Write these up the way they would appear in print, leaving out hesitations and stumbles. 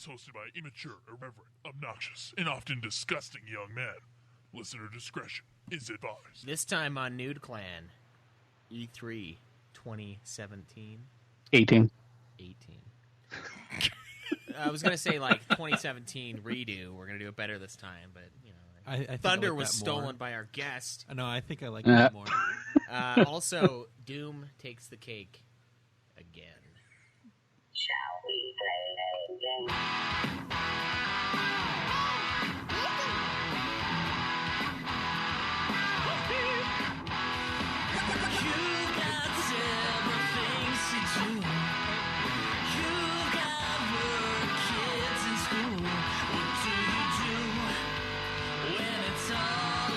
is hosted by immature, irreverent, obnoxious, and often disgusting young men. Listener discretion is advised. This time on Nude Clan, E3 2017. 18. I was going to say, like, 2017 redo. We're going to do it better this time, but, you know. I think Thunder I like was that stolen more. by our guest. No, I think I like that more. Also, Doom takes the cake again. Shall we play a game? You got several things to do. You got work, kids in school. What do you do when it's all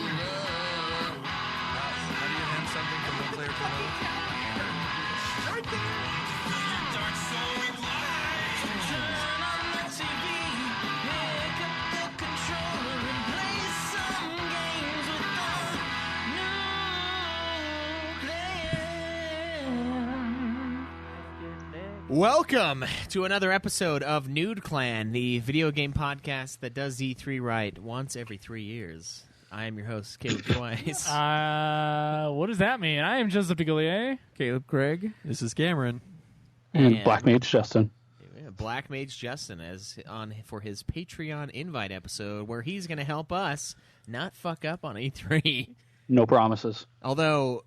over? How do you hand something from one player to another? Right there. Dark soul light. Turn on the TV, pick up the controller and play some games with the Nude Clan. Welcome to another episode of Nude Clan, the video game podcast that does E3 right once every 3 years. I am your host, Caleb Twice. What does that mean? I am Joseph DeGillier. Caleb Craig. This is Cameron. And Black Mage Justin. Black Mage Justin as on for his Patreon invite episode where he's going to help us not fuck up on E3. No promises. Although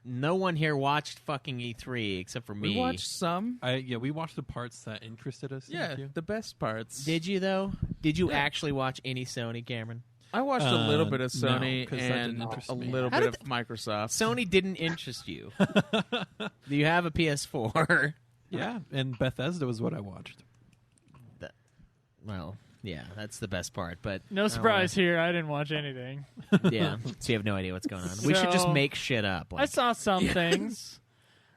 no one here watched fucking E3 except for me. We watched some. We watched the parts that interested us. Yeah, Thank you. the best parts. Did you though? Did you actually watch any Sony, Cameron? I watched a little bit of no, Sony 'cause that didn't and interest a me. little How bit did of Microsoft. Sony didn't interest you. Do you have a PS4? Yeah, and Bethesda was what I watched. Well, yeah, that's the best part. But No surprise here. I didn't watch anything. Yeah, so you have no idea what's going on. We should just So, make shit up. I saw some things.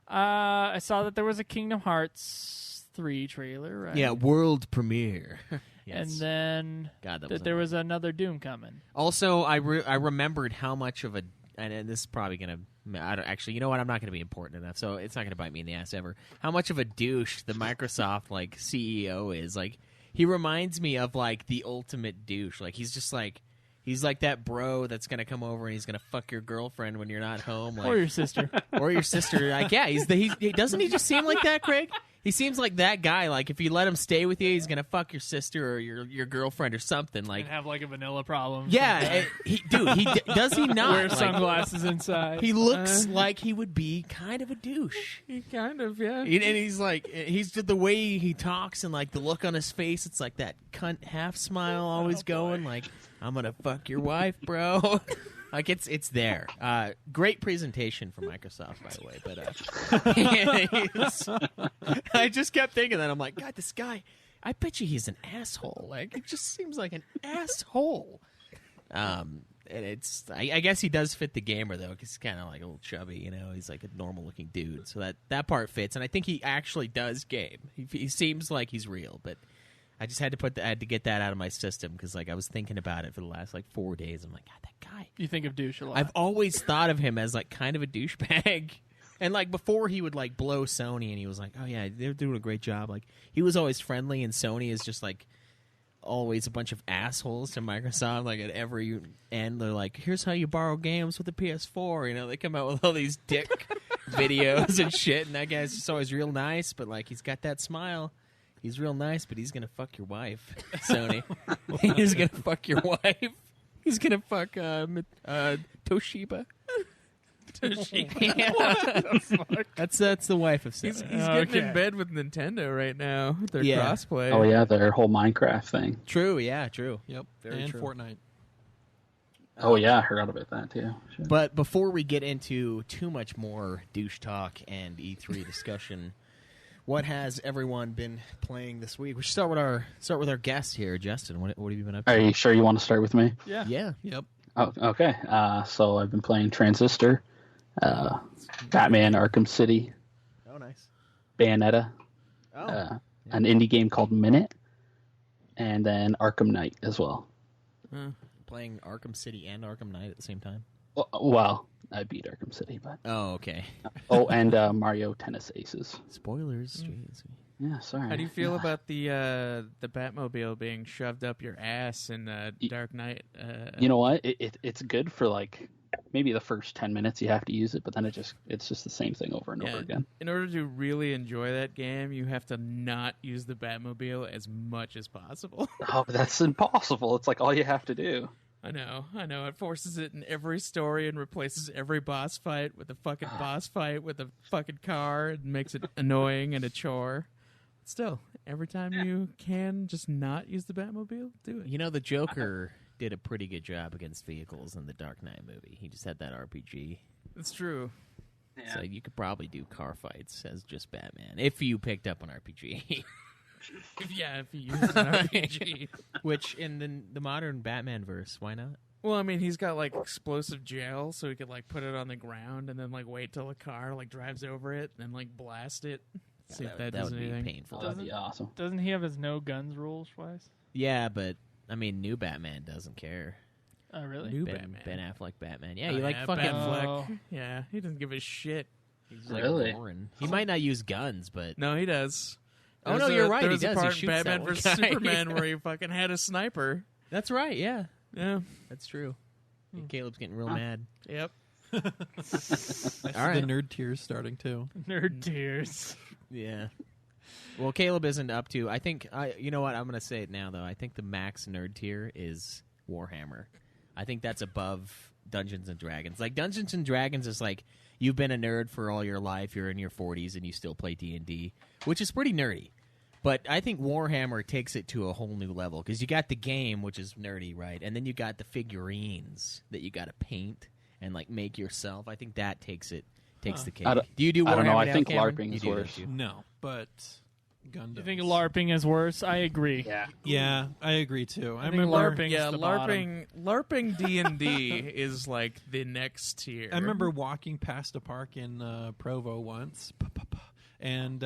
I saw that there was a Kingdom Hearts 3 trailer, right? Yeah, world premiere. Yes. And then God, that that was there annoying. was another Doom coming. Also, I remembered how much of a, and this is probably going to, actually, you know what, I'm not going to be important enough, so it's not going to bite me in the ass ever. How much of a douche the Microsoft, like, CEO is. Like, he reminds me of, like, the ultimate douche. Like, he's just like, he's like that bro that's going to come over and he's going to fuck your girlfriend when you're not home. Like, Or your sister. or your sister. Like, yeah, doesn't he just seem like that, Craig? He seems like that guy. Like, if you let him stay with you, he's gonna fuck your sister or your girlfriend or something. Like, And have like a vanilla problem. yeah, does he not? Wear Like, sunglasses inside. he looks like he would be kind of a douche. He kind of, yeah. And he's like, he's the way he talks and like the look on his face. It's like that cunt half smile always going. Like, I'm gonna fuck your wife, bro. Like it's there. Great presentation from Microsoft, by the way. But I just kept thinking that. I'm like, God, this guy. I bet you he's an asshole. Like, it just seems like an asshole. And it's. I guess he does fit the gamer though, because he's kind of like a little chubby. You know, he's like a normal looking dude. So that part fits, and I think he actually does game. He seems like he's real, but. I just had to get that out of my system because like I was thinking about it for the last like 4 days. I'm like, God, that guy. You think of douche a lot. I've always thought of him as like kind of a douchebag. And like before he would like blow Sony and he was like, oh yeah, they're doing a great job. Like he was always friendly and Sony is just like always a bunch of assholes to Microsoft. Like at every end, they're like, here's how you borrow games with the PS4. You know, they come out with all these dick videos and shit. And that guy's just always real nice, but like he's got that smile. He's real nice, but he's going to fuck your wife, Sony. He's going to fuck your wife. He's going to fuck Toshiba. Yeah. That's the wife of Sony. He's getting in bed with Nintendo right now. Their crossplay. Oh, yeah, their whole Minecraft thing. True, yeah, true. Yep, Very and true. Fortnite. Oh, yeah, I heard about that, too. Shit. But before we get into too much more douche talk and E3 discussion, what has everyone been playing this week? We should start with our guest here, Justin. What have you been up to? Are you sure you want to start with me? yeah. Yeah. Yep. Oh, okay. So I've been playing Transistor, Batman Arkham City, Oh, nice. Bayonetta, Oh. an indie game called Minute, and then Arkham Knight as well. Playing Arkham City and Arkham Knight at the same time? Well, I beat Arkham City, but Oh, okay. and Mario Tennis Aces. Spoilers. Jeez. Yeah, sorry. How do you feel about the Batmobile being shoved up your ass in Dark Knight? You know what? It's good for like maybe the first 10 minutes you have to use it, but then it's just the same thing over and over again. In order to really enjoy that game, you have to not use the Batmobile as much as possible. Oh, but that's impossible. It's like all you have to do. I know. It forces it in every story and replaces every boss fight with a fucking boss fight with a fucking car and makes it annoying and a chore. Still, every time you can just not use the Batmobile, do it. You know, the Joker did a pretty good job against vehicles in the Dark Knight movie. He just had that RPG. That's true. Yeah. So you could probably do car fights as just Batman if you picked up an RPG. If you use an RPG. Which, in the modern Batman verse, why not? Well, I mean, he's got, like, explosive gel, so he could, like, put it on the ground and then, like, wait till a car, like, drives over it and then, like, blast it. See if that does would anything. be painful. Oh, that'd be awesome. Doesn't he have his no guns rules twice? Yeah, but, I mean, new Batman doesn't care. Oh, really? New Ben Batman. Ben Affleck Batman. Yeah, Oh, you like yeah, fucking... Ben Affleck. Oh. Yeah, he doesn't give a shit. He's like Really? boring. He might not use guns, but... No, he does. Oh, no, you're right, he There's a does. He part in shoots that Batman one vs. guy. Superman where he fucking had a sniper. That's right, yeah. Yeah. That's true. Caleb's getting real mad. Yep. I see All right. the nerd tears starting too. Nerd tears. Yeah. Well, Caleb isn't up to... I think... you know what? I'm going to say it now, though. I think the max nerd tier is Warhammer. I think that's above Dungeons & Dragons. Like, Dungeons & Dragons is like, you've been a nerd for all your life, you're in your 40s, and you still play D&D, which is pretty nerdy. But I think Warhammer takes it to a whole new level, because you got the game, which is nerdy, right? And then you got the figurines that you got to paint and, like, make yourself. I think that takes the cake. Do you do Warhammer I don't know. I now, think Cameron? LARPing You is do, don't worse. you? No, but Gundams. You think LARPing is worse? I agree. Yeah. Yeah, I agree too. I think remember. LARPing- Yeah, the LARPing D&D is like the next tier. I remember walking past a park in Provo once, and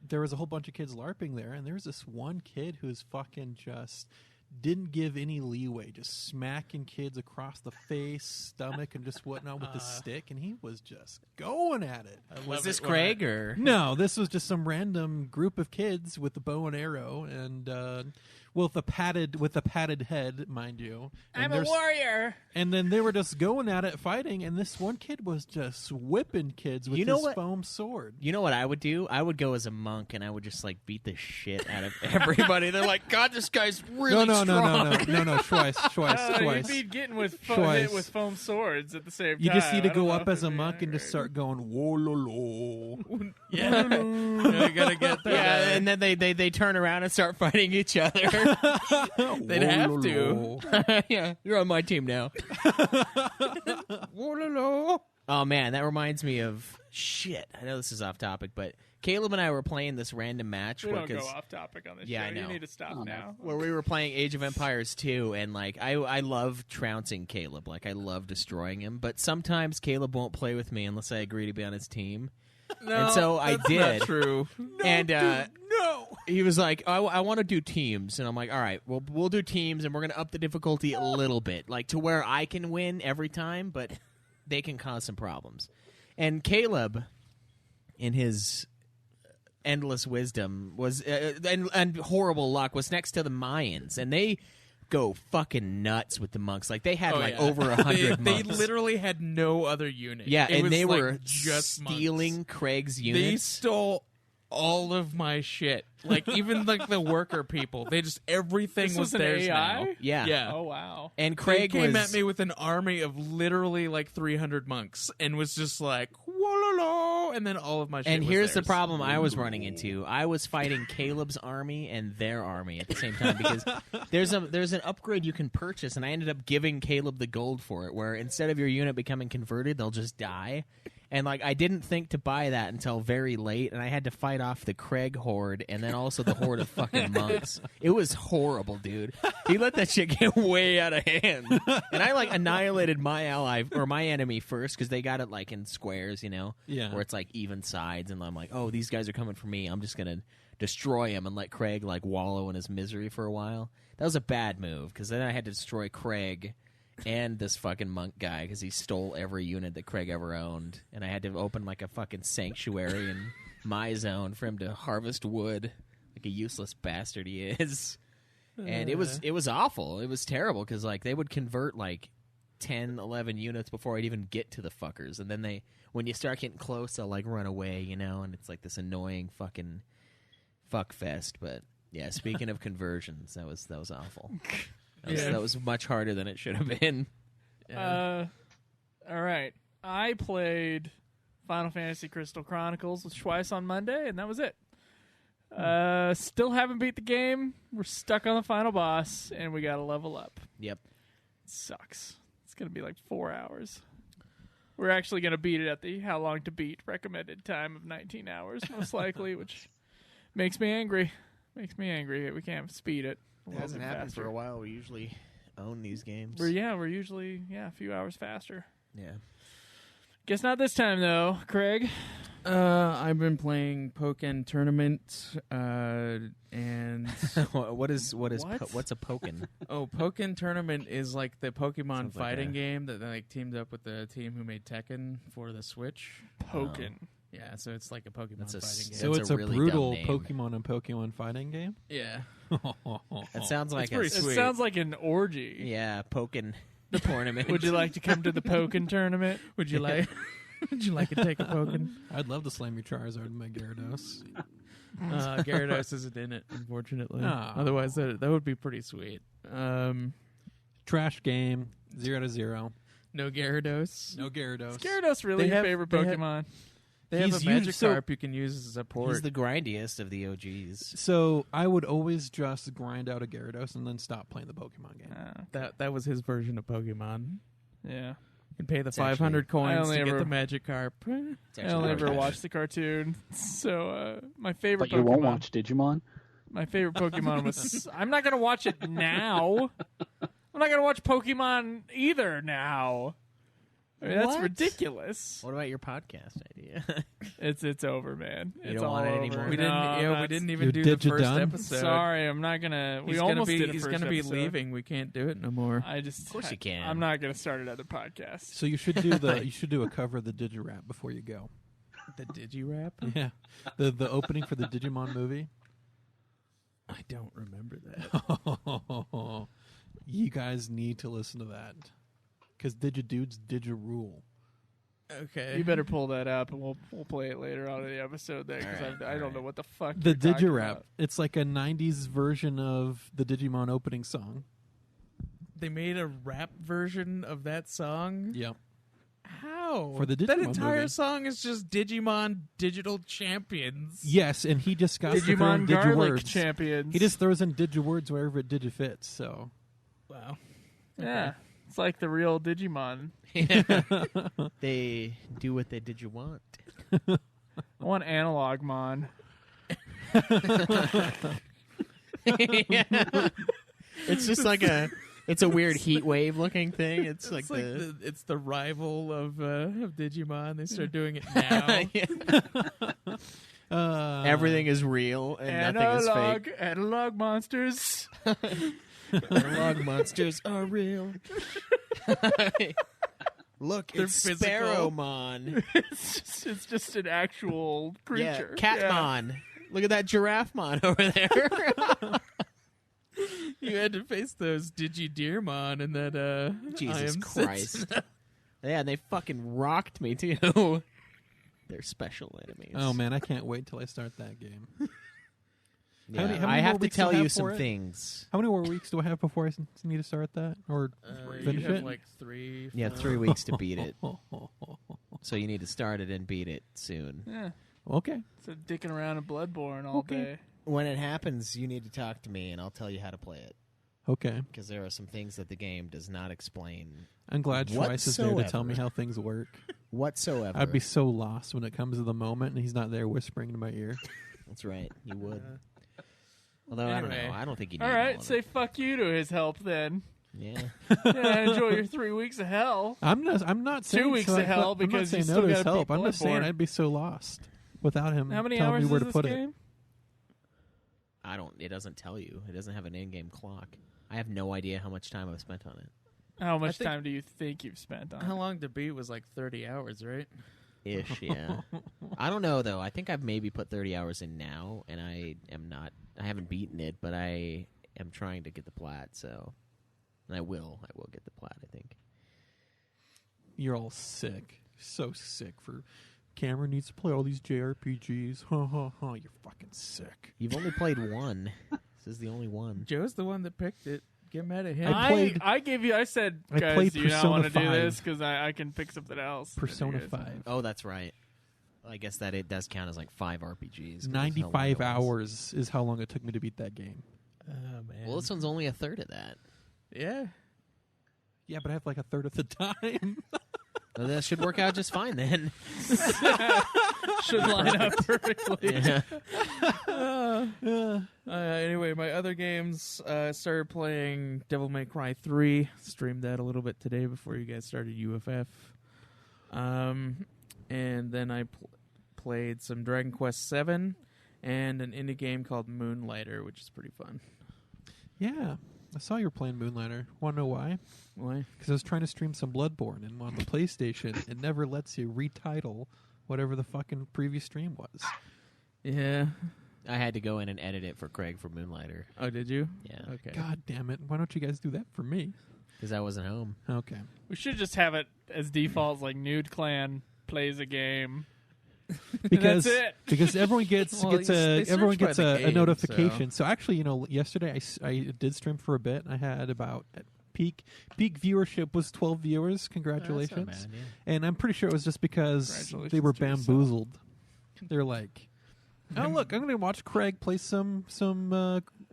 there was a whole bunch of kids LARPing there, and there was this one kid who's fucking just didn't give any leeway, just smacking kids across the face, stomach, and just whatnot with the stick, and he was just going at it. Was this Craig, or... No, this was just some random group of kids with the bow and arrow, and with a padded head, mind you. And I'm a warrior. And then they were just going at it, fighting, and this one kid was just whipping kids with You know his what? foam sword. You know what I would do? I would go as a monk, and I would just, like, beat the shit out of everybody. They're like, God, this guy's really No, strong. twice. You'd be getting with hit with foam swords at the same time. You just need to I don't go know up if as a it'd be monk and just right. start going, whoa, lo, lo. Yeah. You gotta get that. Yeah, and then they turn around and start fighting each other. They'd have to. Yeah, you're on my team now. Oh, man, that reminds me of... Shit, I know this is off topic, but Caleb and I were playing this random match. We don't go because off topic on this Yeah, show. I know. You need to stop now. where we were playing Age of Empires 2, and like I love trouncing Caleb. Like I love destroying him, but sometimes Caleb won't play with me unless I agree to be on his team. No, And so I that's did. Not true. And No. he was like, I want to do teams. And I'm like, all right, well, we'll do teams, and we're going to up the difficulty a little bit, like to where I can win every time, but they can cause some problems. And Caleb, in his endless wisdom, was and horrible luck, was next to the Mayans, and they go fucking nuts with the monks. Like they had over 100 They monks. literally had no other unit. Yeah, It and was they like were just stealing monks. Craig's They units. stole all of my shit. Like even like the worker people. They just everything This was was an theirs AI? now. Yeah. Yeah. Oh, wow. And Craig Craig came was at me with an army of literally like 300 monks and was just like, "Whoa, and then all of my shit And was here's the theirs. problem I was running into. I was fighting Caleb's army and their army at the same time because there's an upgrade you can purchase, and I ended up giving Caleb the gold for it, where instead of your unit becoming converted, they'll just die. And like I didn't think to buy that until very late, and I had to fight off the Craig horde and then also the horde of fucking monks. It was horrible, dude. He let that shit get way out of hand, and I like annihilated my ally or my enemy first because they got it like in squares, you know, Yeah. where it's like even sides, and I'm like, oh, these guys are coming for me. I'm just gonna destroy him and let Craig like wallow in his misery for a while. That was a bad move because then I had to destroy Craig and this fucking monk guy because he stole every unit that Craig ever owned, and I had to open like a fucking sanctuary and my zone for him to harvest wood like a useless bastard he is. And it was awful. It was terrible because like they would convert like 10, 11 units before I'd even get to the fuckers, and then when you start getting close, they'll like run away, you know, and it's like this annoying fucking fuck fest. But yeah, speaking of conversions, that was awful. That was much harder than it should have been. All right, I played Final Fantasy Crystal Chronicles with Schweiss on Monday, and that was it. Still haven't beat the game. We're stuck on the final boss, and we got to level up. Yep. It sucks. It's going to be like 4 hours. We're actually going to beat it at the how long to beat recommended time of 19 hours, most likely, which makes me angry. Makes me angry. We can't speed it. It hasn't happened for a while. We usually own these games. We're usually a few hours faster. Yeah. Guess not this time, though. Craig? I've been playing Pokken Tournament, and what's a Pokken? Oh, Pokken Tournament is like the Pokemon Sounds like fighting a- game that like teamed up with the team who made Tekken for the Switch. Pokken. Yeah, so it's like a Pokemon That's a fighting game. So That's it's a a really brutal dumb name. Pokemon and Pokemon fighting game? Yeah. That sounds like pretty It sweet. sounds like an orgy. Yeah, Pokken tournament. Would you like to come to the Pokken tournament? Would you like? Would you like to take a Pokken? I'd love to slam your Charizard and my Gyarados. Gyarados isn't in it, unfortunately. Ah. Otherwise, that would be pretty sweet. Trash game, 0-0. No Gyarados. No Gyarados. Is Gyarados really They your have- favorite they have- Pokemon? They have He's a used- so- Magikarp you can use as a support. He's the grindiest of the OGs. So I would always just grind out a Gyarados and then stop playing the Pokemon game. That was his version of Pokemon. Yeah. You can pay the It's 500 actually- I coins only to get ever- the Magikarp. It's I actually only not ever bad. watched the cartoon. So my favorite But you Pokemon. won't watch Digimon? My favorite Pokemon was. I'm not gonna watch it now. I'm not gonna watch Pokemon either now. I mean, that's What? ridiculous. What about your podcast idea? It's over, man. You It's don't all want it over. anymore? We No, didn't. We that's- didn't even You're do the first digidone? episode. Sorry, I'm not gonna. We He's almost gonna be. did a He's first gonna be episode. leaving. We can't do it no more. I just. Of course you can. I'm not gonna start another podcast. So you should do a cover of the Digirap before you go. The Digirap? Yeah, the opening for the Digimon movie. I don't remember that. You guys need to listen to that because Digidudes Digirule. Okay. You better pull that up, and we'll play it later on in the episode there because Alright, I don't know what the fuck. The you're talking Digirap. about. It's like a '90s version of the Digimon opening song. They made a rap version of that song. Yep. How? For the that Digimon entire movie. song is just Digimon Digital Champions. Yes, and he just got to throw Digimon in Garlic Digiwords. Champions. He just throws in Digiwords wherever it digifits. So Wow. yeah. It's like the real Digimon. They do what they did you want. I want Analog Mon. It's just like it's a weird heat wave looking thing. It's like the it's the rival of Digimon. They start doing it now. everything is real and nothing is fake. Analog monsters. Analog monsters are real. Look, They're it's physical. Sparrowmon. it's just an actual creature. Yeah, Catmon. Look at that Giraffemon over there. You had to face those Digideermon and that Jesus I Am Christ. System. Yeah, and they fucking rocked me too. They're special enemies. oh man, I can't wait till I start that game. Yeah, How many I more have to weeks tell do I you have some for it? things. How many more weeks do I have before I need to start that or You finish have it? like 3. Yeah, 4. 3 weeks to beat it. So you need to start it and beat it soon. Yeah. Okay. So dicking around in Bloodborne all day. When it happens, you need to talk to me, and I'll tell you how to play it. Okay. Because there are some things that the game does not explain I'm glad Schweiss is there to tell me Whatsoever. how things work. whatsoever. I'd be so lost when it comes to the moment and he's not there whispering in my ear. That's right. You would. Although, I don't Anyway. know. I don't think you need All all right, of say it. fuck you to his help then. Yeah. Yeah, enjoy your 3 weeks of hell. I'm not saying 2 weeks so of hell I'm not because saying you no still to his gotta help. beat I'm just saying Bloodborne. I'd be so lost without him How many telling hours me where is to this put game? I don't. It doesn't tell you. It doesn't have an in-game clock. I have no idea how much time I've spent on it. How much think- time do you think you've spent on How it? long to beat was like 30 hours, right? Ish, yeah. I don't know though. I think I've maybe put 30 hours in now, and I haven't beaten it, but I am trying to get the plat. So, and I will get the plat. I think. You're all sick. So sick for Cameron needs to play all these JRPGs. Ha ha ha. You're fucking sick. You've only played one. This is the only one. Joe's the one that picked it. Get mad at him. I said, I guys, played do you not Persona want to do 5. this? Because I can pick something else. Persona You guys- 5. Oh, that's right. Well, I guess that it does count as like 5 RPGs. 'cause 95 how long it was. hours is how long it took me to beat that game. Oh, man. Well, this one's only a third of that. Yeah. Yeah, but I have like a third of the time. Well, that should work out just fine then. Should line up perfectly. Yeah. Anyway, my other games, I started playing Devil May Cry 3. Streamed that a little bit today before you guys started UFF. And then I played some Dragon Quest 7 and an indie game called Moonlighter, which is pretty fun. Yeah, I saw you were playing Moonlighter. Want to know why? Why? Because I was trying to stream some Bloodborne, and on the PlayStation, it never lets you retitle whatever the fucking previous stream was. Yeah. I had to go in and edit it for Craig for Moonlighter. Oh, did you? Yeah. Okay. God damn it. Why don't you guys do that for me? Because I wasn't home. Okay. We should just have it as defaults, like Nude Clan plays a game. Because That's it. because everyone gets Well, they search by the a game, notification. So actually, yesterday I did stream for a bit. I had about peak viewership was 12 viewers. Congratulations. That's not bad, And I'm pretty sure it was just because Congratulations they were to yourself. bamboozled. They're like, oh look, I'm going to watch Craig play some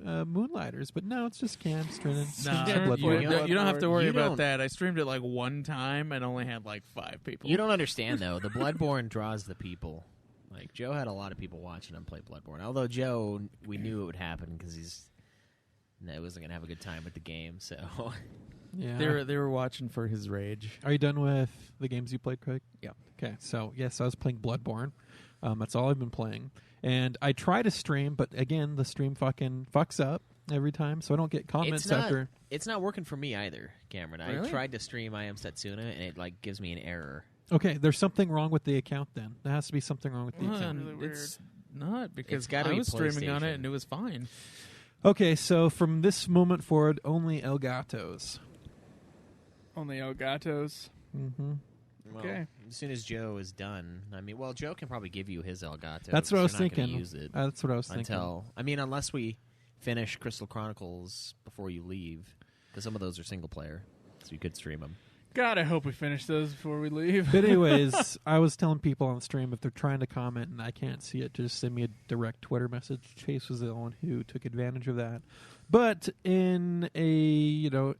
Moonlighters, but no, it's just Cam streaming. Nah, Bloodborne. you don't have to worry You about don't- that. I streamed it like one time and only had like 5 people. You don't understand, though. The Bloodborne draws the people. Like, Joe had a lot of people watching him play Bloodborne. Although Joe, we knew it would happen because he wasn't going to have a good time with the game, so... Yeah. They were watching for his rage. Are you done with the games you played, Craig? Yeah. Okay, so yes, I was playing Bloodborne. That's all I've been playing. And I try to stream, but again, the stream fucking fucks up every time, so I don't get comments after. It's not working for me either, Cameron. Really? I tried to stream I Am Setsuna, and it like gives me an error. Okay, there's something wrong with the account then. There has to be something wrong with the Well, account. really weird. it's not because It's gotta I be was streaming on PlayStation. it and it was fine. Okay, so from this moment forward, only El Gatos. Only El Gatos. Mm-hmm. Well, Okay. as soon as Joe is done, I mean, well, Joe can probably give you his Elgato. That's what I was You're not gonna thinking. Use it That's what I was thinking. unless we finish Crystal Chronicles before you leave, because some of those are single player, so you could stream them. God, I hope we finish those before we leave. But anyways, I was telling people on stream if they're trying to comment and I can't see it, just send me a direct Twitter message. Chase was the one who took advantage of that. But in a,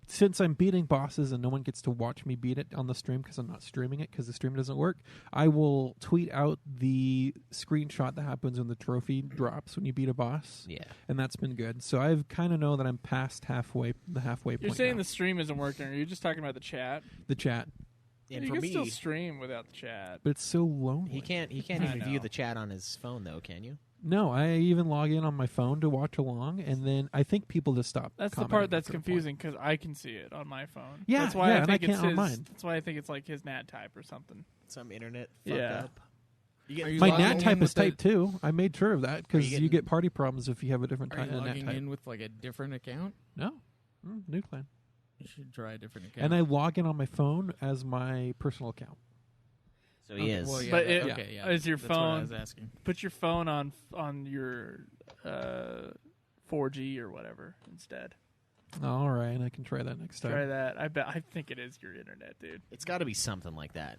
since I'm beating bosses and no one gets to watch me beat it on the stream because I'm not streaming it because the stream doesn't work, I will tweet out the screenshot that happens when the trophy drops when you beat a boss. Yeah. And that's been good. So I kind of know that I'm past the halfway point. You're saying now. the stream isn't working. Are you just talking about the chat? The chat. And you for can me, still stream without the chat. But it's so lonely. he can't I even view know. the chat on his phone, though, can you? No, I even log in on my phone to watch along, and then I think people just stop. That's the commenting part that's after a point. confusing because I can see it on my phone. Yeah, that's why yeah, I and think I it's can't on his. mine. That's why I think it's like his NAT type or something. Some internet fuck Yeah. up. You get Are you My logging NAT in type with is type 2. I made sure of that Are because you you getting- get party problems if you have a different Are you NAT logging type. in with like a different account? No, Nude Clan. You should try a different account. And I log in on my phone as my personal account. So he Okay, is. well, yeah, But that- it- okay, yeah. is your That's what I phone- was asking. Put your phone on your 4G or whatever instead. All right, I can try that next time. Try that. I think it is your internet, dude. It's got to be something like that.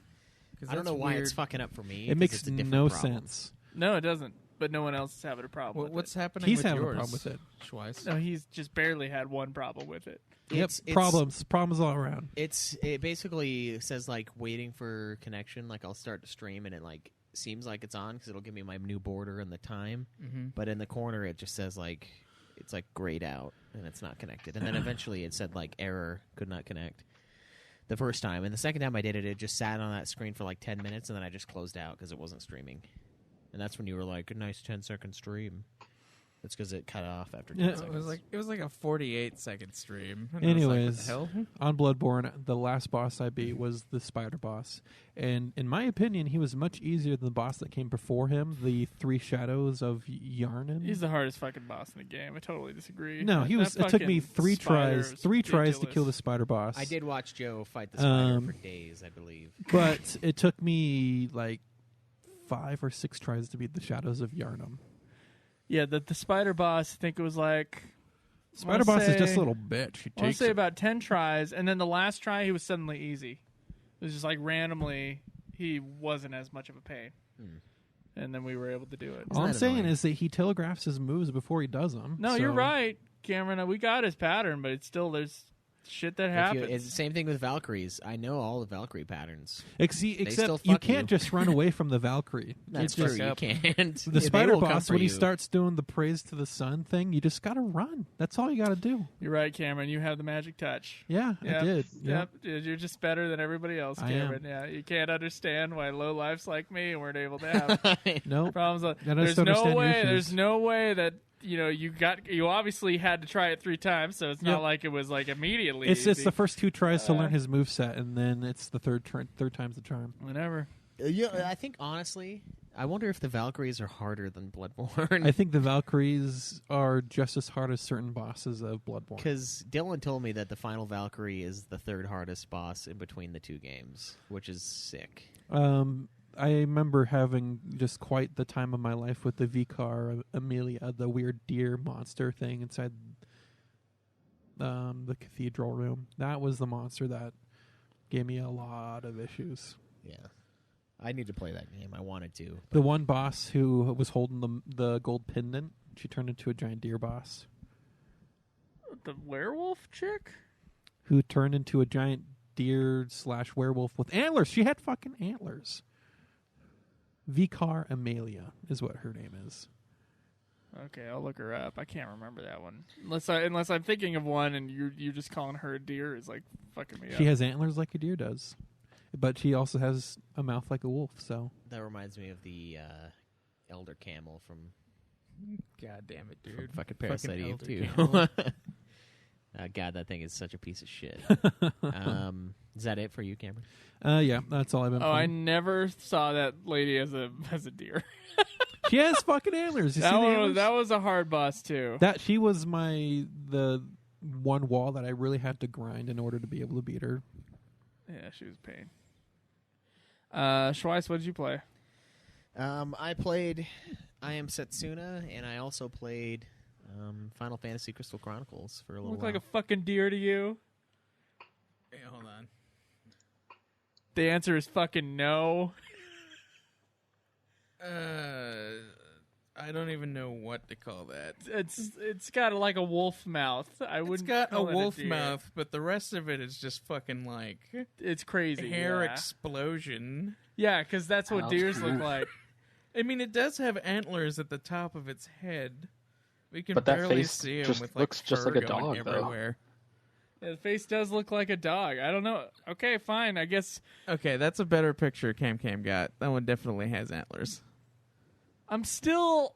'Cause I don't that's know why weird. it's fucking up for me. It 'cause makes it's a different no problem. sense. No, it doesn't. But no one else is having a problem. with What's it. happening He's with having yours? a problem with it. Schweiss? No, he's just barely had one problem with it. It's Problems all around. It basically says like waiting for connection. Like I'll start to stream and it like seems like it's on because it'll give me my new border and the time. Mm-hmm. But in the corner it just says like it's like grayed out and it's not connected. And then eventually it said like error, could not connect. The first time, and the second time I did it, it just sat on that screen for like 10 minutes, and then I just closed out because it wasn't streaming. And that's when you were like, a nice 10-second stream. That's because it cut off after 10 Yeah. seconds. It was like a 48-second stream. And I was like, what Anyways, the hell? on Bloodborne, the last boss I beat was the spider boss, and in my opinion, he was much easier than the boss that came before him, the Three Shadows of Yarnan. He's the hardest fucking boss in the game. I totally disagree. No, he was. That It took me fucking three spider tries. is 3 tries to ridiculous. kill the spider boss. I did watch Joe fight the spider Um, for days, I believe. but it took me like 5 or 6 tries to beat the Shadows of Yarnum. Yeah, the spider boss, I think it was like... Spider boss is just a little bitch. He I want takes to say it. about 10 tries, and then the last try, he was suddenly easy. It was just like randomly, he wasn't as much of a pain. And then we were able to do it. All I'm that saying annoying? is that he telegraphs his moves before he does them. No, so- you're right, Cameron. We got his pattern, but it's still, there's shit that happens. It's the same thing with Valkyries. I know all the Valkyrie patterns. Except still you fuck can't you. just run away from the Valkyrie. That's It's true. just- You can't. The They spider will boss, comfort when he you. starts doing the praise to the sun thing, you just gotta run. That's all you gotta do. You're right, Cameron. You have the magic touch. Yeah, Yep. I did. Yep. You're just better than everybody else, I am. Cameron. Yeah, you can't understand why low lifes like me weren't able to have Nope. problems. I There's just understand no your way. issues. There's no way that you obviously had to try it 3 times, so it's Yep. not like it was like immediately. It's easy. the first 2 tries to learn his moveset, and then it's the third time's the charm. Whatever. Yeah, I think honestly, I wonder if the Valkyries are harder than Bloodborne. I think the Valkyries are just as hard as certain bosses of Bloodborne. Because Dylan told me that the final Valkyrie is the 3rd hardest boss in between the 2 games, which is sick. I remember having just quite the time of my life with the Vicar Amelia, the weird deer monster thing inside the cathedral room. That was the monster that gave me a lot of issues. Yeah. I need to play that game. I wanted to. The one boss who was holding the gold pendant, she turned into a giant deer boss. The werewolf chick? Who turned into a giant deer/werewolf with antlers. She had fucking antlers. Vicar Amelia is what her name is. Okay, I'll look her up. I can't remember that one. Unless I'm thinking of one and you're just calling her a deer is like fucking me up. She has antlers like a deer does. But she also has a mouth like a wolf, so. That reminds me of the Elder Camel from God damn it, dude. fucking Parasite Eve, Elder too. Camel. God, that thing is such a piece of shit. Is that it for you, Cameron? Yeah, that's all I've been Oh, I playing. never saw that lady as a deer. She has fucking antlers. You see the antlers? That was a hard boss too. She was the one wall that I really had to grind in order to be able to beat her. Yeah, she was a pain. Schweiss, what did you play? I played I Am Setsuna, and I also played Final Fantasy Crystal Chronicles for a little Look while. like a fucking deer to you? Hey, hold on. The answer is fucking no. I don't even know what to call that. It's got like a wolf mouth. I It's wouldn't. got a call it wolf deer. mouth, but the rest of it is just fucking like It's crazy. hair yeah. explosion. Yeah, because that's what Ouch. deers look like. I mean, it does have antlers at the top of its head. We can But that barely face see him just with like looks just fur like a going dog, though. everywhere. Yeah, the face does look like a dog. I don't know. Okay, fine. I guess Okay, that's a better picture Cam got. That one definitely has antlers. I'm still.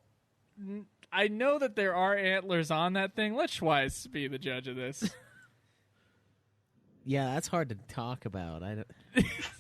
I know that there are antlers on that thing. Let Schweiss be the judge of this. Yeah, that's hard to talk about.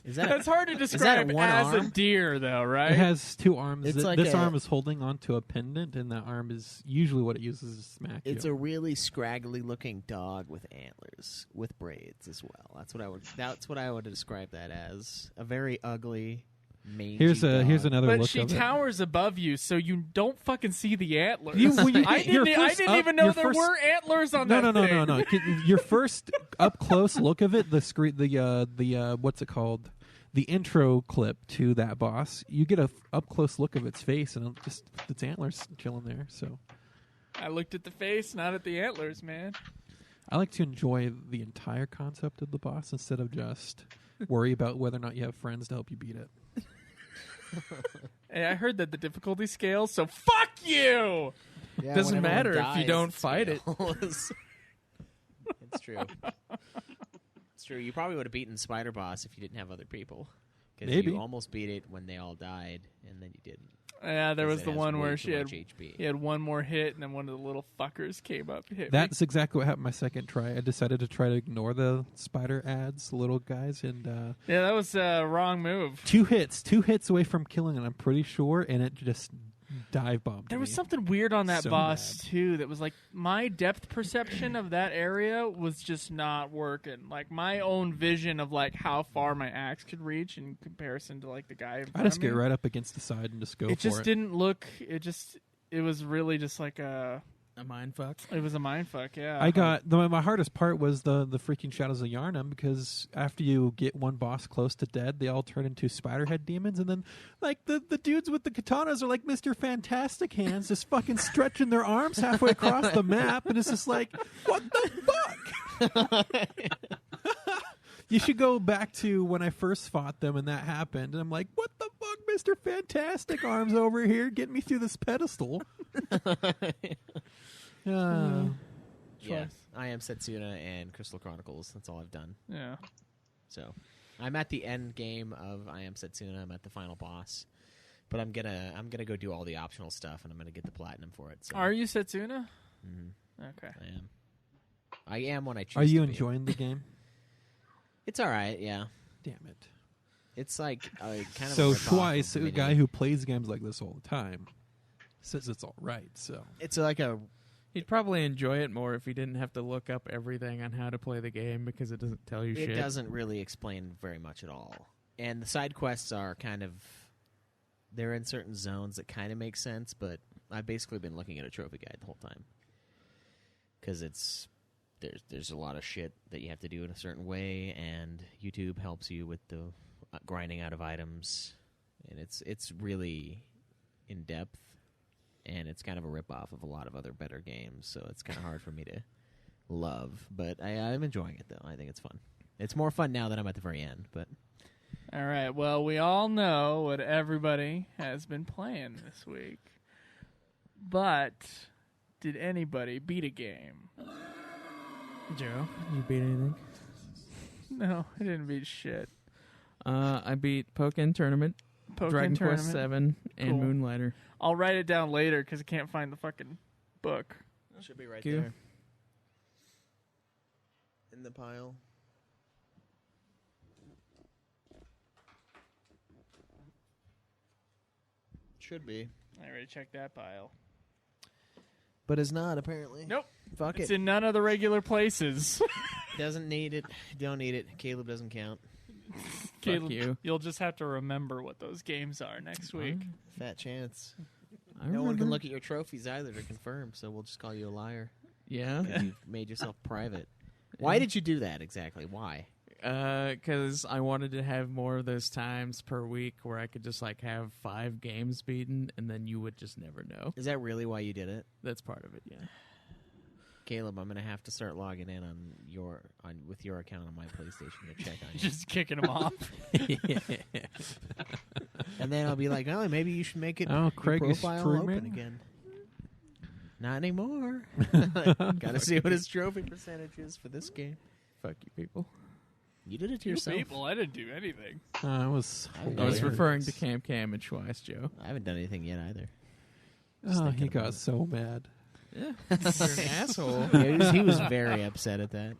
Is that That's hard to describe one as a arm? deer, though, right? It has 2 arms. It's like this a- arm is holding onto a pendant, and that arm is usually what it uses to smack It's you. a really scraggly looking dog with antlers, with braids as well. That's what I would describe that as. A very ugly, mangy Here's dog. another But look she of it. towers above you, so you don't fucking see the antlers. Well, you I get your didn't, I first didn't up- even know your there first- were antlers on No, that no, thing. no. Your first up close look of it, the what's it called? The intro clip to that boss. You get a up close look of its face, and its antlers chilling there. So I looked at the face, not at the antlers, man. I like to enjoy the entire concept of the boss instead of just worry about whether or not you have friends to help you beat it. Hey, I heard that the difficulty scales, so fuck you! Yeah, Doesn't when everyone matter if you dies, don't fight it. scales. It's true. It's true. You probably would have beaten Spider Boss if you didn't have other people. Because Maybe. you almost beat it when they all died, and then you didn't. Yeah, there 'Cause was it the has one way where too much HP. he had one more hit, and then one of the little fuckers came up and hit me. That's exactly what happened my second try. I decided to try to ignore the spider ads, the little guys, and Yeah, that was a wrong move. two hits away from killing it, I'm pretty sure, and it just dive bombed There was me. something weird on that So boss mad. too. That was like my depth perception of that area was just not working. Like my own vision of like how far my axe could reach in comparison to like the guy. In I front just of get me. right up against the side and just go It for just it. didn't look. It was really just like A mind fuck. It was a mind fuck. Yeah. I got my hardest part was the freaking Shadows of Yharnam, because after you get one boss close to dead, they all turn into spiderhead demons, and then like the dudes with the katanas are like Mr. Fantastic Hands, just fucking stretching their arms halfway across the map, and it's just like, what the fuck? You should go back to when I first fought them and that happened, and I'm like, what the fuck, Mr. Fantastic Arms over here, getting me through this pedestal. Yeah, Choice. I am Setsuna and Crystal Chronicles. That's all I've done. Yeah. So I'm at the end game of I am Setsuna. I'm at the final boss, but I'm gonna go do all the optional stuff, and I'm gonna get the platinum for it. So. Are you Setsuna? Mm-hmm. Okay. I am when I choose. Are you to be. enjoying the game? It's all right. Yeah, Damn it. it's like kind of. So a rip-off Schweiss, of a Mini. guy who plays games like this all the time, says it's all right. So It's like a. He'd probably enjoy it more if he didn't have to look up everything on how to play the game because it doesn't tell you It shit. doesn't really explain very much at all, and the side quests are kind of. They're in certain zones that kind of make sense, but I've basically been looking at a trophy guide the whole time because there's a lot of shit that you have to do in a certain way, and YouTube helps you with the grinding out of items, and it's really in depth, and it's kind of a ripoff of a lot of other better games, so it's kind of hard for me to love, but I'm enjoying it though. I think it's fun. It's more fun now that I'm at the very end, but All right. Well, we all know what everybody has been playing this week, but did anybody beat a game? Joe, you beat anything? No, I didn't beat shit. I beat Pokken Tournament, Pokken Dragon Tournament. Quest 7, and Cool. Moonlighter. I'll write it down later because I can't find the fucking book. it should be right Cool. there in the pile. Should be, I already checked that pile. but it's not apparently. Nope. Fuck It's it. in none of the regular places. Doesn't need it. Don't need it. Caleb doesn't count. Caleb, you. You'll just have to remember what those games are next week. Fat chance. I No one can remember. look at your trophies either to confirm, so we'll just call you a liar. Yeah. 'Cause you've made yourself private. Why did you do that exactly? Why? Because I wanted to have more of those times per week where I could just like have 5 games beaten, and then you would just never know. Is that really why you did it? That's part of it, yeah. Caleb, I'm gonna have to start logging in with your account on my PlayStation to check on you. Just kicking them off. And then I'll be like, oh, maybe you should make it Oh, your Craig is profile streaming? open again. Not anymore. Gotta see what his trophy percentage is for this game. Fuck you, people. You did it to You yourself. people, I didn't do anything. it was. I I was Hilarious. referring to Cam and Schweiss, Joe. I haven't done anything yet either. Oh, thinking he about got it. so mad. Yeah. You're an asshole. Yeah, he was very upset at that.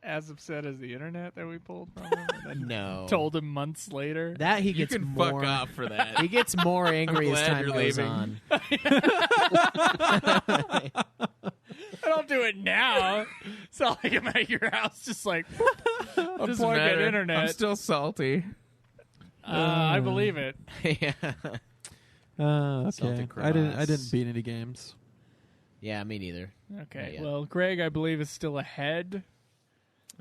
As upset as the internet that we pulled from him. And then No. told him months later. That he You gets can more. fuck off for that. He gets more angry as glad time you're goes leaving. on. I don't do it now. It's not like I'm at your house just like Doesn't unplug that matter. internet. I'm still salty. I believe it. Yeah. Okay. Salted I didn't crevasse. beat any games. Yeah, me neither. Okay. Yeah. Well, Greg, I believe is still ahead.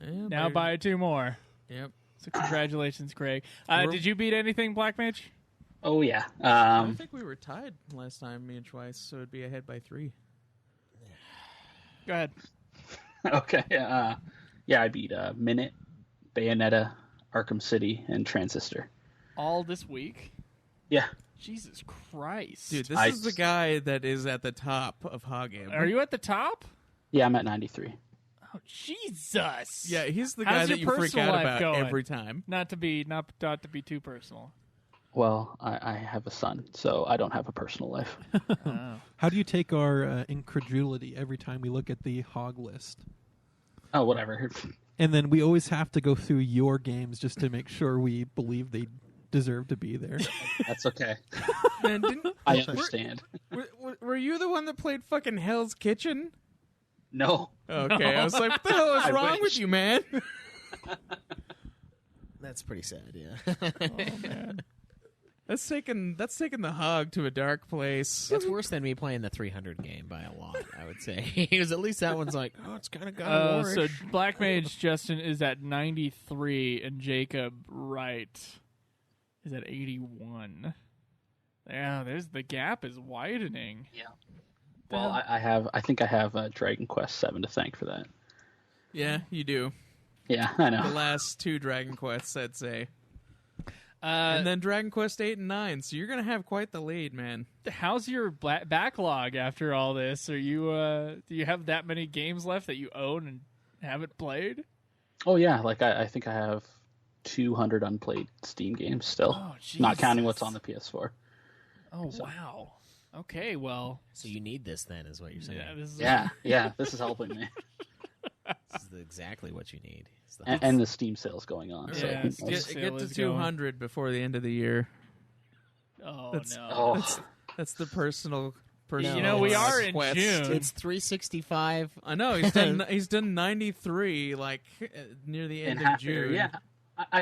Yeah, Now by 2 more. Yep. So congratulations, Greg. We're- Did you beat anything, Black Mitch? Oh yeah. I think we were tied last time, me and Schweiss, so it'd be ahead by 3. Go ahead. Okay. Yeah, I beat Minute, Bayonetta, Arkham City, and Transistor. All this week? Yeah. Jesus Christ. Dude, this I- is the guy that is at the top of Hogam. Are you at the top? Yeah, I'm at 93. Oh, Jesus. Yeah, he's the How's guy your that you freak personal out life about going? every time. Not to be too personal. Well, I have a son, so I don't have a personal life. Oh. How do you take our incredulity every time we look at the hog list? Oh, whatever. And then we always have to go through your games just to make sure we believe they deserve to be there. That's okay. Man, didn't, I understand. were you the one that played fucking Hell's Kitchen? No. Okay, I was like, what the hell is I wrong wish. with you, man? That's pretty sad, yeah. Oh, man. That's taking the hog to a dark place. That's worse than me playing the 300 game by a lot, I would say. Because at least that one's like, oh, it's kind of got So Black Mage Justin is at 93, and Jacob Wright is at 81. Yeah, the gap is widening. Yeah. Well, I think I have Dragon Quest 7 to thank for that. Yeah, you do. Yeah, I The know. last two Dragon Quests, I'd say. And then Dragon Quest 8 and 9, so you're going to have quite the lead, man. How's your backlog after all this? Are you do you have that many games left that you own and haven't played? Oh yeah, like I think I have 200 unplayed Steam games still, Oh, not counting Jesus. what's on the PS4. Oh wow. Okay, well, So you need this then, is what you're saying. yeah, this is Yeah, this is helping me, This is exactly what you need. It's the- and the Steam sale's going on. So Yeah, who it's knows? just- Get Sale to is going. 200 before the end of the year. Oh That's- no. Oh, That's the personal No, You know, we are in quest. June. It's 365. I know he's done 93 like near the in end of half year, June. yeah.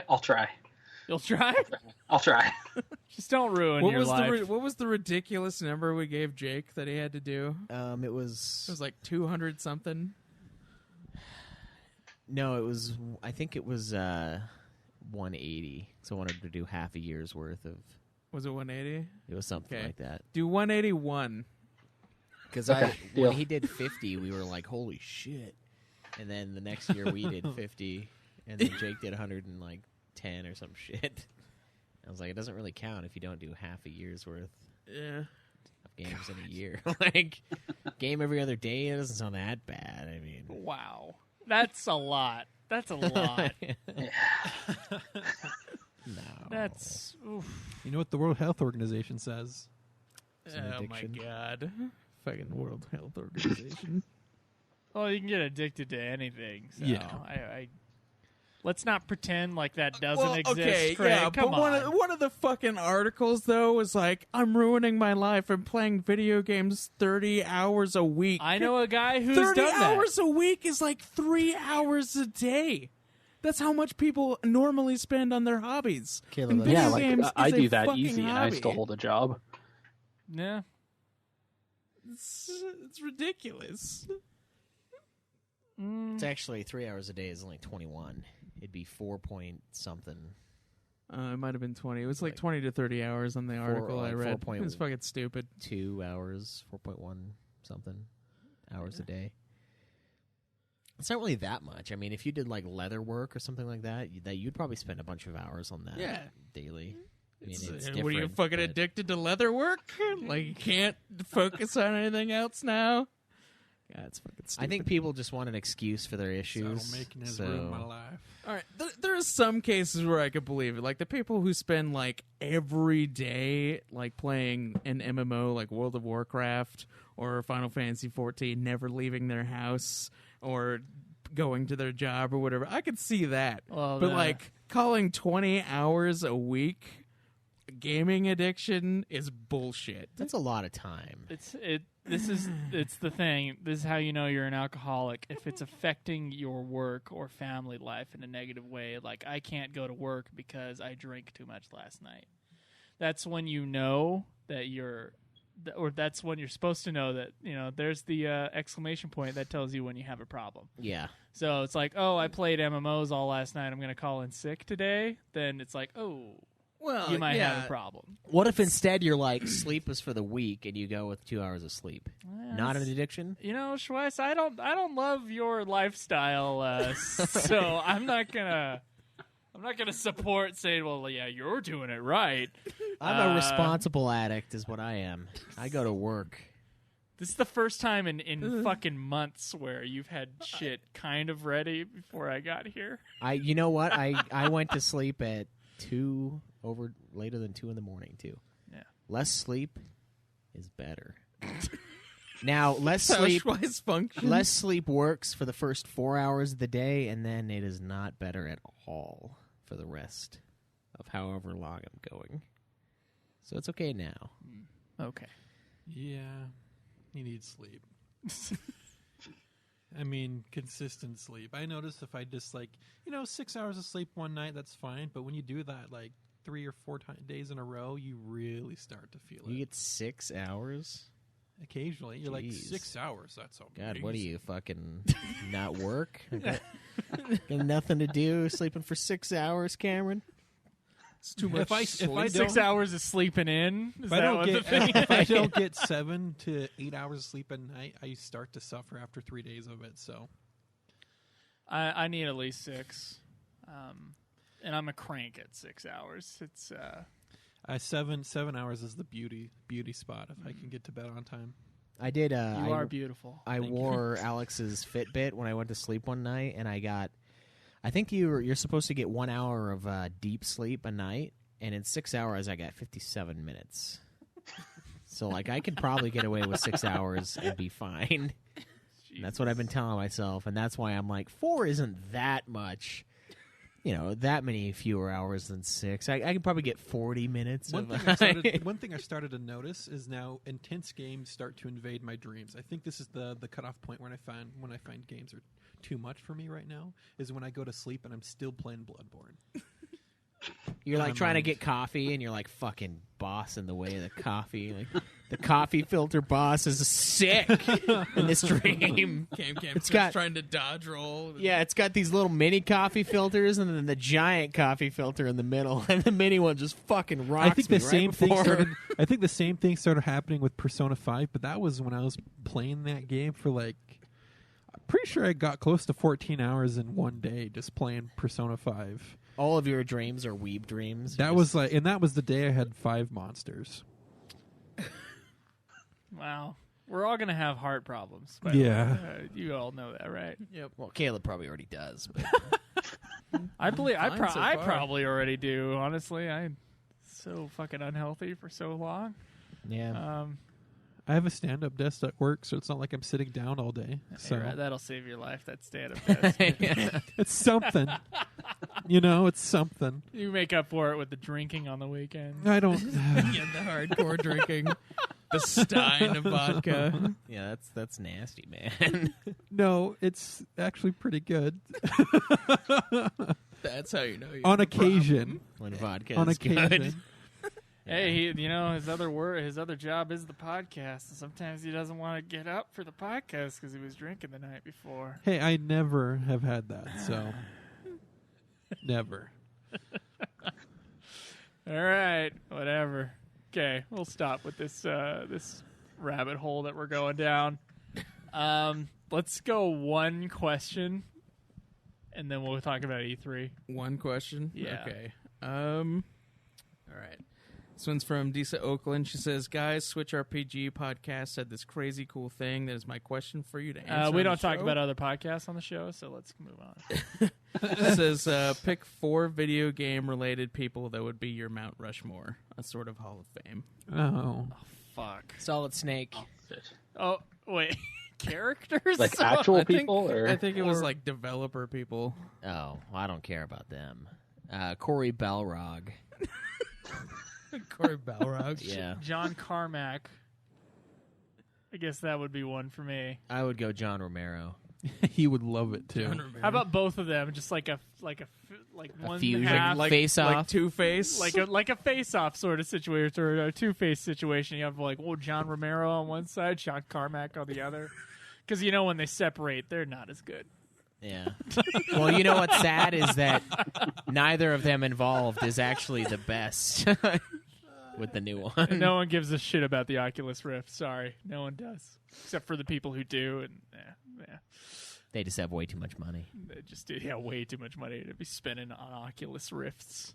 I'll try. You'll try? I'll try. Just don't ruin What your was life. what was the ridiculous number we gave Jake that he had to do? It was. It was like 200 something. No, it was. I think it was 180. So I wanted to do half a year's worth of. Was it 180? It was something Okay. like that. Do 181. Because Okay, deal. when he did 50, we were like, "Holy shit!" And then the next year we did 50, and then Jake did 110 or some shit. I was like, it doesn't really count if you don't do half a year's worth Yeah. of games in a year. Like game every other day, it doesn't sound that bad. I mean, Wow. That's a lot. That's a lot. no, That's oof. You know what the World Health Organization says? It's an Oh my addiction. god. Fucking World Health Organization. Well, you can get addicted to anything. So Yeah. I let's not pretend like that doesn't Well, exist. okay, Craig. yeah, Come but on. one of the fucking articles though was like, I'm ruining my life. I'm playing video games 30 hours a week. I know a guy who's 30 done that. hours a week is like 3 hours a day. That's how much people normally spend on their hobbies. Caleb, And that's- video Yeah, like games I is a do that fucking easy, and I hobby. still hold a job. Yeah. It's ridiculous. It's actually 3 hours a day is only 21. It'd be 4 point something. It might have been 20. It was like Like 20 to 30 hours on the article I read. 4.1. It was fucking stupid. 2 hours, 4.1 something hours a day. It's not really that much. I mean, if you did like leather work or something like that, you'd probably spend a bunch of hours on that Yeah. daily. I mean, It's, it's what are you different, fucking but- addicted to leather work? Like you can't focus on anything else now? Yeah, it's fucking stupid. I think people just want an excuse for their issues. So making his so- ruin my life. All right, there are some cases where I could believe it. Like the people who spend like every day like playing an MMO like World of Warcraft or Final Fantasy 14, never leaving their house or going to their job or whatever. I could see that. Well, but like calling 20 hours a week gaming addiction is bullshit. That's a lot of time. it's the thing. This is how you know you're an alcoholic. If it's affecting your work or family life in a negative way, like I can't go to work because I drank too much last night. That's when you know that or that's when you're supposed to know that, you know, there's the exclamation point that tells you when you have a problem. Yeah. So it's like, oh, I played MMOs all last night. I'm going to call in sick today. Then it's like, oh, Well, you might yeah. have a problem. What if instead you're like, sleep is for the weak and you go with 2 hours of sleep? Not an addiction? You know, Schweiss, I don't love your lifestyle, so I'm not gonna support saying, well, yeah, you're doing it right. I'm a responsible addict is what I am. I go to work. This is the first time in fucking months where you've had shit kind of ready before I got here. You know what? I went to sleep at later than 2 in the morning too. Yeah. Less sleep is better. Now, less sleep works for the first 4 hours of the day, and then it is not better at all for the rest of however long I'm going. So it's okay now. Okay. Yeah, you need sleep. I mean, consistent sleep. I notice if I just 6 hours of sleep one night, that's fine. But when you do that 3 or 4 days in a row, you really start to feel it. You get 6 hours? Occasionally. You're like, Jeez. 6 hours, that's okay. God, what do you fucking not work? Got nothing to do, sleeping for 6 hours, Cameron? It's too much. If I 6 hours of sleeping in? Is that what the thing if I don't get 7 to 8 hours of sleep at night, I start to suffer after 3 days of it. So I need at least 6. And I'm a crank at 6 hours. It's 7 hours is the beauty spot if I can get to bed on time. I did. you are beautiful. I wore Alex's Fitbit when I went to sleep one night, and I think you're supposed to get 1 hour of deep sleep a night, and in 6 hours I got 57 minutes. So I could probably get away with 6 hours and be fine. That's what I've been telling myself, and that's why I'm like 4 isn't that much. That many fewer hours than 6. I can probably get 40 minutes. One thing I started to notice is now intense games start to invade my dreams. I think this is the cutoff point when I find games are too much for me right now is when I go to sleep and I'm still playing Bloodborne. You're trying to get coffee, and you're fucking boss in the way of the coffee. The coffee filter boss is sick in this dream. It's got trying to dodge roll. Yeah, it's got these little mini coffee filters, and then the giant coffee filter in the middle, and the mini one just fucking rocks. I think I think the same thing started happening with Persona 5, but that was when I was playing that game for I'm pretty sure I got close to 14 hours in one day just playing Persona 5. All of your dreams are weeb dreams. That was the day I had 5 monsters. Wow. We're all going to have heart problems. Yeah. You all know that, right? Yep. Well, Caleb probably already does. But I believe I Fine so far. probably already do, honestly. I'm so fucking unhealthy for so long. yeah. I have a stand-up desk at work, so it's not like I'm sitting down all day. So Right, that'll save your life, that stand-up desk. it's something. It's something. You make up for it with the drinking on the weekend. I don't. Yeah, the hardcore drinking, the stein of vodka. Yeah, that's nasty, man. No, it's actually pretty good. That's how you know you On occasion. When vodka On is occasion. good. Hey, his other job is the podcast. And sometimes he doesn't want to get up for the podcast because he was drinking the night before. Hey, I never have had that, so never. All right, whatever. Okay, we'll stop with this rabbit hole that we're going down. Let's go one question, and then we'll talk about E3. One question? Yeah. Okay. All right. This one's from Disa Oakland. She says, guys, Switch RPG podcast said this crazy cool thing. That is my question for you to answer. We on don't the talk show. about other podcasts on the show, so let's move on. It says, pick 4 video game related people that would be your Mount Rushmore, a sort of Hall of Fame. Oh. Fuck. Solid Snake. Oh, wait. Characters? Like actual I think, people? Or I think it was like developer people. Oh, I don't care about them. Corey Balrog. Corey Balrog. Yeah. John Carmack. I guess that would be one for me. I would go John Romero. He would love it too. How about both of them? Just like one fusion, half, like face off. Like Two-Face? like a face-off sort of situation, or a Two-Face situation. You have John Romero on one side, John Carmack on the other. Because when they separate, they're not as good. Yeah. Well, you know what's sad is that neither of them involved is actually the best with the new one. And no one gives a shit about the Oculus Rift. Sorry, no one does, except for the people who do. And yeah. They just have way too much money. They just do, way too much money to be spending on Oculus Rifts.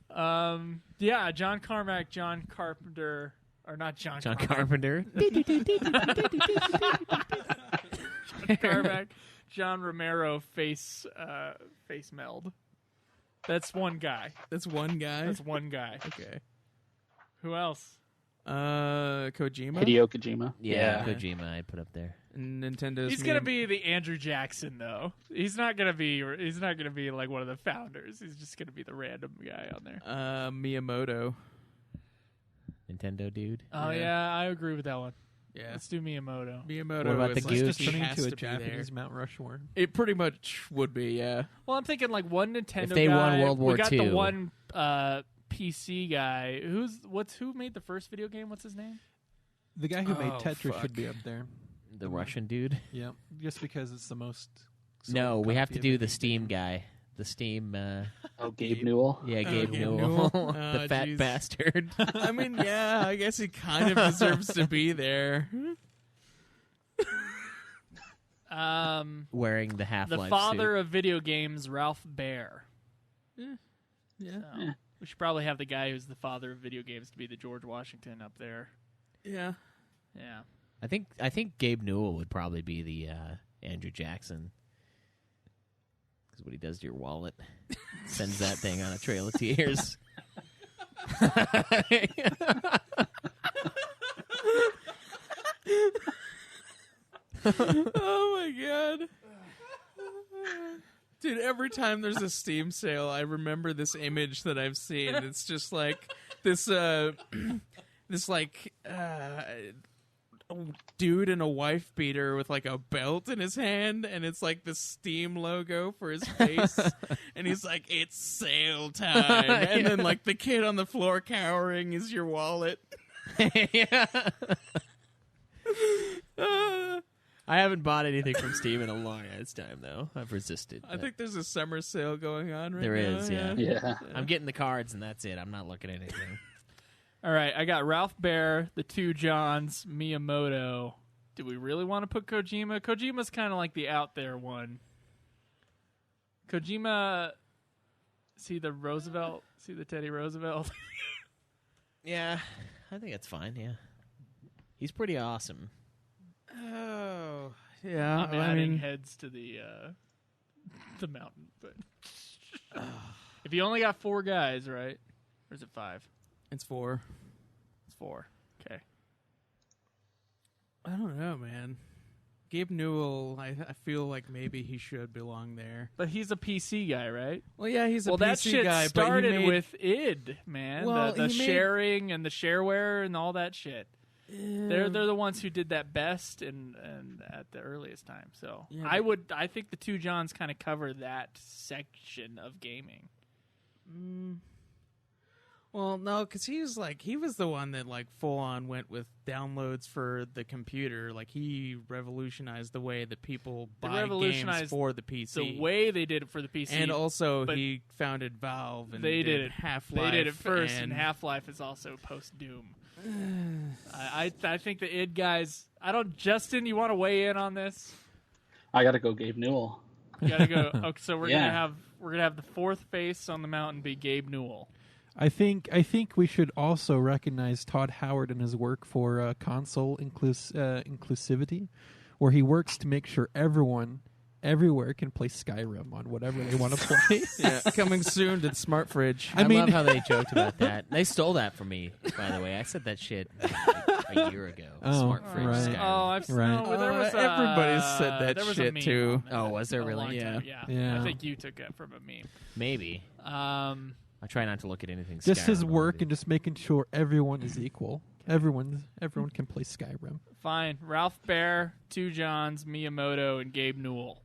Yeah, John Carmack, John Carpenter, Or not John John Carmack. Carpenter. Carmack, John Romero face meld. That's one guy. That's one guy. That's one guy. Okay. Who else? Kojima. Hideo Kojima. Yeah, Kojima I'd put up there. And Nintendo's. He's gonna be the Andrew Jackson though. He's not gonna be like one of the founders. He's just gonna be the random guy on there. Miyamoto. Nintendo dude. Oh yeah, I agree with that one. Yeah. Let's do Miyamoto. Miyamoto. What about is the like, Goose? Just he turning has into a to be Japanese there. Mount Rushmore. It pretty much would be, yeah. Well, I'm thinking like one Nintendo. If they guy. won World War we got II. the one PC guy. Who made the first video game? What's his name? The guy who made Oh, Tetris fuck. should be up there. The Russian dude. Yeah, just because it's the most. No, sold we have copy to of do any the Steam game. guy. The Steam. Oh, Gabe Newell. Yeah, Gabe Gabe Newell. Newell. The Oh, fat jeez. bastard. I mean, yeah, I guess he kind of deserves to be there. Wearing the Half-Life The father suit. of video games, Ralph Baer. Yeah. So, we should probably have the guy who's the father of video games to be the George Washington up there. Yeah. Yeah. I think Gabe Newell would probably be the Andrew Jackson. Because what he does to your wallet. Sends that thing on a trail of tears. Oh my god. Dude, every time there's a Steam sale, I remember this image that I've seen. It's just like this dude in a wife beater with like a belt in his hand, and it's like the Steam logo for his face, and he's like, "It's sale time," and then like the kid on the floor cowering is your wallet. Yeah. I haven't bought anything from Steam in a long ass time, though. I've resisted. I think there's a summer sale going on right There now. is, yeah. Yeah. I'm getting the cards, and that's it. I'm not looking at anything. All right, I got Ralph Baer, the two Johns, Miyamoto. Do we really want to put Kojima? Kojima's kind of like the out there one. Kojima, see the Roosevelt? See the Teddy Roosevelt? Yeah, I think that's fine, yeah. He's pretty awesome. Oh, yeah. I'm adding heads to the mountain, but if you only got 4 guys, right? Or is it 5? It's 4. It's 4. Okay. I don't know, man. Gabe Newell, I feel like maybe he should belong there. But he's a PC guy, right? Well, yeah, he's a Well, PC that shit guy, started but he made, with id, man. Well, the he made- sharing and the shareware and all that shit. They're the ones who did that best and at the earliest time. So Yeah, I think the two Johns kind of cover that section of gaming. Well, no, because he was the one that like full on went with downloads for the computer. Like he revolutionized the way that people buy games revolutionized for the PC. The way they did it for the PC, and also but he founded Valve, and they did it. Half-Life. They did it first, and and Half-Life is also post Doom. I think the id guys. I don't. Justin, you want to weigh in on this? I gotta go Gabe Newell. You gotta go. Okay, so we're Yeah. gonna have the fourth face on the mountain be Gabe Newell. I think we should also recognize Todd Howard and his work for console inclusivity, where he works to make sure everyone everywhere can play Skyrim on whatever they want to play. yeah, coming soon to the Smart Fridge. I love how they joked about that. They stole that from me, by the way. I said that shit a year ago. Oh, Smart fridge. right. Skyrim. Oh, I've Right. no, there was everybody said that there was shit, a meme too. on that Oh, was there a really? long Yeah. time. Yeah. Yeah. I think you took it from a meme. Maybe. I try not to look at anything. Just his Skyrim work related. and just making sure everyone is equal. Everyone can play Skyrim. Fine. Ralph Baer, two Johns, Miyamoto, and Gabe Newell.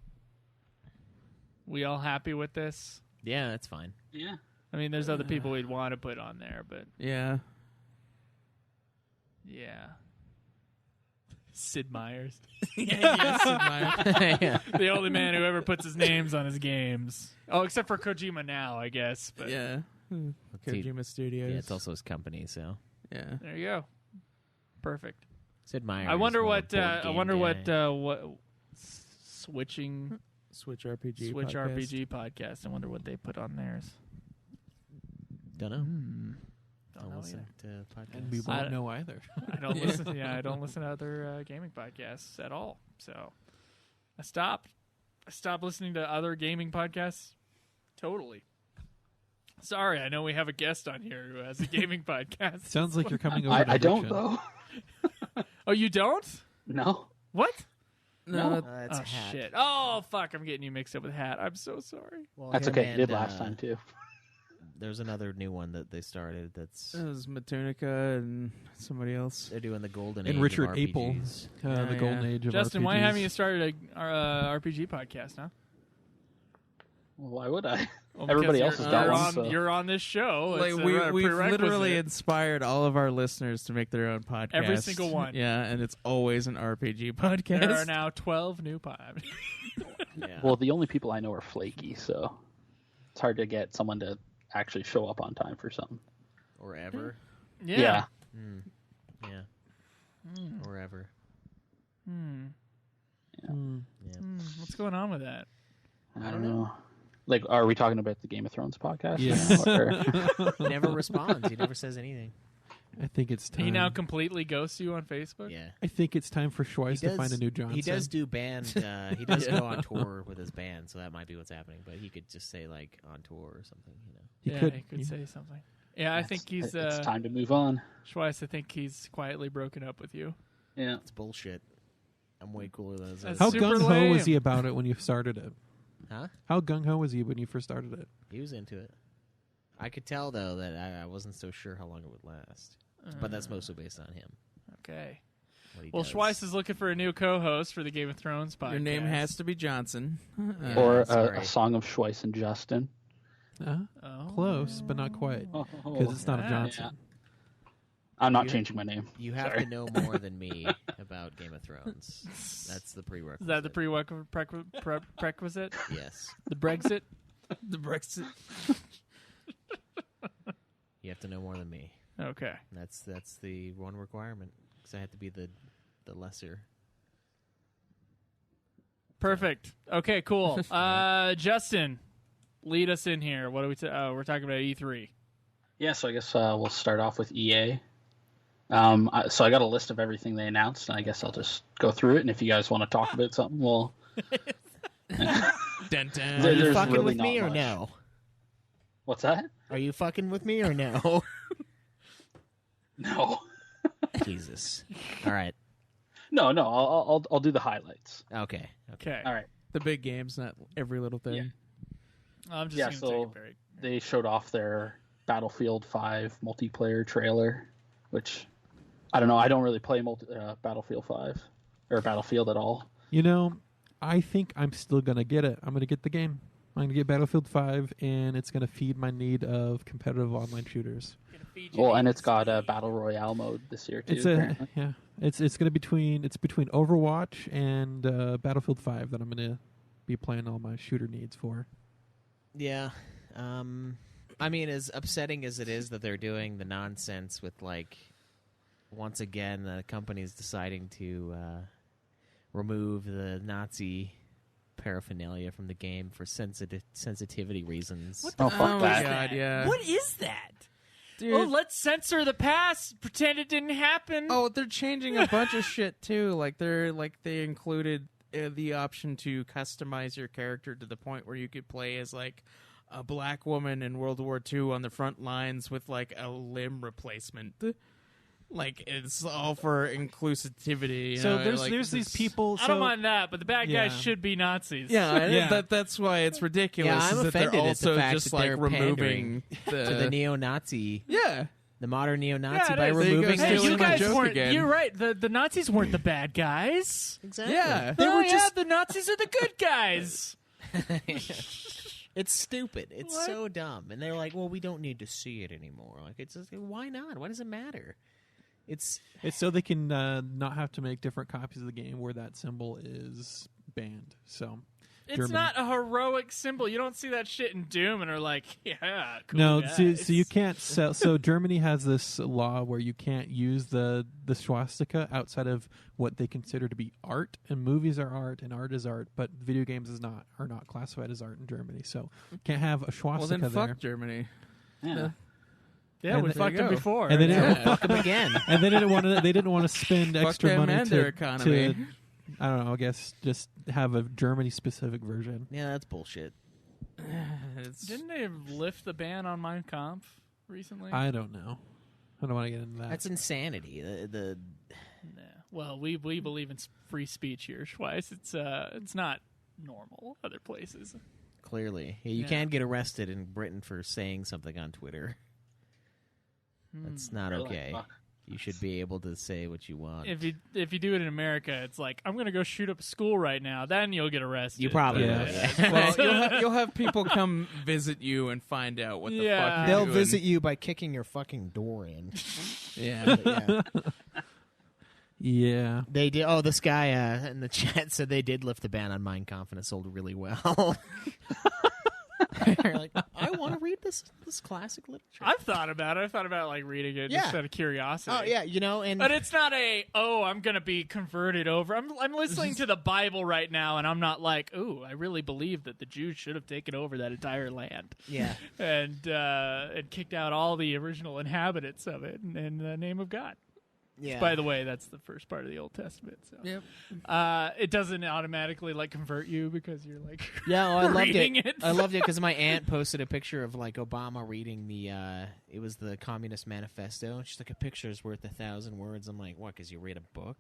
We all happy with this? Yeah, that's fine. Yeah. I mean, there's other people we'd want to put on there, but Yeah. yeah. Sid Meier's. Yeah. The only man who ever puts his names on his games. Oh, except for Kojima now, I guess. But Yeah. Kojima Studios. Yeah, it's also his company, so. Yeah. there you go. Perfect. Sid Meier. I wonder is more what. a board I game wonder guy. what. Switching Switch RPG. Switch podcast. RPG podcast. I wonder what they put on theirs. Don't know. Don't know listen either. to podcasts. And we won't know either. I don't listen. Yeah, I don't listen to other gaming podcasts at all. So I stopped. I stopped listening to other gaming podcasts. Totally. Sorry, I know we have a guest on here who has a gaming podcast. Sounds like you're coming over. I don't addiction. though. Oh, you don't? No. What? No. That's Oh Hat. shit! Oh fuck! I'm getting you mixed up with Hat. I'm so sorry. Well, That's him okay. You and, did last time too. There's another new one that they started. That's It was Matunica and somebody else. they're doing the golden And age Richard of Apel, RPGs. the golden age of Justin, RPGs. why haven't you started a RPG podcast? Huh? Well, why would I? Well, Everybody because else has you're got one. on, So. You're on this show. Like It's a we've prerequisite. literally inspired all of our listeners to make their own podcast. Every single one. Yeah, and it's always an RPG podcast. There are now 12 new pods. Yeah. Well, the only people I know are flaky, so it's hard to get someone to actually show up on time for something. Or ever. Yeah. Yeah. Or ever. What's going on with that? I don't know. Like, are we talking about the Game of Thrones podcast? Yeah. He never responds. He never says anything. I think it's time. He now completely ghosts you on Facebook? Yeah. I think it's time for Schweiss to find a new Johnson. He does do band. He does go on tour with his band, so that might be what's happening. But he could just say like on tour or something. You know. He Yeah, could. he could say something. Yeah, I think he's... It's time to move on. Schweiss, I think he's quietly broken up with you. Yeah. It's bullshit. I'm way cooler than That's How super gung ho was lame. he about it when you started it? Huh? How gung ho was he when you first started it? He was into it. I could tell though that I wasn't so sure how long it would last. But that's mostly based on him. Okay. What he Well, does. Schweiss is looking for a new co-host for the Game of Thrones podcast. Your name has to be Johnson. Yeah, Or sorry. a song of Schweiss and Justin. Oh. Close, but not quite. Because it's not a yeah. Johnson. I'm not You- changing my name. You have Sorry. to know more than me about Game of Thrones. That's the prerequisite. Is that the prerequisite? Yes. The Brexit? The Brexit. You have to know more than me. Okay. That's the one requirement. Because I have to be the lesser. Perfect. Okay, cool. Justin, lead us in here. What are we? We're talking about E3. Yeah, so I guess we'll start off with EA. So I got a list of everything they announced, and I guess I'll just go through it. And if you guys want to talk about something, we'll. Dun, dun. Are you There's fucking really with me not or much. no? What's that? Are you fucking with me or no? No, Jesus. All right. no. I'll do the highlights. Okay. Okay. All right. The big games, not every little thing. Yeah. I'm just Yeah, going to so take it very. they showed off their Battlefield 5 multiplayer trailer, which I don't know. I don't really play Battlefield 5 or Battlefield at all. You know, I think I'm still going to get it. I'm going to get the game. I'm going to get Battlefield 5, and it's going to feed my need of competitive online shooters. Well, and it's got a battle royale mode this year too. It's apparently. It's going to between Overwatch and Battlefield 5 that I'm going to be playing all my shooter needs for. Yeah. I mean, as upsetting as it is that they're doing the nonsense with, like, once again, the company's deciding to remove the Nazi paraphernalia from the game for sensitivity reasons. Oh, fuck Oh my that. god, yeah. What is that? Dude. Oh, let's censor the past. Pretend it didn't happen. Oh, they're changing a bunch of shit too. Like they included the option to customize your character to the point where you could play as like a black woman in World War II on the front lines with like a limb replacement. Like it's all for inclusivity. You So know, there's like, these it's- people. I don't mind that, but the bad Yeah. guys should be Nazis. Yeah, Yeah. that's why it's ridiculous. Yeah, I'm is that they're offended at the also fact just that like they're removing pandering to the neo-Nazi, yeah. the modern neo-Nazi Yeah, it by is. There you go, removing Hey, stealing you my guys joke weren't. again. You're right. The Nazis weren't the bad guys. Exactly. Yeah. They were the Nazis are the good guys. It's stupid. It's What? so dumb. And they're like, well, we don't need to see it anymore. Like, it's just, why not? Why does it matter? It's It's so they can not have to make different copies of the game where that symbol is banned. So It's Germany. not a heroic symbol. You don't see that shit in Doom and are like, yeah, cool no, guys. so you can't sell. So Germany has this law where you can't use the swastika outside of what they consider to be art, and movies are art, and art is art, but video games are not classified as art in Germany. So can't have a Well, swastika then fuck there. Germany. Yeah. Yeah, we And fucked him go. before. And then Yeah, fuck him again. and they didn't want to spend Fuck extra them money and their economy. to I don't know. I guess just have a Germany specific version. Yeah, that's bullshit. Didn't they lift the ban on Mein Kampf recently? I don't know. I don't want to get into that. That's insanity. The Nah. Well, we believe in free speech here, Schweiss. It's not normal other places. clearly you Yeah. can't get arrested in Britain for saying something on Twitter. That's not Really? okay. Fuck. You should be able to say what you want. If you do it in America, it's like, I'm going to go shoot up a school right now. Then you'll get arrested. You probably Yeah. will. Yeah. Well, you'll have people come visit you and find out what the Yeah. fuck you're They'll doing. visit you by kicking your fucking door in. Yeah. Yeah. yeah. They did. Oh, this guy in the chat said they did lift the ban on Mein Kampf and it sold really well. You're like, I want to read this classic literature. I've thought about it. I thought about like reading it Yeah. just out of curiosity. Oh yeah, and But it's not I'm going to be converted over. I'm listening to the Bible right now, and I'm not like, I really believe that the Jews should have taken over that entire land yeah. and kicked out all the original inhabitants of it in the name of God. Yeah. By the way, that's the first part of the Old Testament. So. Yep. It doesn't automatically like convert you because you're like Yeah, well, I loved reading it. it. I loved it because my aunt posted a picture of like Obama reading it was the Communist Manifesto. She's like, a picture is worth 1,000 words. I'm like, what? Because you read a book?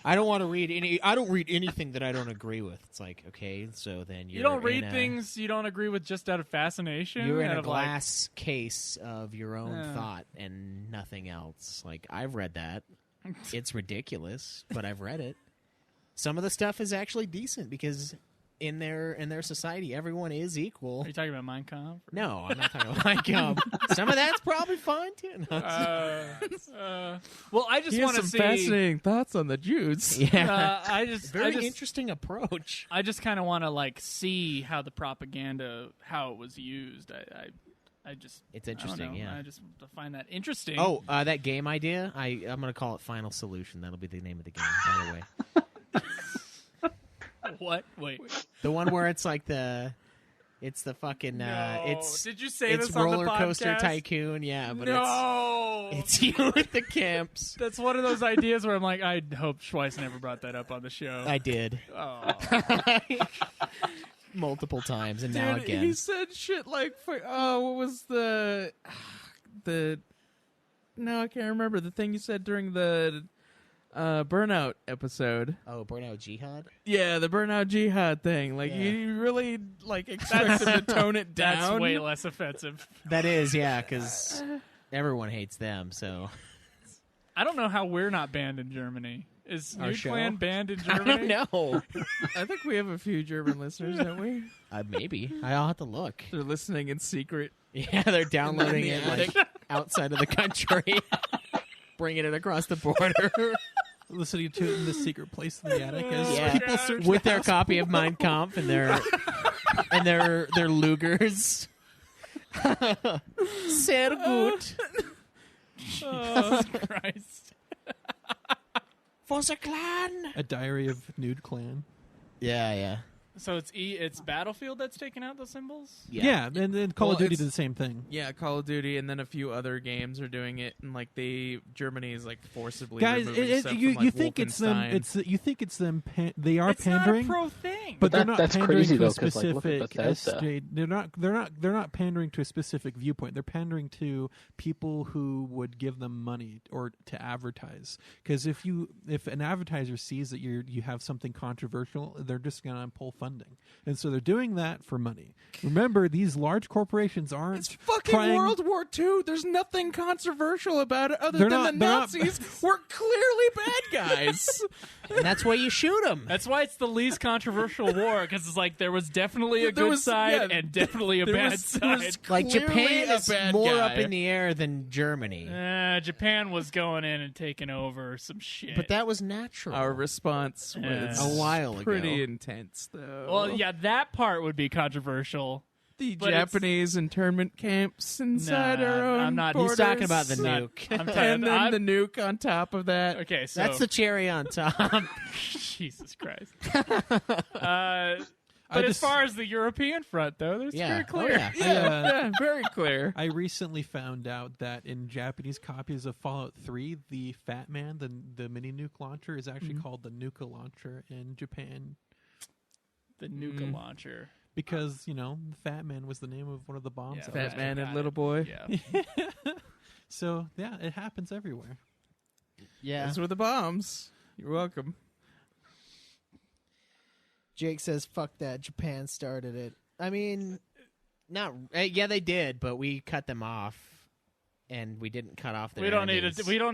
I don't want to read I don't read anything that I don't agree with. It's like, okay, so then You don't read in things you don't agree with just out of fascination. You're in out a of, like, glass case of your own Yeah. thought and nothing else. Like, I've read that. It's ridiculous, but I've read it. Some of the stuff is actually decent because in their society, everyone is equal. Are you talking about Mein Kampf? No, I'm not talking about my gum. Some of that's probably fine too. No, Well, I just He has want to some see. fascinating thoughts on the Jews. yeah, I just very interesting approach. I just kind of want to like see how the propaganda, how it was used. I just It's I don't interesting, know. yeah. I just find that interesting. Oh, that game idea. I'm gonna call it Final Solution. That'll be the name of the game. By the way. What? Wait. The one where it's like it's the fucking No. it's Did you say it's this on the roller coaster podcast? tycoon, yeah, but No. it's you at the camps. That's one of those ideas where I'm like, I hope Schweiss never brought that up on the show. I did Oh. multiple times, and now Dude, again. he said shit like, what was the no, I can't remember the thing you said during the Burnout episode. Oh, Burnout Jihad. Yeah, the Burnout Jihad thing. Like, Yeah. you really like expect him to tone it down. That's way less offensive. That is, yeah, because everyone hates them. So I don't know how we're not banned in Germany. Is Our Nude show? Clan banned in I Germany? don't know. I think we have a few German listeners, don't we? Maybe I'll have to look. They're listening in secret. Yeah, they're downloading In it the like outside of the country, bringing it across the border. Listening to it in the secret place in the attic as Yeah. people search With the their house. copy of Mein Kampf and their Lugers. Sehr gut. Jesus Christ. For the clan. A diary of Nude Clan. Yeah, yeah. So it's Battlefield that's taking out the symbols? Yeah, and then Call Well, of Duty it's- did the same thing. Yeah, Call of Duty, and then a few other games are doing it, and like Germany is like forcibly Guys, removing stuff you from, like, think it's them? Wolfenstein. You think it's them? They are It's pandering, not a pro thing. but they're That- not that's pandering crazy, to a though, 'cause, like, look at specific. Bethesda. They're not pandering to a specific viewpoint. They're pandering to people who would give them money or to advertise. Because if an advertiser sees that you have something controversial, they're just going to pull funding, and so they're doing that for money. Remember, these large corporations aren't. It's fucking trying- World War II. There's nothing controversial about it other They're than not- the they're not- Nazis were clearly bad guys. And that's why you shoot them. That's why it's the least controversial war, because it's like there was definitely a There good was- side yeah, and definitely a there bad was- there was side. Like clearly Japan a is bad more guy. up in the air than Germany. Japan was going in and taking over some shit. But that was natural. Our response was A while ago. pretty intense, though. well, yeah, that part would be controversial. the but it's- Japanese internment camps inside our own I'm not. borders. He's talking about the Not- nuke. I'm and talking, then the nuke on top of that. okay, so That's the cherry on top. Jesus Christ. But as far as the European front, though, there's very clear. yeah. Yeah, very clear. I recently found out that in Japanese copies of Fallout 3, the Fat Man, the mini nuke launcher, is actually called the Nuka launcher in Japan. The Nuka launcher. Because, the Fat Man was the name of one of the bombs. Yeah, Fat Man and Little Boy. Yeah. So, yeah, it happens everywhere. Yeah. Those were the bombs. You're welcome. Jake says, "Fuck that! Japan started it." I mean, not. Yeah, they did, but we cut them off, and we didn't cut off their. We don't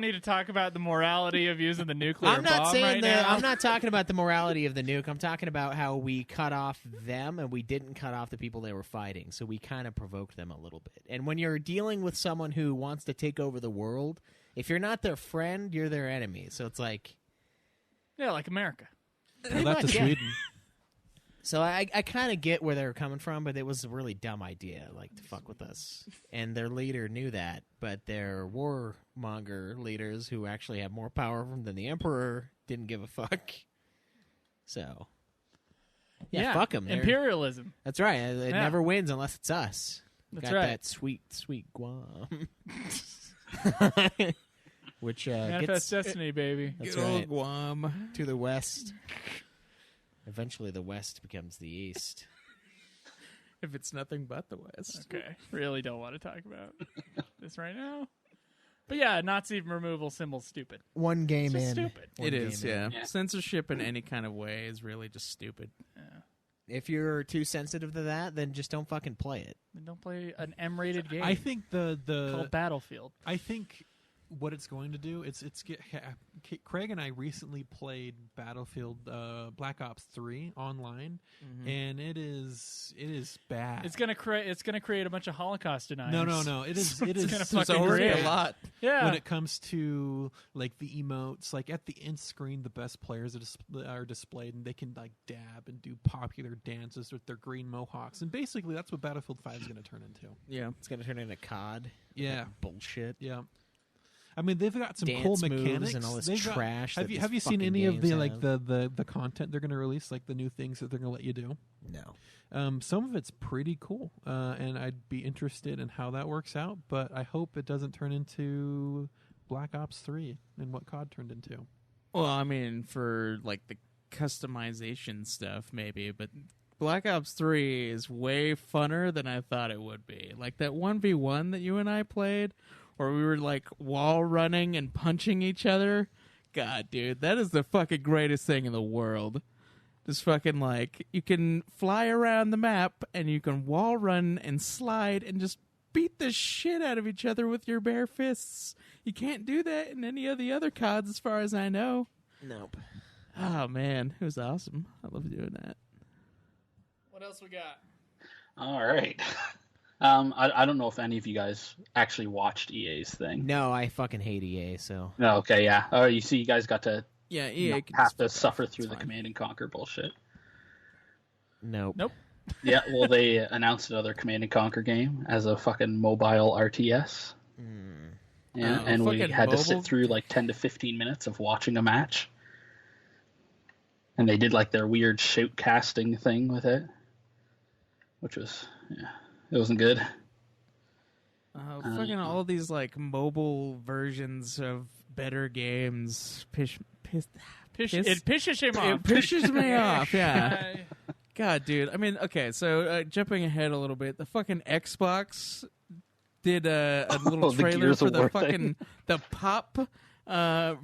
need to talk about the morality of using the nuclear I'm not bomb saying right that. now. I'm not talking about the morality of the nuke. I'm talking about how we cut off them, and we didn't cut off the people they were fighting. So we kind of provoked them a little bit. And when you're dealing with someone who wants to take over the world, if you're not their friend, you're their enemy. So it's like, Yeah, like America. Tell that to much, yeah. Sweden. So I kind of get where they were coming from, but it was a really dumb idea, like, to fuck with us. And their leader knew that, but their warmonger leaders, who actually have more power than the emperor, didn't give a fuck. So, yeah. Fuck them. Imperialism. That's right. It never wins unless it's us. That's Got right. that sweet, sweet Guam. Which Manifest gets destiny, baby. That's Good old right. Guam. to the west. Eventually, the west becomes the east. If it's nothing but the West. Okay. Really don't want to talk about this right now. But yeah, Nazi removal symbol's stupid. One game It's just in. stupid. One It game is, in. yeah. Yeah. Censorship in any kind of way is really just stupid. Yeah. If you're too sensitive to that, then just don't fucking play it. Then don't play an M-rated game I think called the Battlefield. I think what it's going to do Craig and I recently played Battlefield Black Ops 3 online, and it is bad. It's gonna create a bunch of Holocaust deniers. No. It is It's gonna There's fucking already create a lot. Yeah. when it comes to like the emotes, like at the end screen, the best players are displayed, and they can like dab and do popular dances with their green mohawks, and basically that's what Battlefield 5 is going to turn into. Yeah. It's going to turn into COD. Yeah. Like bullshit. Yeah. I mean, they've got some Dance cool moves mechanics and all this They've got- trash Have that you these have you seen fucking any of the games like have. the content they're going to release, like the new things that they're going to let you do? No. Some of it's pretty cool, and I'd be interested in how that works out. But I hope it doesn't turn into Black Ops 3 and what COD turned into. Well, I mean, for like the customization stuff, maybe, but Black Ops 3 is way funner than I thought it would be. Like that 1v1 that you and I played, where we were like wall running and punching each other. God, dude, that is the fucking greatest thing in the world. Just fucking like, you can fly around the map and you can wall run and slide and just beat the shit out of each other with your bare fists. You can't do that in any of the other CODs as far as I know. Nope. Oh, man, it was awesome. I love doing that. What else we got? All right. I don't know if any of you guys actually watched EA's thing. No, I fucking hate EA, so. No, okay, yeah. Oh, you see, you guys got to Yeah, EA not can have just to fuck suffer off. through It's the fine. Command and Conquer bullshit. Nope. Nope. Yeah, well, they announced another Command and Conquer game as a fucking mobile RTS. Yeah, Oh, and we fucking had to mobile? sit through like 10 to 15 minutes of watching a match. And they did like their weird shoutcasting thing with it, which was, yeah, it wasn't good. Fucking all these like mobile versions of better games. It Piss- pisses him off. It pisses me off, yeah. Uh, God, dude. I mean, okay, so jumping ahead a little bit, the fucking Xbox did a little the trailer Gears for of the War fucking thing. the pop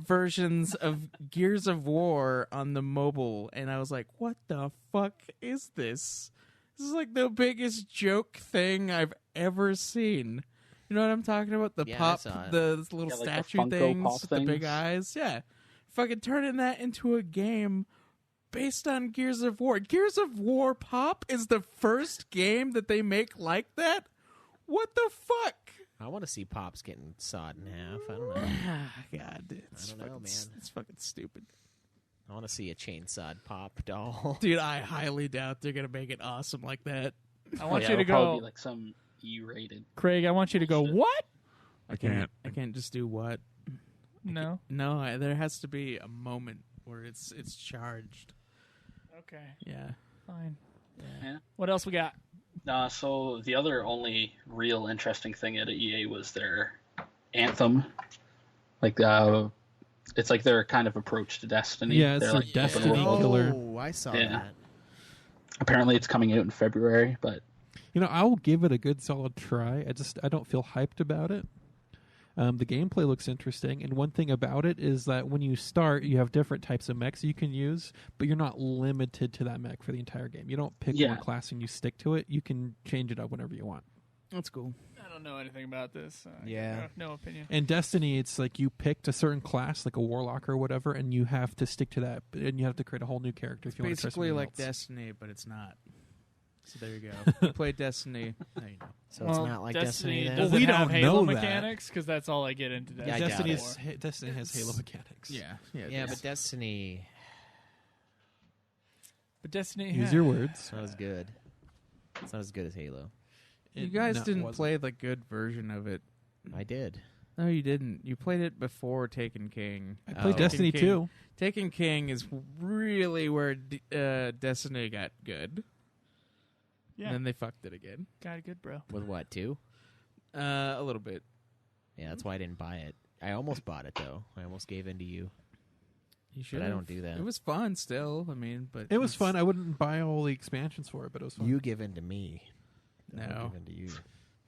versions of Gears of War on the mobile, and I was like, what the fuck is this? This is like the biggest joke thing I've ever seen. You know what I'm talking about? The Yeah, I pop, saw it. the little Yeah, like the statue Funko things Pop with the big things. eyes. Yeah. Fucking turning that into a game based on Gears of War. Gears of War Pop is the first game that they make like that? What the fuck? I want to see Pops getting sawed in half. I don't know. God, dude, it's I don't know, fucking, man. It's fucking stupid. I want to see a chainsawed Pop doll. Dude, I highly doubt they're going to make it awesome like that. I want Yeah, you to it'll probably go, be like some E-rated. Craig. I want you to go. What? I can't just do what? No. No, there has to be a moment where it's charged. Okay. Yeah. Fine. What else we got? So the other only real interesting thing at EA was their Anthem. Like, it's like their kind of approach to Destiny. Yeah, it's They're their like Destiny open world. killer. Oh, I saw Yeah. that. Apparently, it's coming out in February, but I will give it a good solid try. I don't feel hyped about it. The gameplay looks interesting, and one thing about it is that when you start, you have different types of mechs you can use, but you're not limited to that mech for the entire game. You don't pick one class and you stick to it. You can change it up whenever you want. That's cool. I don't know anything about this. Yeah. I have no opinion. In Destiny, it's like you picked a certain class, like a warlock or whatever, and you have to stick to that, and you have to create a whole new character if you want to try Basically something like else. Destiny, but it's not. So there you go. You play Destiny. Now you know. So it's not like Destiny then? Does Well, we it have don't Halo know that. mechanics? Because that's all I get into Destiny. I doubt Destiny, it. Destiny has Halo mechanics. Yeah. Yeah, but Destiny... But Destiny Use your words. It's not as good. It's not as good as Halo. You guys No, it didn't wasn't. play the good version of it. I did. No, you didn't. You played it before Taken King. I played Oh. Destiny Taken King. 2. Taken King is really where Destiny got good. Yeah. And then they fucked it again. Got it good, bro. With what, 2? A little bit. Yeah, that's why I didn't buy it. I almost bought it, though. I almost gave in to you. You should. I don't do that. It was fun still. I mean, but It was fun. I wouldn't buy all the expansions for it, but it was fun. You give in to me. I No. give in to you.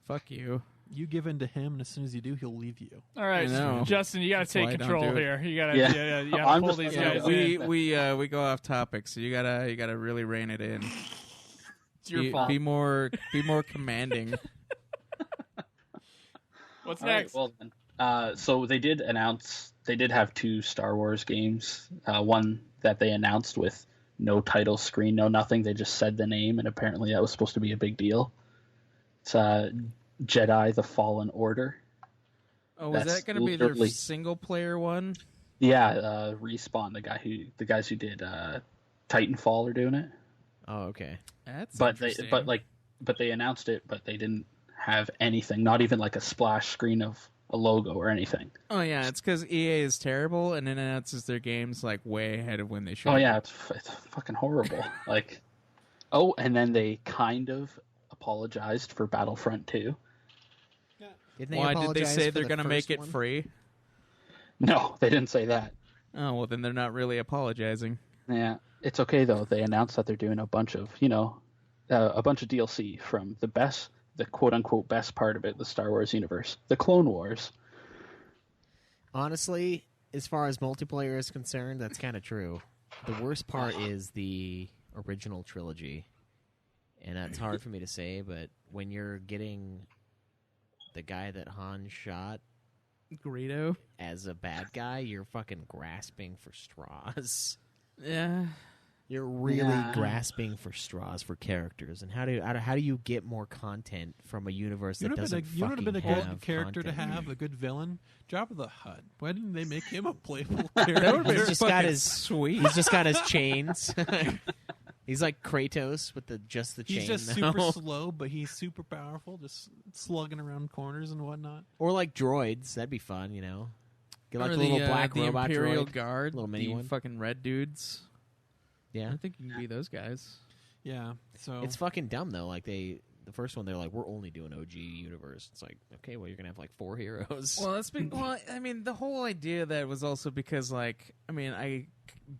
Fuck you. You give in to him, and as soon as you do, he'll leave you. All right, I know. Justin, you got to That's take why I don't control do it. here. You got to Yeah. you gotta I'm pull just- these yeah, guys we in. we go off topic, so you gotta really rein it in. It's your fault. Be more commanding. What's All right, next? well then. So they did have 2 Star Wars games. One that they announced with no title screen, no nothing. They just said the name, and apparently that was supposed to be a big deal. It's Jedi: The Fallen Order. Oh, was That's that going to be their literally- single player one? Yeah, Respawn, the guys who did Titanfall, are doing it. Oh, okay. That's But interesting. they announced it, but they didn't have anything, not even like a splash screen of a logo or anything. Oh yeah, it's because EA is terrible and then announces their games like way ahead of when they should. Oh yeah, it's fucking horrible. Like, oh, and then they kind of apologized for Battlefront 2. Didn't they Why did they apologize say for they're the going to make first it one? free? No, they didn't say that. Oh well, then they're not really apologizing. Yeah, it's okay though. They announced that they're doing a bunch of, a bunch of DLC from the quote unquote best part of it, the Star Wars universe, the Clone Wars. Honestly, as far as multiplayer is concerned, that's kind of true. The worst part is the original trilogy. And that's hard for me to say, but when you're getting the guy that Han shot Greedo. as a bad guy, you're fucking grasping for straws. Yeah. You're really Yeah. grasping for straws for characters. And how do you get more content from a universe that doesn't You would have been a fucking good have character to content? have, a good villain. Jabba the Hutt. Why didn't they make him a playable That character? would be He's just got fucking his sweet. He's just got his chains. He's like Kratos with just the chain. He's just now. super slow, but he's super powerful, just slugging around corners and whatnot. Or like droids. That'd be fun, Get like Or a little black the robot Imperial droid. Guard, little mini the one. fucking red dudes. Yeah. I think you can be those guys. Yeah, so It's fucking dumb though. Like the first one, they're like, we're only doing OG universe. It's like, okay, well, you're gonna have like 4 heroes. Well, that's been. Well, I mean, the whole idea of that was also because, like, I mean, I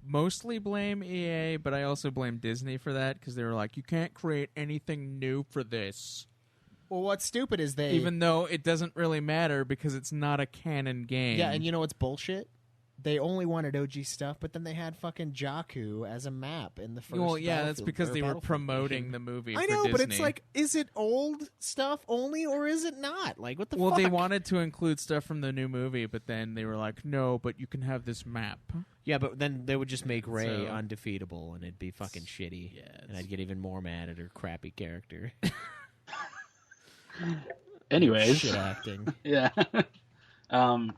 mostly blame EA, but I also blame Disney for that because they were like, you can't create anything new for this, Well, what's stupid is they even though it doesn't really matter because it's not a canon game. yeah, and you know what's bullshit? They only wanted OG stuff, but then they had fucking Jakku as a map in the first. well, yeah, that's Battlefield- because or they were Battlefield promoting version. the movie. I for know, but it's Disney. like, is it old stuff only, or is it not? Like, what the Well, fuck? they wanted to include stuff from the new movie, but then they were like, no, but you can have this map. Yeah, but then they would just make Rey So- undefeatable, and it'd be fucking shitty. Yeah, And I'd get even more mad at her crappy character. Anyways, Shit acting. yeah.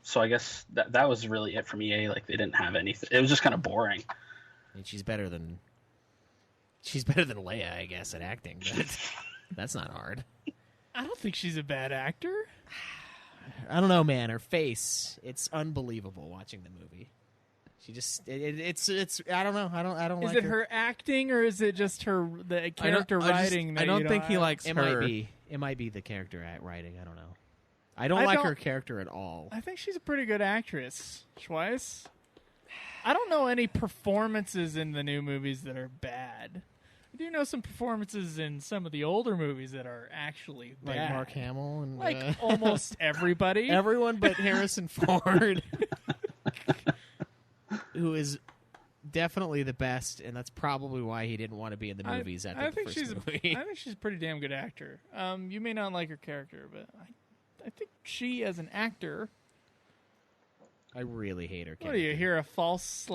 So I guess that was really it from EA. Like, they didn't have anything. It was just kind of boring. And she's better than Leia, I guess, at acting. But that's not hard. I don't think she's a bad actor. I don't know, man. Her face, it's unbelievable watching the movie. She just it's I don't know. I don't Is like it her acting or is it just the character writing? I don't think he likes It her. might be the character at writing. I don't know. I don't like her character at all. I think she's a pretty good actress, Schweiss. I don't know any performances in the new movies that are bad. I do know some performances in some of the older movies that are actually bad. Like Mark Hamill and like almost everybody. Everyone but Harrison Ford, who is definitely the best, and that's probably why he didn't want to be in the movies after the first movie. I think she's a pretty damn good actor. You may not like her character, but I think she, as an actor, I really hate her character. what do you hear? A false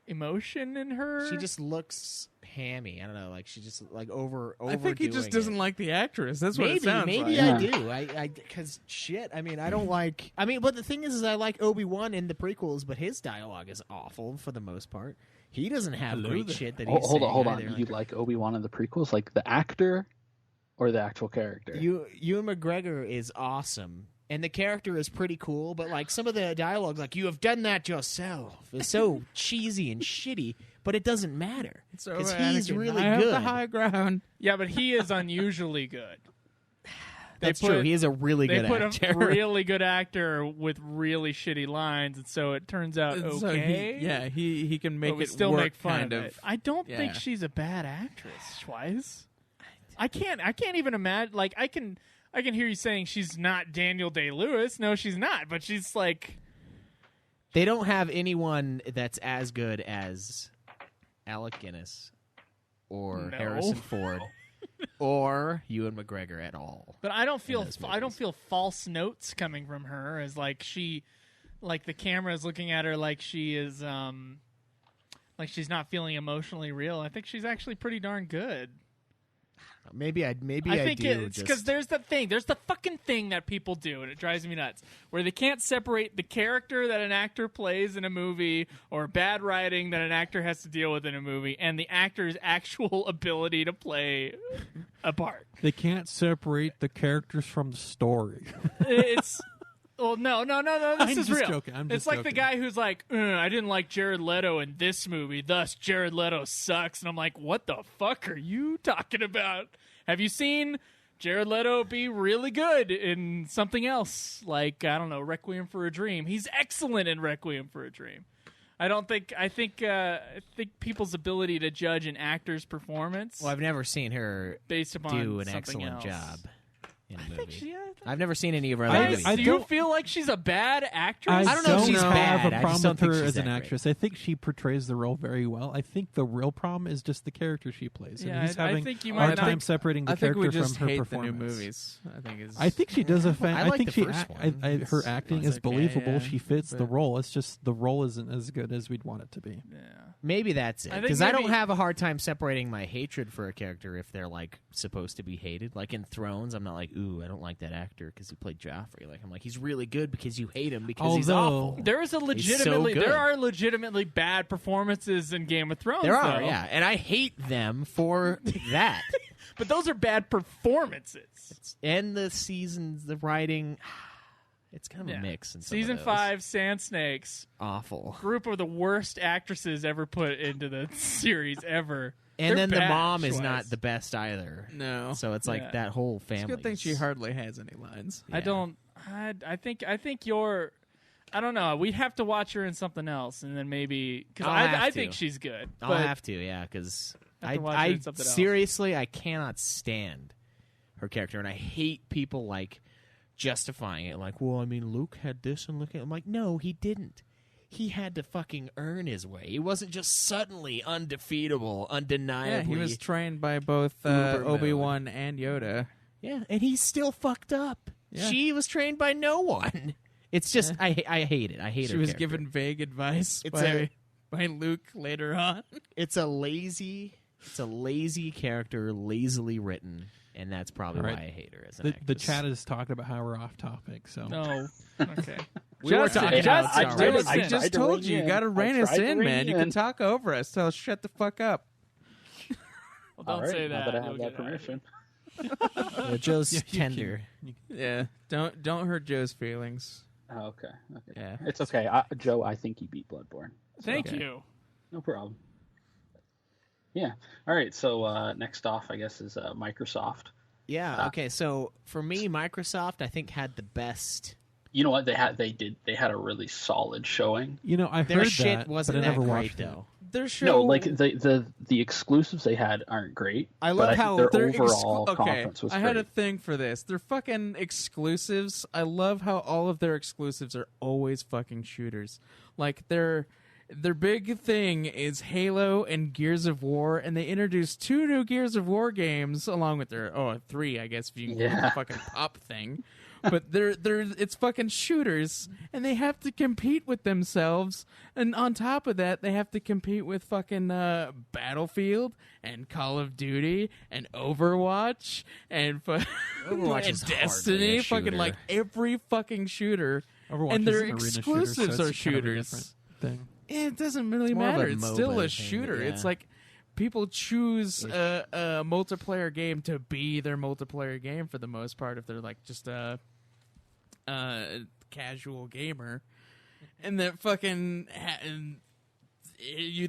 emotion in her? She just looks hammy. I don't know, like she just over. I think he just doesn't like the actress. That's what maybe, it sounds maybe like. I do. I because shit. I mean, I don't like. I mean, but the thing is I like Obi-Wan in the prequels, but his dialogue is awful for the most part. He doesn't have great shit that he's Hold saying on. either. You like Obi-Wan in the prequels, like the actor or the actual character? Ewan McGregor is awesome. And the character is pretty cool, but like some of the dialogue, like "you have done that yourself," is so cheesy and shitty. But it doesn't matter because he's really I good. have the high ground. Yeah, but he is unusually good. That's true. He is a really good actor. They put a really good actor with really shitty lines, and so it turns out okay. So he can make but we it still work, make fun kind of it. I don't think she's a bad actress, Schweiss. I can't even imagine. Like I can hear you saying she's not Daniel Day-Lewis. No, she's not. But she's like, they don't have anyone that's as good as Alec Guinness or Harrison Ford or Ewan McGregor at all. But I don't feel false notes coming from her as like she, like the camera is looking at her like she is like she's not feeling emotionally real. I think she's actually pretty darn good. Maybe I think do. it's because there's the fucking thing that people do, and it drives me nuts, where they can't separate the character that an actor plays in a movie or bad writing that an actor has to deal with in a movie and the actor's actual ability to play a part. They can't separate the characters from the story. It's... Well, no. This is real. Joking. I'm just it's like joking. the guy who's like, I didn't like Jared Leto in this movie, thus Jared Leto sucks. And I'm like, what the fuck are you talking about? Have you seen Jared Leto be really good in something else? Like, I don't know, Requiem for a Dream. He's excellent in Requiem for a Dream. I think people's ability to judge an actor's performance. Well, I've never seen her based upon do an something excellent else. job. In a movie. Think I've never seen any of her other movies. Do you feel like she's a bad actress? I don't know if she's bad. I have I a just problem don't with think her she's as an that actress. I think she portrays the role very well. I think the real problem is just the character she plays. Yeah, and he's I having think you a might hard not- time separating the I think character we just from her hate performance. the new movies. I think she does a I like think the first one. her acting it's is okay, believable. yeah, She fits the but- role. It's just the role isn't as good as we'd want it to be. Yeah. Maybe that's it. I think Because I don't maybe- have a hard time separating my hatred for a character if they're like supposed to be hated. Like in Thrones, I'm not like, ooh, I don't like that actor because he played Joffrey. Like I'm like, he's really good because you hate him because he's Although- awful. There is a legitimately good. there are legitimately bad performances in Game of Thrones. There are, though. yeah, and I hate them for that. But those are bad performances. And the seasons, the writing, it's kind of Yeah. a mix. In some Season of those. 5, Sand Snakes, awful. group of the worst actresses ever put into the series ever. And They're then the bad, mom is Schweiss. not the best either. No. So it's like Yeah. that whole It's a family. good thing she hardly has any lines. I don't. I think you're. I don't know. We'd have to watch her in something else, and then maybe because I'll have I to. think she's good. I'll but have to, yeah, because Have to watch her I in something else. seriously I cannot stand her character, and I hate people like justifying it. Like, well, I mean, Luke had this, and I'm like, no, he didn't. He had to fucking earn his way. He wasn't just suddenly undefeatable, Yeah, undeniably. he was trained by both Uber mode. Obi-Wan and Yoda. Yeah, and he's still fucked up. Yeah. She was trained by no one. It's just I hate it. I hate She her was character. given vague advice It's by Luke later on. It's a lazy character, lazily written, and that's probably All right. why I hate her as an The actress. chat is talking about how we're off topic. So No. Okay. We were talking about I Star did- Wars. I I tried just to told rein you. You in. got to I rein us tried to in, rein man. you You can in. talk over us. Tell us shut the fuck up. Well, don't All right, say now that. that I You'll have that get out of permission. Joe's Yeah, you tender. Yeah, don't hurt Joe's feelings. Oh, okay. Yeah. It's okay. Joe, I think you beat Bloodborne. Thank you. No problem. Yeah. All right. So next off, I guess, is Microsoft. Yeah. Okay. So for me, Microsoft, I think, had the best. You know what they had? They had a really solid showing. You know, I Their heard shit that, wasn't but I that never great watched it. though. Their show. No, like the exclusives they had aren't great. I love but how their their overall conference was I great. had a thing for this. They're fucking exclusives. I love how all of their exclusives are always fucking shooters. Like their big thing is Halo and Gears of War, and they introduced 2 new Gears of War games along with their 3, I guess, if you include the fucking pop thing. But they're it's fucking shooters, and they have to compete with themselves. And on top of that, they have to compete with fucking Battlefield and Call of Duty and Overwatch and Overwatch and is hardly Destiny. a Fucking shooter. like every fucking shooter. Overwatch and is their an arena shooter, so exclusives it's are kind of a shooters. different thing. It doesn't really more of a matter. It's still MOBA a thing, shooter. yeah. It's like people choose a multiplayer game to be their multiplayer game for the most part if they're like just a casual gamer, and that fucking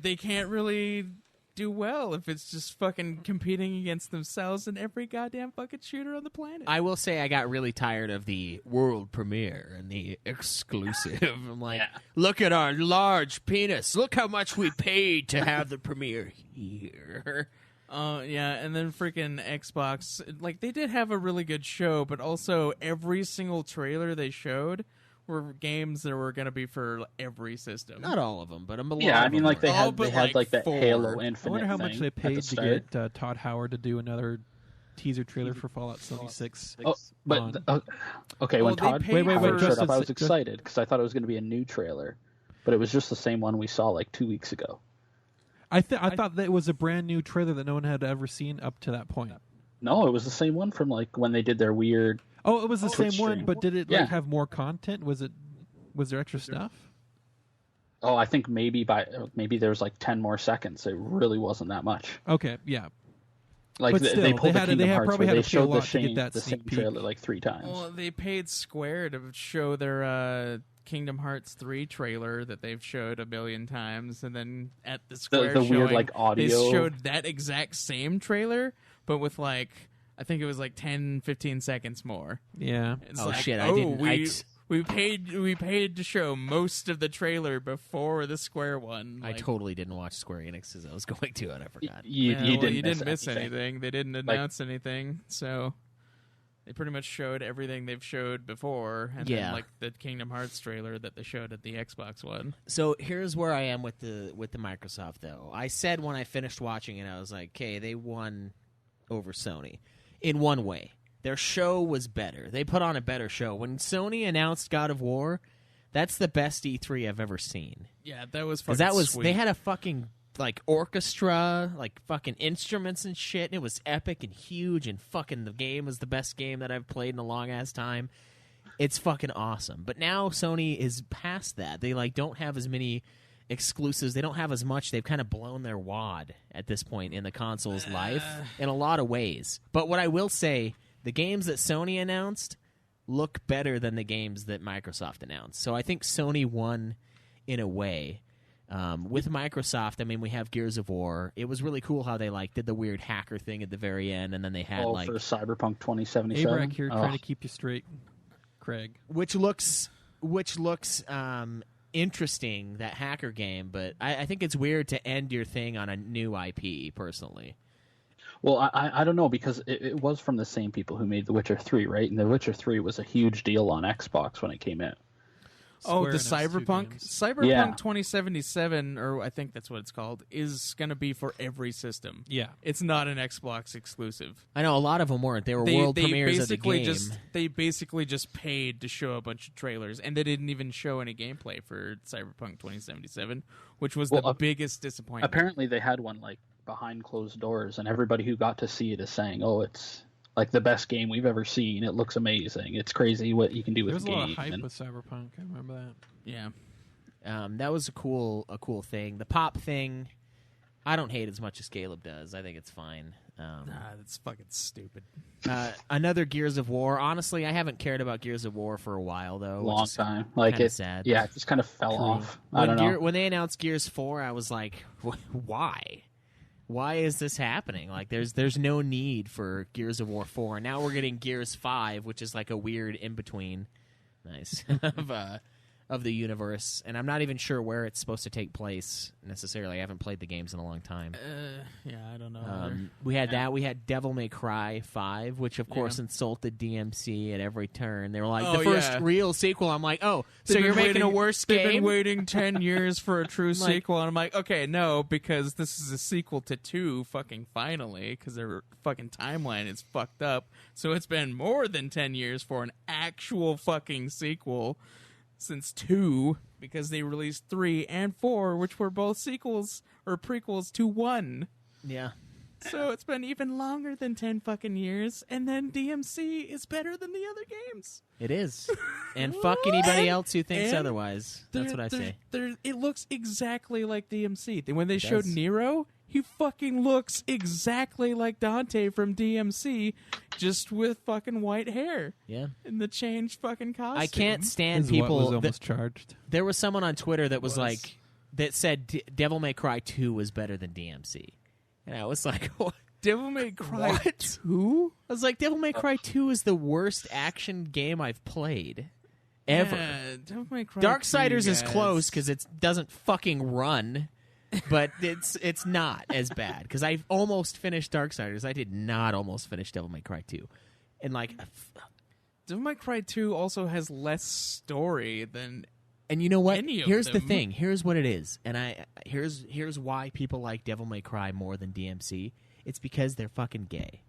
they can't really do well if it's just fucking competing against themselves in every goddamn fucking shooter on the planet. I will say I got really tired of the world premiere and the exclusive. I'm like, look at our large penis. Look how much we paid to have the premiere here. Yeah, and then freaking Xbox, like, they did have a really good show, but also every single trailer they showed were games that were going to be for every system. Not all of them, but a lot Yeah, I of mean, them like were. they had but like that 4. Halo I Infinite. wonder how much thing they at the paid to start. get Todd Howard to do another teaser trailer for Fallout 76. Oh, but okay, when they Todd paid Wait, Howard showed just up, I a was sec- excited because I thought it was going to be a new trailer, but it was just the same one we saw like 2 weeks ago. I thought that it was a brand new trailer that no one had ever seen up to that point. No, it was the same one from like when they did their weird. Oh, it was the same Twitch one, stream. but did it Yeah. like have more content? Was there extra stuff? Oh, I think maybe there was like 10 more seconds. It really wasn't that much. Okay, yeah. Like But they still, pulled they the had- Kingdom they had Hearts probably where had they to pay a showed lot to get that the same sneak peek. trailer like 3 times. Well, they paid Square to show their Kingdom Hearts 3 trailer that they've showed a billion times, and then at the Square the weird, showing, like, audio. they showed that exact same trailer, but with like, I think it was like 10, 15 seconds more. Yeah. It's Oh, like, shit, I didn't- we paid to show most of the trailer before the Square one. I Like, totally didn't watch Square Enix as I was going to, and I forgot. You didn't miss miss anything. anything. They didn't announce anything, so they pretty much showed everything they've showed before, and Yeah. then like the Kingdom Hearts trailer that they showed at the Xbox One. So here's where I am with the Microsoft though. I said when I finished watching it, I was like, okay, they won over Sony in one way. Their show was better. They put on a better show. When Sony announced God of War, that's the best E3 I've ever seen. Yeah, that was Because fucking that was sweet. they had a fucking like orchestra, like fucking instruments and shit. And it was epic and huge, and fucking the game was the best game that I've played in a long ass time. It's fucking awesome. But now Sony is past that. They like don't have as many exclusives. They don't have as much. They've kind of blown their wad at this point in the console's life in a lot of ways. But what I will say, the games that Sony announced look better than the games that Microsoft announced. So I think Sony won in a way. With Microsoft, I mean, we have Gears of War. It was really cool how they like did the weird hacker thing at the very end, and then they had like for Cyberpunk 2077. Abrac here trying to keep you straight, Craig. which looks interesting, that hacker game. But I think it's weird to end your thing on a new IP. Personally, Well, I don't know because it was from the same people who made The Witcher 3, right? And The Witcher 3 was a huge deal on Xbox when it came out. Oh, Square the announced two Cyberpunk games. Cyberpunk Yeah. 2077, or I think that's what it's called, is going to be for every system. Yeah. It's not an Xbox exclusive. I know a lot of them weren't. They were world premieres of the game. They basically just paid to show a bunch of trailers, and they didn't even show any gameplay for Cyberpunk 2077, which was the biggest disappointment. Apparently, they had one like behind closed doors, and everybody who got to see it is saying, "Oh, it's like the best game we've ever seen. It looks amazing. It's crazy what you can do with There's the a game." lot of hype And- with Cyberpunk. I remember that. Yeah. That was a cool thing. The pop thing, I don't hate it as much as Caleb does. I think it's fine. Nah, that's fucking stupid. Another Gears of War. Honestly, I haven't cared about Gears of War for a while, though. Long time. Like kinda it. sad. Yeah, it just kind of fell off. I don't know. When they announced Gears 4, I was like, why? Why is this happening? Like, there's no need for Gears of War 4. Now we're getting Gears 5, which is like a weird in-between. Nice. of the universe, and I'm not even sure where it's supposed to take place necessarily. I haven't played the games in a long time. Yeah, I don't know. We had that. We had Devil May Cry 5, which of course insulted DMC at every turn. They were like, the first real sequel. I'm like, oh, so you're making a worse game? They've been waiting 10 years for a true sequel, and I'm like, okay, no, because this is a sequel to 2, fucking finally, because their fucking timeline is fucked up. So it's been more than 10 years for an actual fucking sequel. Since 2, because they released 3 and 4, which were both sequels or prequels to 1. Yeah. So it's been even longer than 10 fucking years, and then DMC is better than the other games. It is. And fuck anybody else who thinks otherwise. That's what I say. It looks exactly like DMC. When they showed does. Nero, he fucking looks exactly like Dante from DMC, just with fucking white hair. Yeah. And the changed fucking costume. I can't stand His people. what was almost charged. There was someone on Twitter that was like, that said Devil May Cry 2 was better than DMC. And I was like, what? Devil May Cry What? 2? I was like, Devil May Cry 2 is the worst action game I've played ever. Yeah, Devil May Cry Darksiders 2, is guys. close because it doesn't fucking run, but it's not as bad because I've almost finished Darksiders. I did not almost finish Devil May Cry 2. And like, Devil May Cry 2 also has less story than and you know what? any of Here's the them. thing. Here's what it is. And here's why people like Devil May Cry more than DMC. It's because they're fucking gay.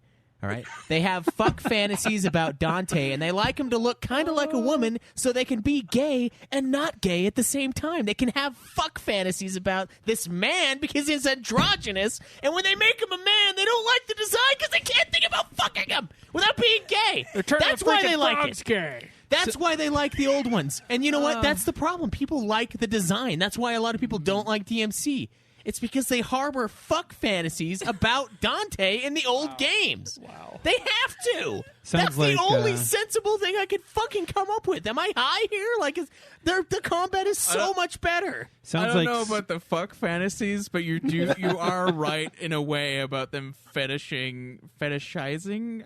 All right? They have fuck fantasies about Dante, and they like him to look kind of like a woman so they can be gay and not gay at the same time. They can have fuck fantasies about this man because he's androgynous, and when they make him a man, they don't like the design because they can't think about fucking him without being gay. That's why they like it. Gay. That's why they like the old ones. And you know what? That's the problem. People like the design. That's why a lot of people don't like DMC. It's because they harbor fuck fantasies about Dante in the old games. Wow. They have to. Sounds That's like, the only sensible thing I could fucking come up with. Am I high here? Like, the combat is so much better. I don't know about the fuck fantasies, but you are right in a way about them fetishizing.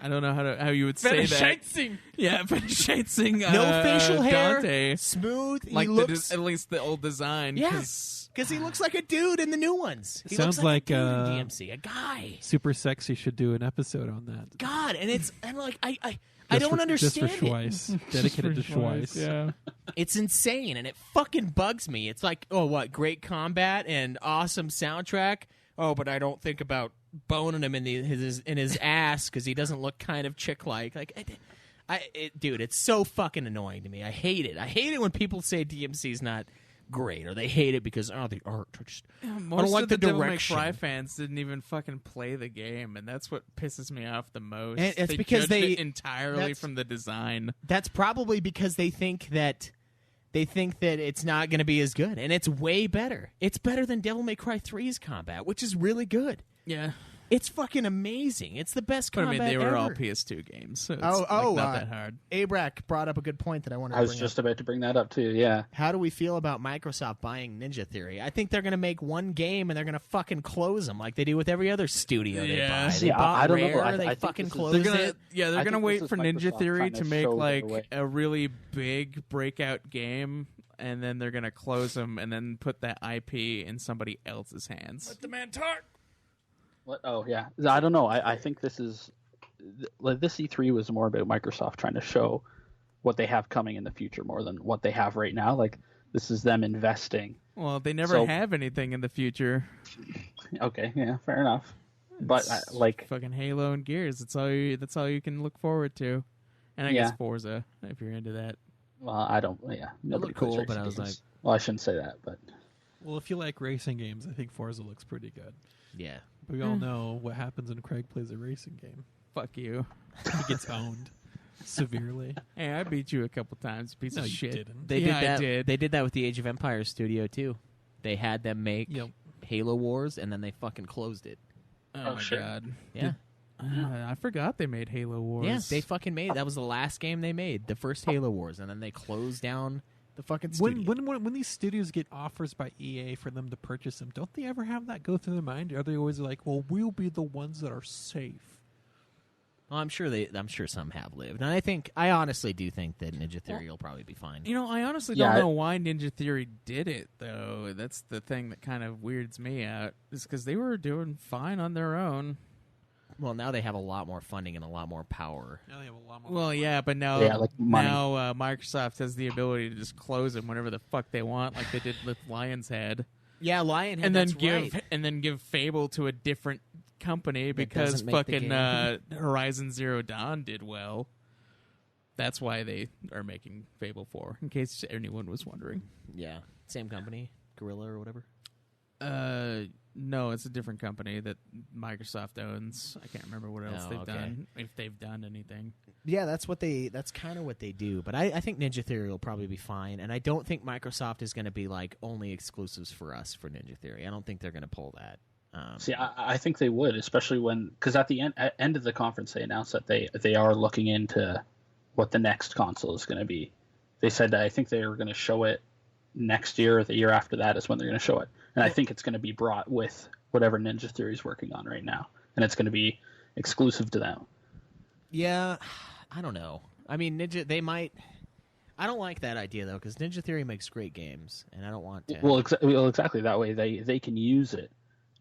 I don't know how you would say that. Fetishizing. Yeah, fetishizing. No facial hair. Dante. Smooth. Like he looks... at least the old design. Yes. Because he looks like a dude in the new ones. He Sounds looks like a like, dude in DMC. A guy. Super Sexy should do an episode on that. God, and like I don't understand just for Schweiss. Dedicated to Schweiss. Yeah. It's insane, and it fucking bugs me. It's like, oh, what, great combat and awesome soundtrack. Oh, but I don't think about boning him in his ass because he doesn't look kind of chick-like. Like, dude, it's so fucking annoying to me. I hate it. I hate it when people say DMC's not great, or they hate it because the art. I don't like the Devil May direction. Cry fans didn't even fucking play the game, and that's what pisses me off the most. And it's they because judged it entirely that's- from the design. That's probably because they think that it's not going to be as good, and it's way better. It's better than Devil May Cry 3's combat, which is really good. Yeah. It's fucking amazing. It's the best But I combat mean, they were ever. all PS2 games, so it's not not that hard. Abrac brought up a good point that I wanted to I was bring just up. about to bring that up too. Yeah. How do we feel about Microsoft buying Ninja Theory? I think they're going to make one game and they're going to fucking close them like they do with every other studio they Yeah. buy. See, They bought I don't know. Rare, I they think fucking this is- closed They're gonna, it. yeah, they're I gonna think wait this for is Ninja Microsoft Theory trying to to make show like their way. a really big breakout game, and then they're gonna close them, and then put that IP in somebody else's hands. Let the man talk. What? Oh, yeah. I don't know. I think this is like this E3 was more about Microsoft trying to show what they have coming in the future more than what they have right now. Like this is them investing. Well, they never So- have anything in the future. Okay, yeah, fair enough. But It's like, fucking Halo and Gears. That's all you can look forward to. And I Yeah. guess Forza, if you're into that. well, I don't. Yeah, nobody looked plays cool, but racing I was games. Well, I shouldn't say that, but Well, if you like racing games, I think Forza looks pretty good. Yeah. But we all know what happens when Craig plays a racing game. Fuck you. He gets owned severely. Hey, I beat you a couple times, piece No, of you shit. didn't. They Yeah, did that. I did. They did that with the Age of Empires studio too. They had them make Yep. Halo Wars, and then they fucking closed it. Oh, my shit. god. Yeah. I forgot they made Halo Wars. Yeah, they fucking made it. That was the last game they made, the first Halo Wars, and then they closed down the fucking studio. When these studios get offers by EA for them to purchase them, don't they ever have that go through their mind? Are they always like, well, we'll be the ones that are safe? Well, I'm sure some have lived, and I honestly do think that Ninja Theory will probably be fine. You know, I honestly Yeah, don't know why Ninja Theory did it, though. That's the thing that kind of weirds me out, is because they were doing fine on their own. Well, now they have a lot more funding and a lot more power. Now they have a lot more. Well, yeah, but now, Yeah, like money. now Microsoft has the ability to just close them whenever the fuck they want, like they did with Lion's Head, Yeah, Lionhead, and then that's give right. and then give Fable to a different company because doesn't make the fucking Horizon Zero Dawn did well. That's why they are making Fable 4, in case anyone was wondering. Yeah, same company, Gorilla or whatever. No, it's a different company that Microsoft owns. I can't remember what else Oh, they've okay. done, if they've done anything. Yeah, that's kind of what they do. But I think Ninja Theory will probably be fine, and I don't think Microsoft is going to be like only exclusives for us for Ninja Theory. I don't think they're going to pull that. See, I think they would, especially because at the end of the conference they announced that they are looking into what the next console is going to be. They said that I think they were going to show it next year or the year after that is when they're going to show it. And I think it's going to be brought with whatever Ninja Theory is working on right now, and it's going to be exclusive to them. Yeah, I don't know. I mean, they might. I don't like that idea though, because Ninja Theory makes great games, and I don't want to. Well, exactly that way they can use it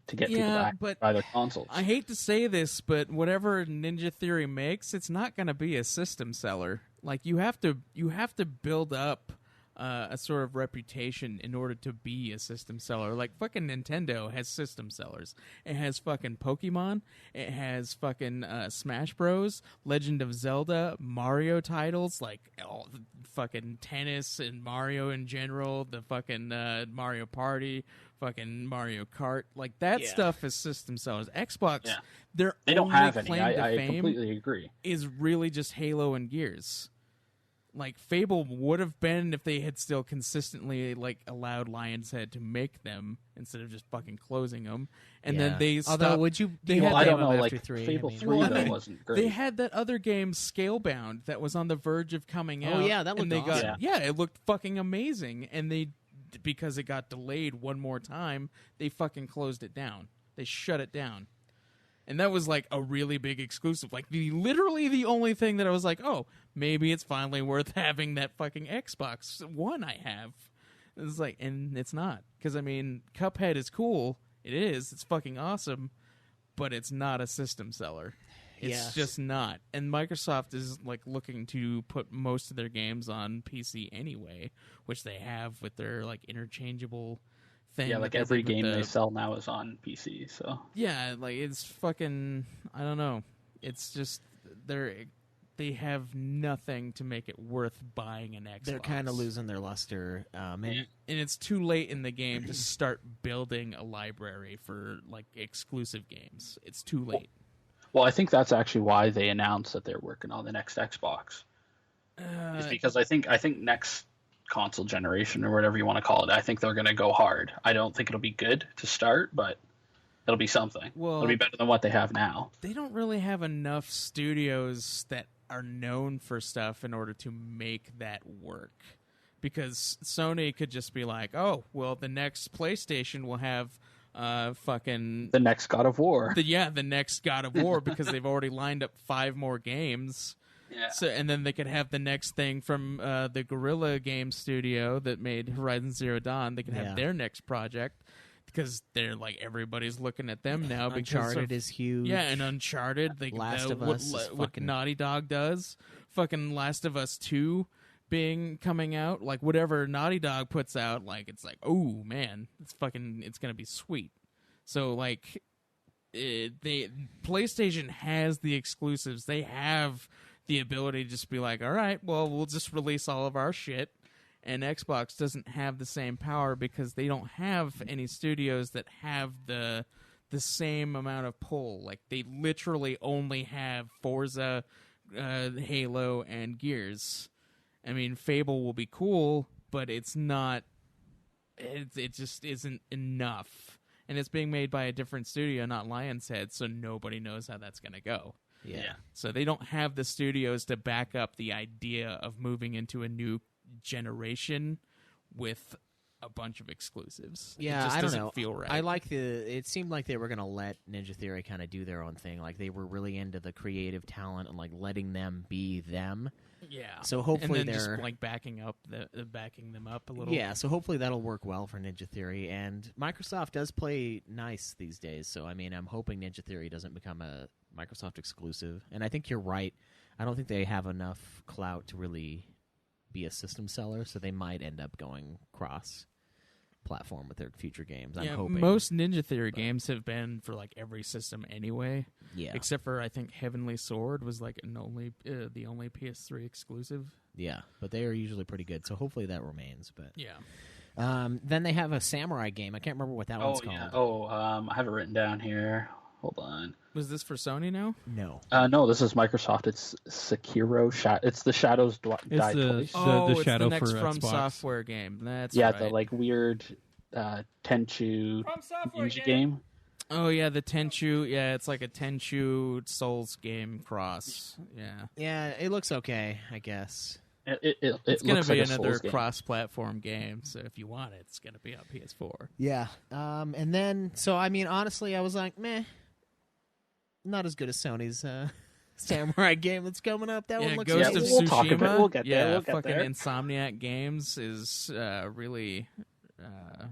to get people back to buy their consoles. I hate to say this, but whatever Ninja Theory makes, it's not going to be a system seller. Like you have to build up a sort of reputation in order to be a system seller. Like fucking Nintendo has system sellers. It has fucking Pokemon. It has fucking Smash Bros, Legend of Zelda, Mario titles, like all the fucking tennis and Mario in general, the fucking Mario Party, fucking Mario Kart. Like that stuff is system sellers. Xbox, their they don't only have any. claim to I fame completely agree. is really just Halo and Gears. Like Fable would have been if they had still consistently like allowed Lion's Head to make them instead of just fucking closing them. And then they stopped. Although, would you? They be had I okay don't with know. after Like 3? Fable I mean, 3 Well, I though mean, wasn't great. They had that other game Scalebound that was on the verge of coming out. Oh, yeah, that and looked they got awesome. yeah, it looked fucking amazing. And they, because it got delayed one more time, they fucking closed it down. They shut it down. And that was like a really big exclusive. Like literally the only thing that I was like, oh, maybe it's finally worth having that fucking Xbox One I have. It's like, and it's not. Because, I mean, Cuphead is cool. It is. It's fucking awesome. But it's not a system seller. It's Yes. just not. And Microsoft is like looking to put most of their games on PC anyway, which they have with their like interchangeable thing. Yeah, like that every did with game the- they sell now is on PC. So yeah, like it's fucking. I don't know. It's just they have nothing to make it worth buying an Xbox. they're kind of losing their luster. and it's too late in the game to start building a library for like exclusive games. It's too late. well, I think that's actually why they announced that they're working on the next Xbox. It's because I think next console generation or whatever you want to call it, I think they're going to go hard. I don't think it'll be good to start, but it'll be something. Well, it'll be better than what they have now. They don't really have enough studios that are known for stuff in order to make that work. Because Sony could just be like, oh, well, the next PlayStation will have fucking The next God of War. the next God of War because they've already lined up 5 more games. Yeah. So and then they could have the next thing from the Guerrilla Games studio that made Horizon Zero Dawn. They could have their next project because they're like everybody's looking at them now. Because Uncharted of, is huge. yeah, and Uncharted, Last of Us is what fucking- Naughty Dog does, fucking Last of Us 2 coming out, like whatever Naughty Dog puts out, like it's like, oh man, it's gonna be sweet. So like, PlayStation has the exclusives. They have the ability to just be like, all right, well, we'll just release all of our shit. And Xbox doesn't have the same power because they don't have any studios that have the same amount of pull. Like they literally only have Forza, Halo, and Gears. I mean, Fable will be cool, but it's not. It just isn't enough. and it's being made by a different studio, not Lionshead, so nobody knows how that's going to go. Yeah. So they don't have the studios to back up the idea of moving into a new generation with a bunch of exclusives. Yeah, it just I don't doesn't know. feel right. I like it seemed like they were going to let Ninja Theory kind of do their own thing. Like they were really into the creative talent and like letting them be them. Yeah. So hopefully and then they're just like backing them up a little. Yeah, so hopefully that'll work well for Ninja Theory. And Microsoft does play nice these days, so I mean, I'm hoping Ninja Theory doesn't become a Microsoft exclusive. And I think you're right. I don't think they have enough clout to really be a system seller, so they might end up going cross-platform with their future games. I'm hoping. Most Ninja Theory games have been for like every system anyway. Yeah. Except for I think Heavenly Sword was like the only PS3 exclusive. Yeah, but they are usually pretty good, so hopefully that remains. But yeah. Then they have a samurai game. I can't remember what that one's called. I have it written down here. Hold on. Was this for Sony now? No. No, this is Microsoft. It's Sekiro. It's the Shadows Die It's Twice. It's Shadow the next for From Xbox. Software game. That's Yeah, right. the like weird Tenchu From Software ninja game. Oh yeah, the Tenchu. Yeah, it's like a Tenchu Souls game cross. Yeah. Yeah, it looks okay, I guess. It's going looks to be like a another Souls game. cross-platform game, so if you want it, it's going to be on PS4. Yeah. And then, so I mean, honestly, I was like, meh. Not as good as Sony's samurai game that's coming up. That one looks Ghost of we'll talk Tsushima. about it. We'll get there. Yeah, We'll get fucking there. Insomniac Games is really.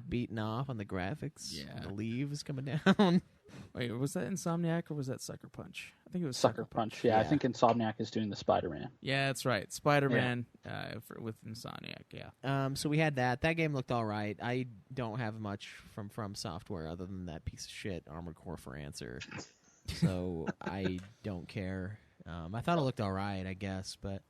beaten off on the graphics. Yeah. The leaves coming down. Wait, was that Insomniac or was that Sucker Punch? I think it was Sucker Punch. Yeah, I Yeah. think Insomniac is doing the Spider-Man. Yeah, that's right. Spider-Man with Insomniac. Yeah. So we had that. That game looked all right. I don't have much from Software other than that piece of shit Armored Core for Answer. So I don't care. I thought it looked all right, I guess, but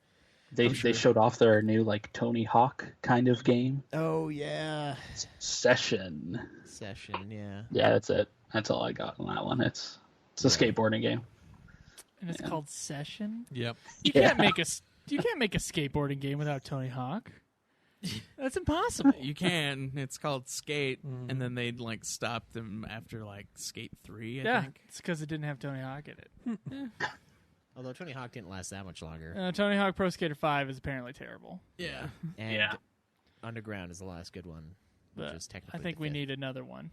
They showed off their new like Tony Hawk kind of game. oh yeah, Session. yeah. Yeah, that's it. That's all I got on that one. It's a skateboarding game. And it's called Session. Yep. You can't make a skateboarding game without Tony Hawk. That's impossible. You can. It's called Skate, and then they like stopped them after like Skate 3. I think. it's because it didn't have Tony Hawk in it. Although Tony Hawk didn't last that much longer. Tony Hawk Pro Skater 5 is apparently terrible. Yeah. And Yeah. Underground is the last good one, which But is technically I think the we fifth. need another one.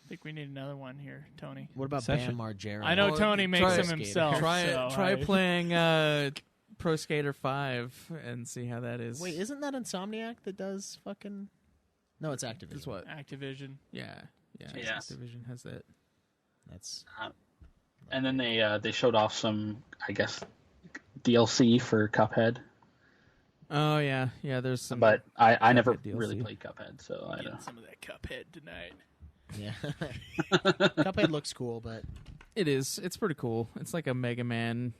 I think we need another one here, Tony. What about Session. Bam Margera? I know Well, Tony makes try- them Skater. himself. Try so playing Pro Skater 5 and see how that is. Wait, isn't that Insomniac that does fucking? No, it's Activision. Is what? Activision. Yeah. Yes. Activision has that. That's And then they showed off some, I guess, DLC for Cuphead. Oh yeah, there's some. But I never Cuphead DLC. really played Cuphead, so I Getting don't. some of that Cuphead tonight. yeah. Cuphead looks cool, but It is. It's pretty cool. It's like a Mega Man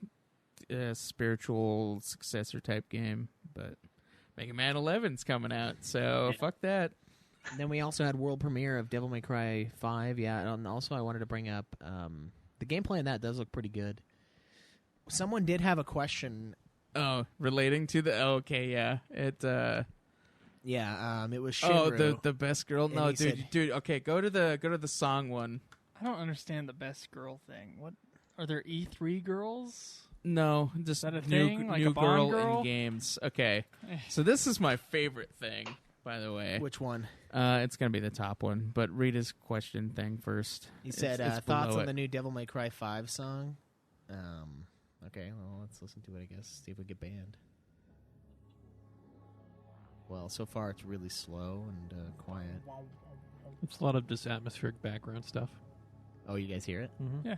spiritual successor type game, but Mega Man 11's coming out, so fuck that. then we also had world premiere of Devil May Cry 5. Yeah, and also I wanted to bring up the gameplay in that does look pretty good. Someone did have a question. Oh, relating to the okay, yeah. It Yeah, it was Shinru. the best girl. And No, he dude, said- dude. Okay, go to the song one. I don't understand the best girl thing. What are there E3 girls? No, just that a new thing? Like new a Bond girl girl? in games. Okay, so this is my favorite thing, by the way. Which one? It's gonna be the top one, but read his question thing first. He said It's thoughts below on it. the new Devil May Cry 5 song. Okay, well, let's listen to it, I guess. See if we get banned. Well, so far it's really slow and quiet. It's a lot of just atmospheric background stuff. Oh, you guys hear it? Mm-hmm. Yeah.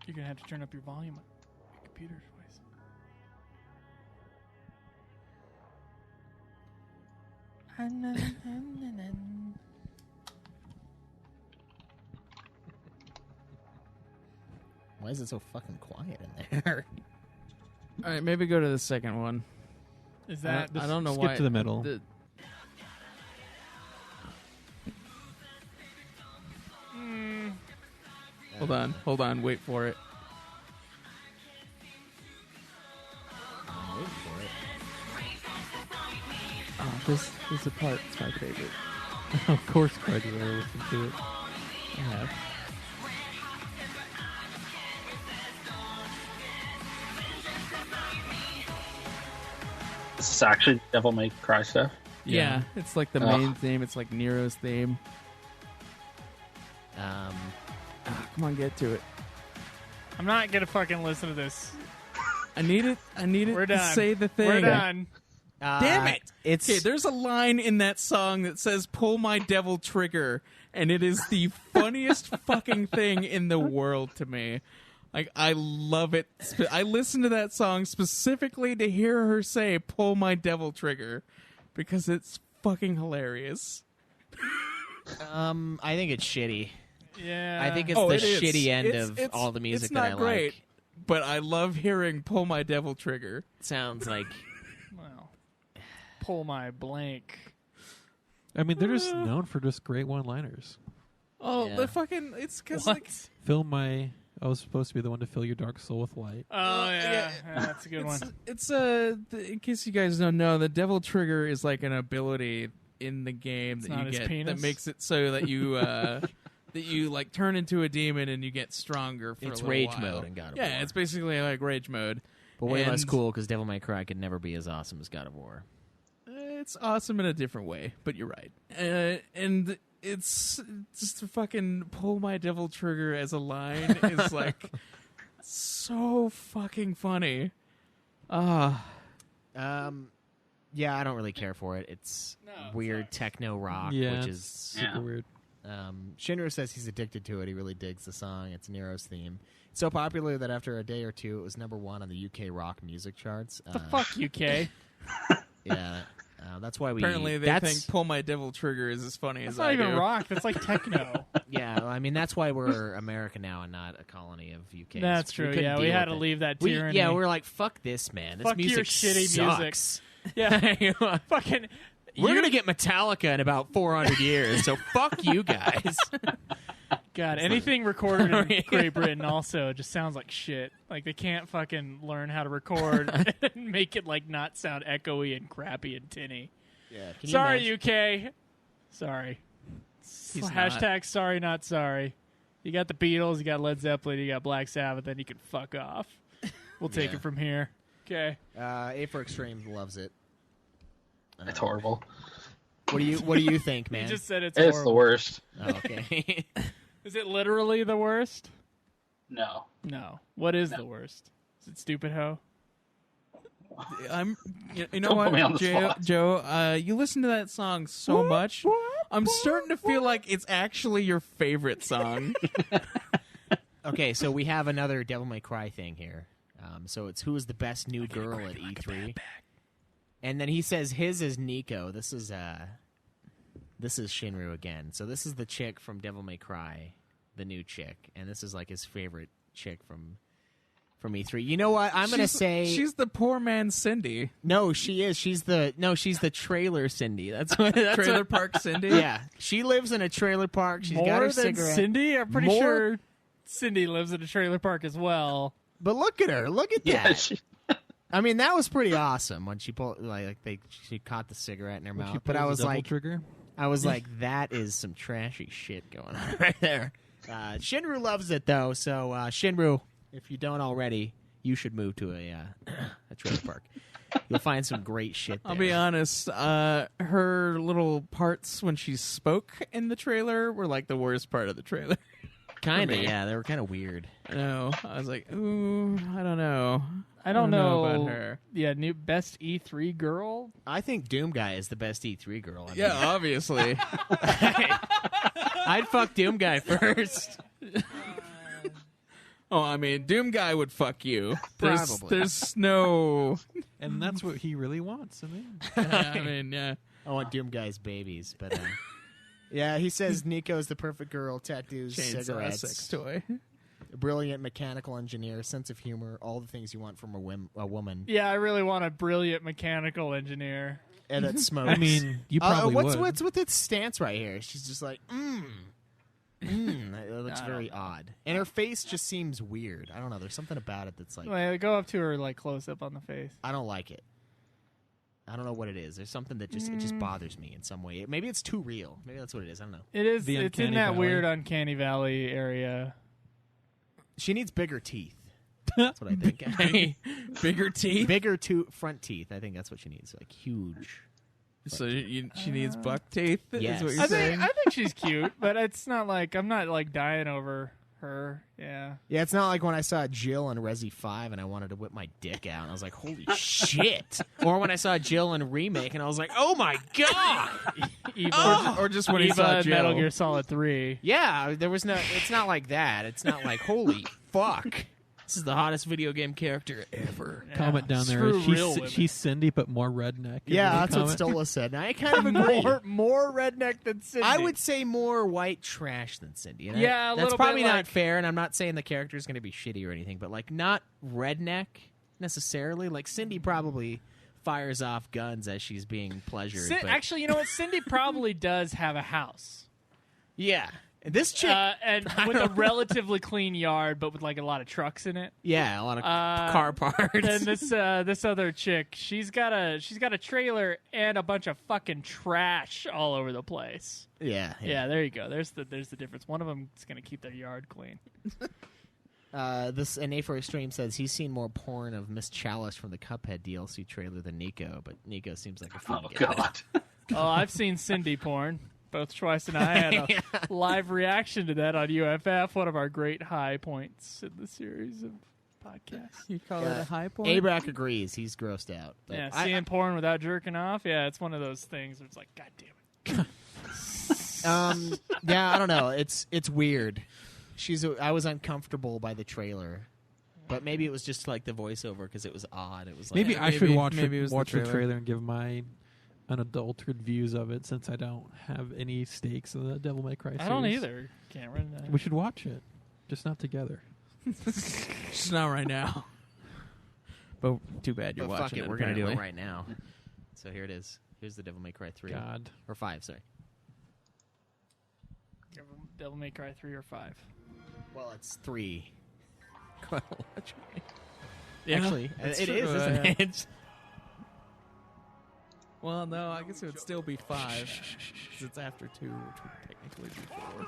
You're gonna have to turn up your volume on your computer's voice. Why is it so fucking quiet in there? All right, maybe go to the second one. Is I that don't, I don't know skip why. to the middle. Hold on, wait for it. I'm waiting for it. Oh, this is the part that's my favorite. Of course, Craig would ever listen to it. I have. This is actually Devil May Cry stuff. Yeah, it's like the main theme. It's like Nero's theme. Come on, get to it. I'm not gonna fucking listen to this. I need it. We're to done. say the thing. We're done. Damn it! It's Okay, there's a line in that song that says "Pull my devil trigger," and it is the funniest fucking thing in the world to me. Like, I love it. I listen to that song specifically to hear her say "Pull my devil trigger," because it's fucking hilarious. I think it's shitty. Yeah. I think it's Oh, the it is. shitty end It's- of all the music it's that not I great, like. but I love hearing "Pull my devil trigger." Sounds like Well, pull my blank. I mean, they're just known for just great one-liners. Oh, Yeah. the fucking it's because What? like Fill my... I was supposed to be the one to fill your dark soul with light. Oh yeah. yeah, that's a good one. It's in case you guys don't know, the devil trigger is like an ability in the game It's that not you his get penis? that makes it so that you that you like turn into a demon and you get stronger for It's a little rage while. mode in God of Yeah, War. it's basically like rage mode. but way less And- cool because Devil May Cry could never be as awesome as God of War. It's awesome in a different way, but you're right. And it's just to fucking pull my devil trigger as a line is like so fucking funny. Yeah, I don't really care for it. It's weird techno rock, Yeah, which it's is super weird. Shinru says he's addicted to it. He really digs the song. It's Nero's theme. It's so popular that after a day or two, it was #1 on the UK rock music charts. The fuck, UK? Yeah, that's why we. Apparently, they that's, think "Pull My Devil Trigger" is as funny That's as not I even do. rock. That's like techno. Yeah, I mean that's why we're America now and not a colony of UK. That's true. Yeah, we had to leave that tyranny. Yeah, we're like, fuck this, man. This Fuck music your shitty sucks. Yeah, fucking. We're gonna get Metallica in about 400 years, so fuck you guys. God, anything recorded in Great Britain also just sounds like shit. Like they can't fucking learn how to record and make it like not sound echoey and crappy and tinny. Yeah. Sorry, UK. Sorry. He's Hashtag sorry, not sorry. You got the Beatles, you got Led Zeppelin, you got Black Sabbath, then you can fuck off. We'll take Yeah. it from here. Okay. A for Extreme loves it. It's horrible. What do you think, You man? just said it's It's horrible. the worst. Oh, okay. Is it literally the worst? No. No. What is the worst? Is it Stupid Ho? I'm. You know Don't what, put me on the spot. Joe? You listen to that song so much. I'm starting to feel like it's actually your favorite song. Okay, so we have another Devil May Cry thing here. So it's who is the best nude girl at E3, and then he says his is Nico. This is Shinru again. So this is the chick from Devil May Cry, the new chick, and this is like his favorite chick from E3. You know what? I'm gonna say she's the poor man Cindy. no. She is. She's the trailer Cindy. That's what. That's Trailer what, Park Cindy. Yeah, she lives in a trailer park. She's More got her than cigarette. Cindy? I'm pretty More- sure Cindy lives in a trailer park as well. But look at her. Look at Yeah, that. I mean, that was pretty awesome when she pulled she caught the cigarette in her When she mouth. But pulls I the was double like, trigger. that is some trashy shit going on right there. Shinru loves it though. So Shinru, if you don't already, you should move to a trailer park. You'll find some great shit there. I'll be honest. Her little parts when she spoke in the trailer were like the worst part of the trailer. Kind of, me. yeah. They were kind of weird. No, I was like, ooh, I don't know. I don't know about her. Yeah, new best E3 girl. I think Doom Guy is the best E3 girl. I mean, Yeah, obviously. I'd fuck Doom Guy first. Oh, I mean, Doom Guy would fuck you. Probably. There's no. And that's what he really wants. I mean, I mean, yeah. I want Doom Guy's babies, but yeah, he says Nico's the perfect girl, tattoos, Chainsaw cigarettes, sex toy. a brilliant mechanical engineer, sense of humor, all the things you want from a woman, Yeah, I really want a brilliant mechanical engineer. and that smokes. I mean, you probably what's would. what's with its stance right here? She's just like, It looks very odd, and her face just seems weird. I don't know. There's something about it that's like Like, go up to her like close up on the face. I don't like it. I don't know what it is. There's something that it just bothers me in some way. Maybe it's too real. Maybe that's what it is. I don't know. It is. The It's in Uncanny that Valley. weird Uncanny Valley area. She needs bigger teeth. That's what I think. Hey, bigger teeth. Bigger front teeth. I think that's what she needs. Like huge. So she needs buck teeth. Yes. Is what you're I saying? think she's cute, but it's not like I'm not like dying over her. Yeah. Yeah, it's not like when I saw Jill in Resi 5 and I wanted to whip my dick out and I was like, holy shit. Or when I saw Jill in Remake and I was like, oh my god. Eva, or just when he Eva saw in Jill. Metal Gear Solid 3. Yeah, there was no. It's not like that. It's not like, holy fuck. This is the hottest video game character ever. Comment down there. Screw real women. She's Cindy, but more redneck. Yeah, that's what Comment. Stola said. And I kind of agree. more redneck than Cindy. I would say more white trash than Cindy. And Yeah, a that's little probably bit not like- fair, and I'm not saying the character is going to be shitty or anything, but like not redneck necessarily. Like Cindy probably fires off guns as she's being pleasured. but Actually, you know what? Cindy probably does have a house. yeah, and this chick, And with a relatively clean yard, but with like a lot of trucks in it. yeah, a lot of car parts. And this other chick, she's got a trailer and a bunch of fucking trash all over the place. yeah. Yeah, there you go. There's the difference. One of them is gonna keep their yard clean. This an A for Extreme says he's seen more porn of Miss Chalice from the Cuphead DLC trailer than Nico, but Nico seems like a fun Oh guy. God. Oh, I've seen Cindy porn. Both Schweiss and I had a live reaction to that on UFF, one of our great high points in the series of podcasts. You call it a high point? Abrac agrees. He's grossed out. But Yeah, I- seeing porn without jerking off. Yeah, it's one of those things where it's like, God damn it. yeah, I don't know. It's weird. I was uncomfortable by the trailer, but maybe it was just like the voiceover because it was odd. It was like, Maybe I should watch maybe it was the the trailer. trailer and give my unadulterated views of it, since I don't have any stakes in the Devil May Cry series. I don't either, Cameron. We should watch it, just not together. Just not right now. But too bad you're but fuck watching it, it. we're gonna do it apparently. right now. So here it is. Here's the Devil May Cry 3 God. or 5. Sorry. Devil May Cry 3 or 5. Well, it's 3. Chronologically. Yeah, Actually, that's it true, is, isn't yeah. it? Well, no, I guess it would still be 5. 'cause it's after 2, which would technically be 4.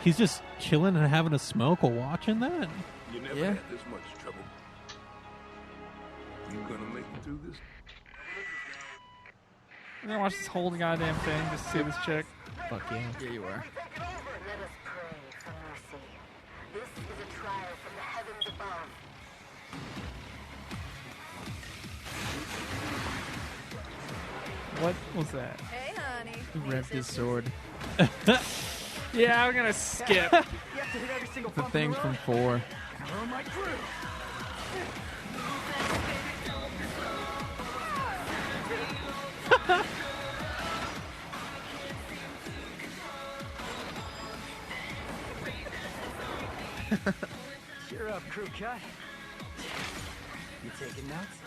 He's just chilling and having a smoke while watching that. You never Yeah. had this much trouble. You gonna make it through this? We're gonna watch this whole goddamn thing just to see this chick. Fuck yeah. Yeah, you are. Let us pray for mercy. This is a trial from the heavens above. What was that? Hey, honey. He revved his sword. Yeah, I'm gonna skip. The thing from 4. Cheer up, crew cut. You taking notes?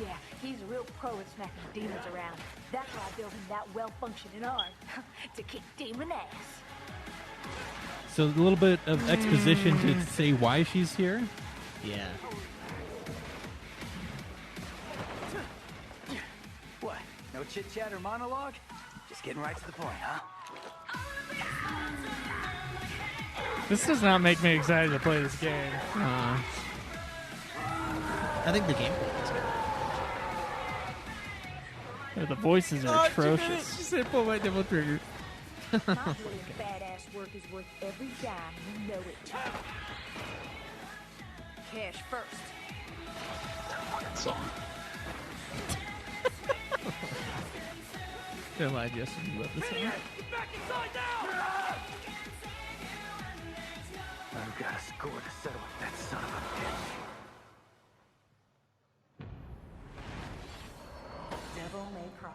Yeah, he's a real pro at smacking demons around. That's why I built him that well-functioning arm. To kick demon ass. So a little bit of exposition to say why she's here. Yeah. What? No chit-chat or monologue? Just getting right to the point, huh? This does not make me excited to play this game. I think the gameplay is good. The voices are atrocious. She said, pull my devil trigger. My brilliant badass work is worth every dime. You know it. Cash first. Fucking song. Don't lie, Justin. You love this song. I've got a score to settle with that son of a bitch. Devil May Cry.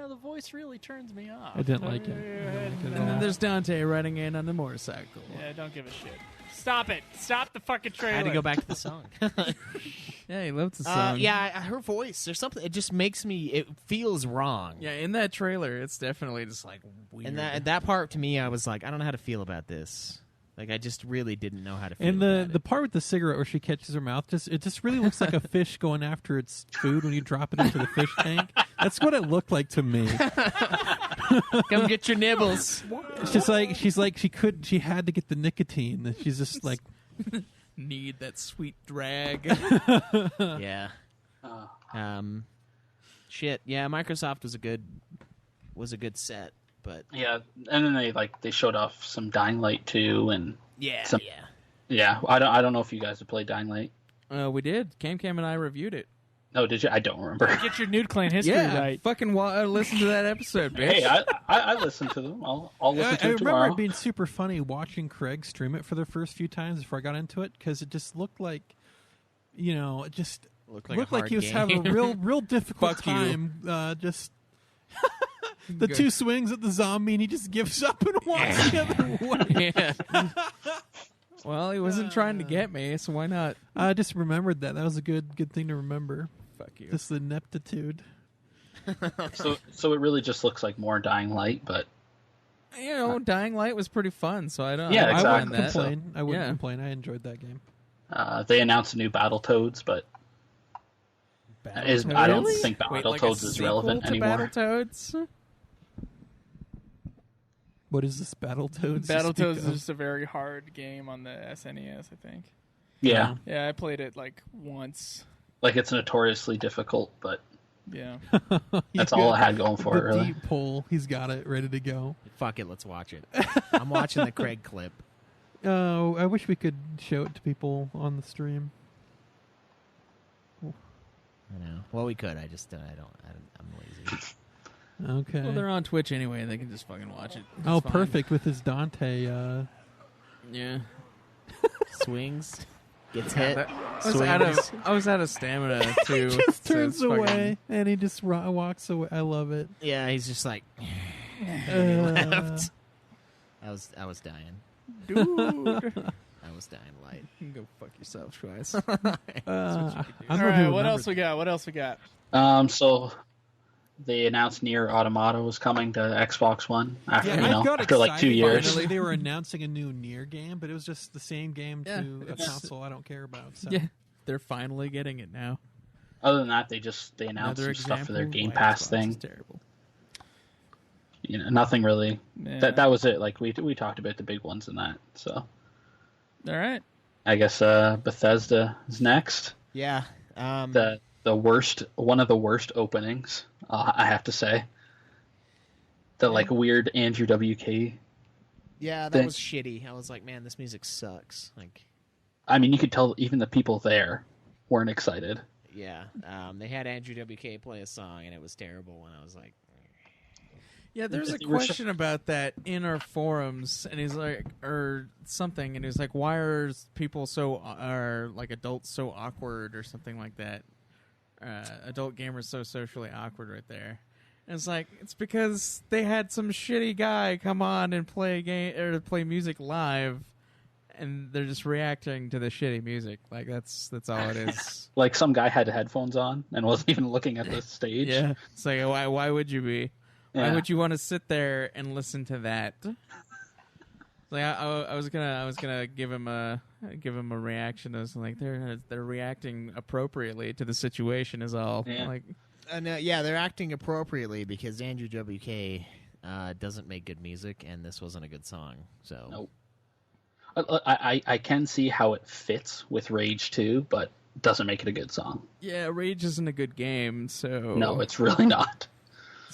The voice really turns me off. I didn't like it. Yeah, I didn't like it at And all. then there's Dante riding in on the motorcycle. don't give a shit. Stop it. Stop the fucking trailer. I had to go back to the song. Yeah, he loves the song. her voice. There's something. It just makes me. It feels wrong. Yeah, in that trailer, it's definitely just like weird. And that part to me, I was like, I don't know how to feel about this. Like, I just really didn't know how to feel. And about the part with the cigarette where she catches her mouth, it just really looks like a fish going after its food when you drop it into the fish tank. That's what it looked like to me. Come get your nibbles. It's just like she had to get the nicotine. She's just like need that sweet drag. Yeah. Shit. Yeah, Microsoft was a good set, but Yeah, and then they showed off some Dying Light 2 and yeah. yeah. I don't know if you guys have played Dying Light. We did. Cam and I reviewed it. Oh, did you? I don't remember. Get your Nude Clan history right. Fucking listen to that episode, bitch. Hey, I listened to them. I'll listen to I it tomorrow. remember it being super funny watching Craig stream it for the first few times before I got into it because it just looked like, it just Looked like he was having a real difficult Fuck you. time. Just the two swings at the zombie and he just gives up and walks the other way. Yeah. Well, he wasn't trying to get me, so why not? I just remembered that. That was a good thing to remember. Fuck you. Just the ineptitude. So it really just looks like more Dying Light, but Dying Light was pretty fun, so I don't. Yeah, I exactly. don't mind that. Complain. I wouldn't Yeah. complain. I enjoyed that game. they announced a new Battletoads, but I don't Really? think Wait, like a Battletoads is relevant sequel to anymore. Battletoads? What is this Battletoads? Battletoads is just a very hard game on the SNES, I think. Yeah, Yeah, I played it like once. like it's notoriously difficult, but Yeah. that's all it had going for it, the really. deep pull. He's got it ready to go. Fuck it, let's watch it. I'm watching the Craig clip. Oh, I wish we could show it to people on the stream. I know. Well, we could. I'm lazy. Okay. Well, they're on Twitch anyway. They can just fucking watch it. It's Oh, fine. perfect with his Dante. Yeah. Swings, gets hit. I was out of stamina too. He just so turns it's fucking- away and he just walks away. I love it. Yeah, he's just like Uh, I was dying. Dude. I was dying light. You can go fuck yourself, Schweiss. I'm All not right, doing what number else we got? What else we got? So they announced Nier Automata was coming to Xbox One after Yeah, I got after like 2 excited years. finally they were announcing a new Nier game, but it was just the same game Yeah, to a it's- console I don't care about. So. Yeah, they're finally getting it now. Other than that, they announced Another some stuff for their example Game why Pass Xbox thing. is terrible. Nothing really. Yeah. That was it. Like we talked about the big ones in that. So All right. I guess Bethesda is next. Yeah. The one of the worst openings, I have to say. The like weird Andrew WK. Yeah, that thing. was shitty. I was like, man, this music sucks. Like, I mean, you could tell even the people there weren't excited. yeah. They had Andrew WK play a song, and it was terrible. And I was like, Yeah, there's a They were question about that in our forums, and he's like, or something, and he's like, why are people like adults so awkward or something like that? Adult gamers so socially awkward right there. And it's like, it's because they had some shitty guy come on and play a game or play music live, and they're just reacting to the shitty music. Like that's all it is. Like some guy had headphones on and wasn't even looking at the stage. Yeah, it's like why would you be? Why Yeah. would you want to sit there and listen to that? Like I was gonna give him a reaction. I was like they're reacting appropriately to the situation is all. Yeah. Like yeah, they're acting appropriately because Andrew WK doesn't make good music, and this wasn't a good song. So Nope. I can see how it fits with Rage 2, but doesn't make it a good song. yeah, Rage isn't a good game. So No, it's really not.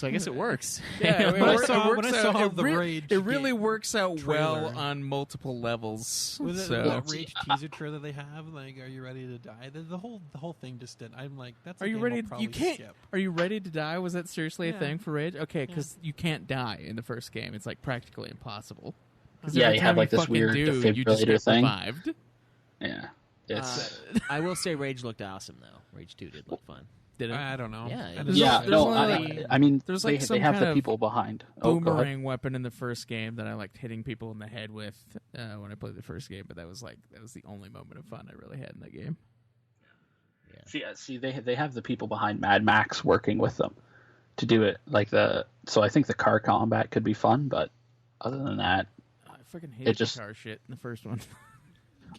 I guess it works. yeah, I mean, When I it saw- works when I out- saw it the re- Rage it really game works out trailer. well on multiple levels. With So the Rage teaser trailer they have, like, are you ready to die? The whole thing just did. I'm like, that's. Are a you game ready? I'll probably You can't. Skip. Are you ready to die? Was that seriously a Yeah. thing for Rage? Okay, because you can't die in the first game. It's like practically impossible. 'Cause Yeah, every you have, time like, this fucking weird you just defibrillator get thing. revived. Yeah. It's I will say Rage looked awesome, though. Rage 2 did look fun. Did it? I don't know. Yeah, I it didn't was- yeah, there's no, only, I mean, there's they, like some they have kind the of people behind. Oh, go ahead. boomerang weapon in the first game that I liked hitting people in the head with when I played the first game, but that was the only moment of fun I really had in that game. See, they have the people behind Mad Max working with them to do it. So I think the car combat could be fun, but other than that, I fucking hated just the car shit in the first one.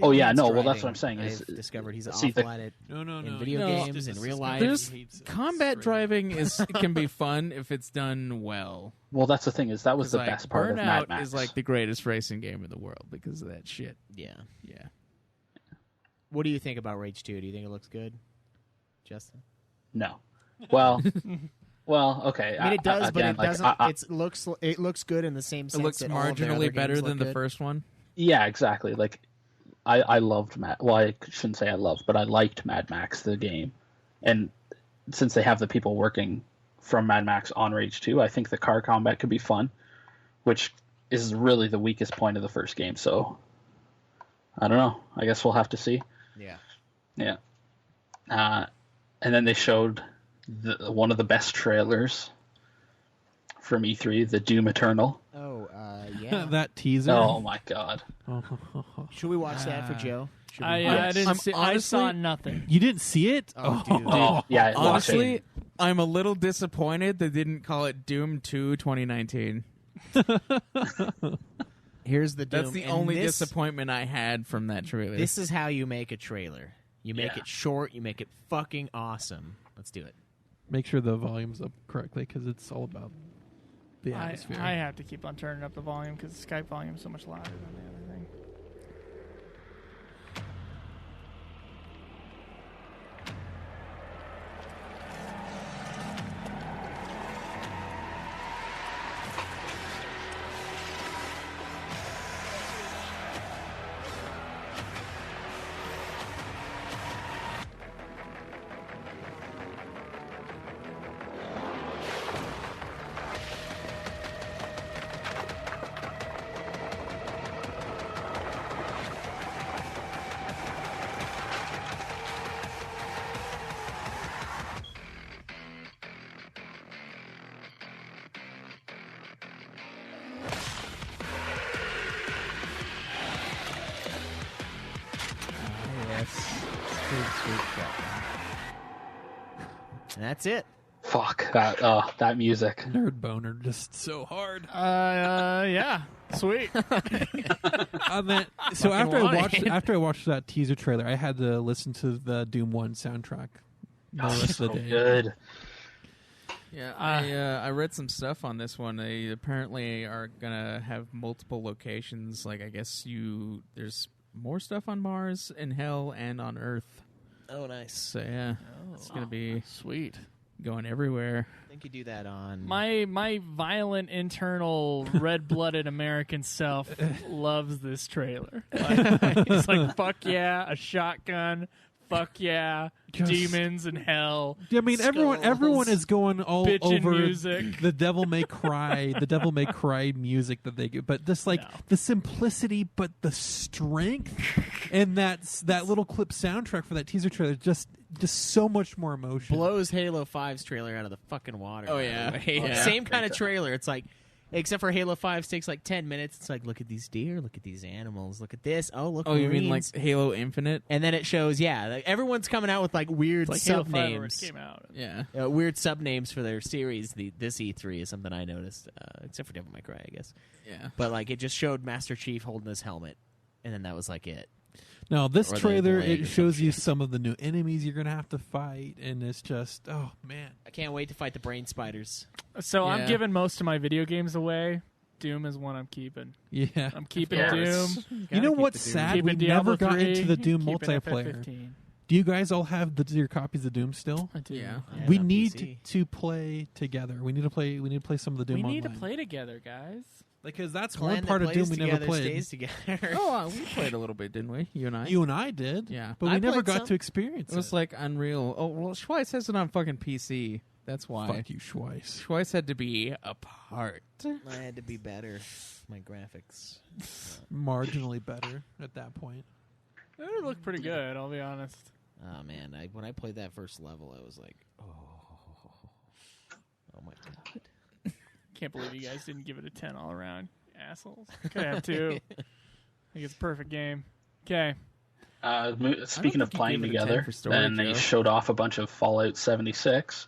Oh yeah, Hates no. Well, that's driving. what I'm saying. Is I've discovered he's see, awful at it. No, in video No, games, in real life. There's combat driving can be fun if it's done well. Well, that's the thing. Is that was 'Cause, the like, best part of Burnout Mad Max. is like the greatest racing game in the world because of that shit. Yeah. Yeah. What do you think about Rage 2? Do you think it looks good, Justin? No. Well, okay. I mean, it does, but again, it doesn't. It looks good in the same It sense. looks that all of their other marginally better games than look the good. first one. Yeah, exactly. Like, I loved Well, I shouldn't say I loved, but I liked Mad Max the game, and since they have the people working from Mad Max on Rage 2, I think the car combat could be fun, which is really the weakest point of the first game. So, I don't know. I guess we'll have to see. Yeah. Yeah. And then they showed one of the best trailers from E3, the Doom Eternal. Oh, yeah. That teaser. Oh my god. Should we watch that for Joe? Should we I didn't see. I saw honestly- nothing. You didn't see it? Oh, dude. Oh, yeah. watch Honestly, it. I'm a little disappointed they didn't call it Doom 2 2019. Here's the Doom. That's the and only this, disappointment I had from that trailer. This is how you make a trailer. You make Yeah. it short. You make it fucking awesome. Let's do it. Make sure the volume's up correctly because it's all about the I atmosphere. have to keep on turning up the volume because the Skype volume is so much louder than the other thing. And that's it. Fuck that music. Nerd boner just so hard. Yeah, sweet. So Fucking after I watched that teaser trailer, I had to listen to the Doom 1 soundtrack the rest So of the day. good. Yeah, I read some stuff on this one. They apparently are gonna have multiple locations. Like, I guess there's more stuff on Mars, in Hell, and on Earth. Oh, nice. So yeah, it's gonna be Sweet. going everywhere. I think you do that on My violent internal red-blooded American self loves this trailer. It's like fuck yeah, a shotgun. Fuck yeah, Just- demons and hell. I mean, everyone is going all bitchin' over music. the Devil May Cry, the Devil May Cry music that they get, but just like No. the simplicity, but the strength, and that little clip soundtrack for that teaser trailer, just so much more emotion. blows Halo 5's trailer out of the fucking water. Oh, by yeah. the way. Yeah. Same kind of trailer. It's like, except for Halo 5 takes like 10 minutes. It's like, look at these deer, look at these animals, look at this. Oh, look. Oh, you mean like Marines. Halo Infinite? And then it shows, yeah, like everyone's coming out with like weird It's like Halo sub 5 already names. came out. Yeah. Weird sub names for their series. This E3 is something I noticed, except for Devil May Cry, I guess. Yeah. But like, it just showed Master Chief holding his helmet, and then that was like it. Now, this Or the trailer, leg it or shows some you shit. some of the new enemies you're going to have to fight, and it's just, oh, man. I can't wait to fight the brain spiders. So Yeah. I'm giving most of my video games away. Doom is one I'm keeping. Yeah. I'm keeping Yeah. Doom. You know what's sad? Keeping We Diablo never got 3, into the Doom keeping multiplayer. FF15. Do you guys all have your copies of Doom still? I do. Yeah. Yeah, We on need PC. to play together. We need to play some of the Doom We need online. to play together, guys. Because that's Clan one that part of plays Doom we never together played. stays together. Oh, we played a little bit, didn't we? You and I. You and I did. Yeah. But I we never played got some. to experience It was it. like Unreal. Oh, well, Schweiss has it on fucking PC. That's why. Fuck you, Schweiss. Schweiss had to be apart. I had to be better. My graphics. Marginally better at that point. It would look pretty good, I'll be honest. Oh man, when I played that first level, I was like, oh my god. Can't believe you guys didn't give it a 10 all around. Assholes. Could have two. I think it's a perfect game. Okay. Speaking of think you playing gave it a 10 together, for story, then they Joe. showed off a bunch of Fallout 76,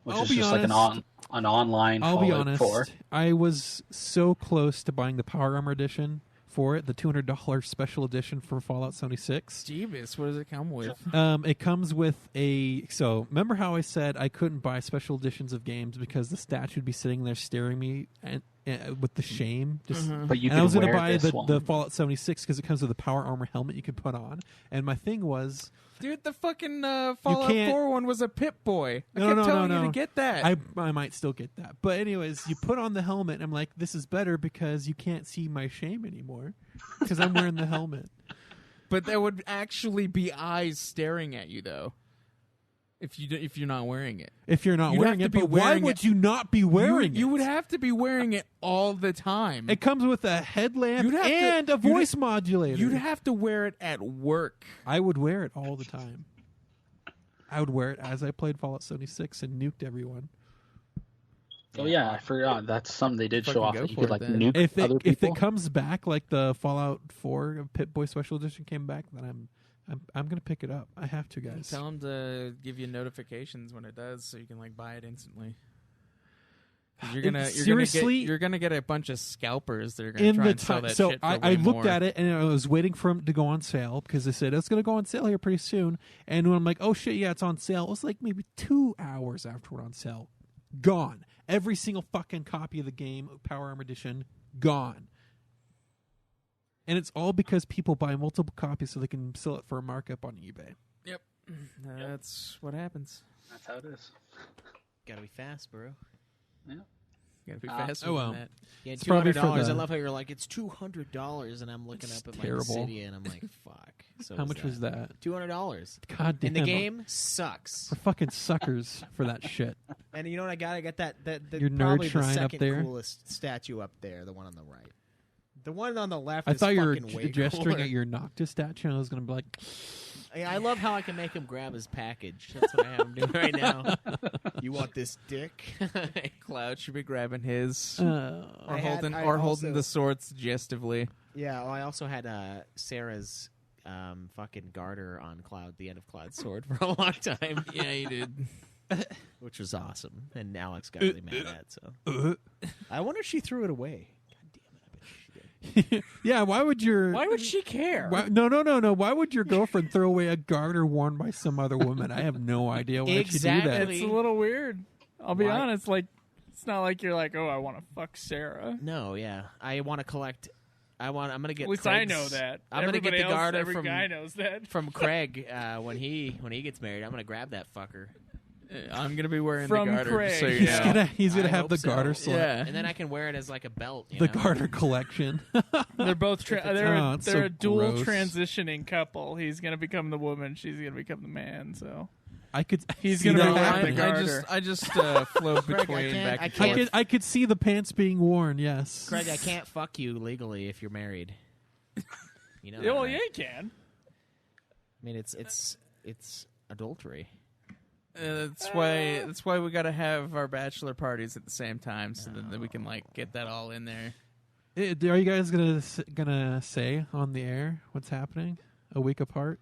which I'll is be just honest. like an online I'll Fallout be honest. 4. I was so close to buying the Power Armor edition for it, the $200 special edition for Fallout 76. Jeebus, what does it come with? It comes with so remember how I said I couldn't buy special editions of games because the statue would be sitting there staring me and with the shame. Just, But you and I was could going to wear buy this the one. Fallout 76 because it comes with a Power Armor helmet you can put on. And my thing was, Dude, the fucking Fallout can't- 4 one was a Pip-Boy. I No, kept no, telling no, you no. to get that. I might still get that. But anyways, you put on the helmet, and I'm like, this is better because you can't see my shame anymore because I'm wearing the helmet. But there would actually be eyes staring at you, though, if you're not wearing it. If you're not You'd wearing have it, to be but why wearing would it- you not be wearing it? You would have to be wearing it all the time. It comes with a headlamp You'd have to- and a you'd- voice modulator. You'd have to wear it at work. I would wear it all the time. I would wear it as I played Fallout 76 and nuked everyone. Oh yeah, I forgot. That's something they did show Fucking off go that you for could it like then. nuke If other it people. comes back like the Fallout 4 Pip-Boy Special Edition came back, then I'm gonna pick it up. I have to, guys. Tell them to give you notifications when it does, so you can like buy it instantly. 'Cause you're gonna get a bunch of scalpers that are gonna In try the and sell time, that so shit for I way looked more. at it and I was waiting for them to go on sale because they said it's going to go on sale here pretty soon. And when I'm like, oh shit, yeah, it's on sale. It was like maybe 2 hours after it on sale, gone. Every single fucking copy of the game, Power Armor Edition, gone. And it's all because people buy multiple copies so they can sell it for a markup on eBay. Yep, that's what happens. That's how it is. Gotta be fast, bro. Yeah. You gotta be faster oh well. than that. Yeah, It's probably for $200. I the- love how you're like, it's $200, and I'm looking up at my terrible. Cydia, and I'm like, fuck. So How much was that? $200. God damn. And the game sucks. We're fucking suckers for that shit. And you know what I got? I got that Your nerd probably shrine the up second there? coolest statue up there, the one on the right. The one on the left I is thought you were fucking way gesturing cooler. at your Noctis statue, and I was going to be like, I love how I can make him grab his package. That's what I have him doing right now. You want this dick? Cloud should be grabbing his, I or had- holding, I or holding also- the sword suggestively. Yeah, well, I also had Sarah's fucking garter on Cloud, the end of Cloud's sword, for a long time. Yeah, you did. Which was awesome, and Alex got really mad at. So I wonder if she threw it away. God damn it! I bet she did. yeah, why would she care? No. Why would your girlfriend throw away a garter worn by some other woman? I have no idea why she'd do that. Exactly. It's a little weird. I'll be Why? honest. Like, it's not like you're like, oh, I want to fuck Sarah. No, yeah, I want to collect. I'm gonna get. At least Craig's- I know that. I'm gonna get Everybody the else, garter every from guy knows that. from Craig when he gets married. I'm gonna grab that fucker. I'm gonna be wearing From the garter. Craig. Just so you He's know. gonna I have hope the so. garter slot. Yeah. And then I can wear it as like a belt. You The know? garter collection. They're both they're Oh, it's so a dual gross. transitioning couple. He's gonna become the woman. She's gonna become the man. So I could. He's see gonna that be wearing happening. the garter. I just flow Craig, I between can't- back I and can't- forth. I could see the pants being worn. Yes. Craig, I can't fuck you legally if you're married. You know. yeah, well, that, yeah, right? you can. I mean, it's adultery. That's why we got to have our bachelor parties at the same time, so that we can like get that all in there. Are you guys gonna say on the air what's happening a week apart?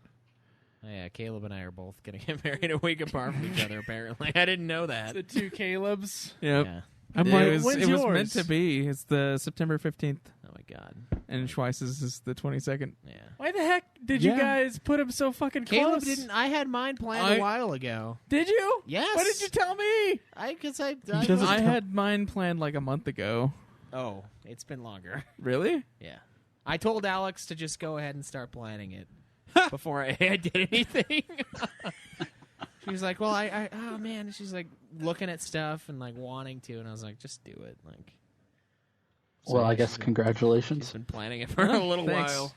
Oh, yeah, Caleb and I are both gonna get married a week apart from each other. Apparently, I didn't know that. The two Calebs. Yep. Yeah. I'm it like, was, when's it was yours? meant to be. It's the September 15th, Oh my god. and Schweiss's is the 22nd. Yeah. Why the heck did you Yeah. guys put him so fucking Caleb close? didn't. I had mine planned a while ago. Did you? Yes. Why did you tell me? Because I doesn't I tell- had mine planned like a month ago. Oh, it's been longer. Really? Yeah. I told Alex to just go ahead and start planning it before I did anything. She was like, "Well, oh man," she's like looking at stuff and like wanting to, and I was like, "Just do it." Like, Well, I guess she's congratulations. been planning it for a little Thanks. while.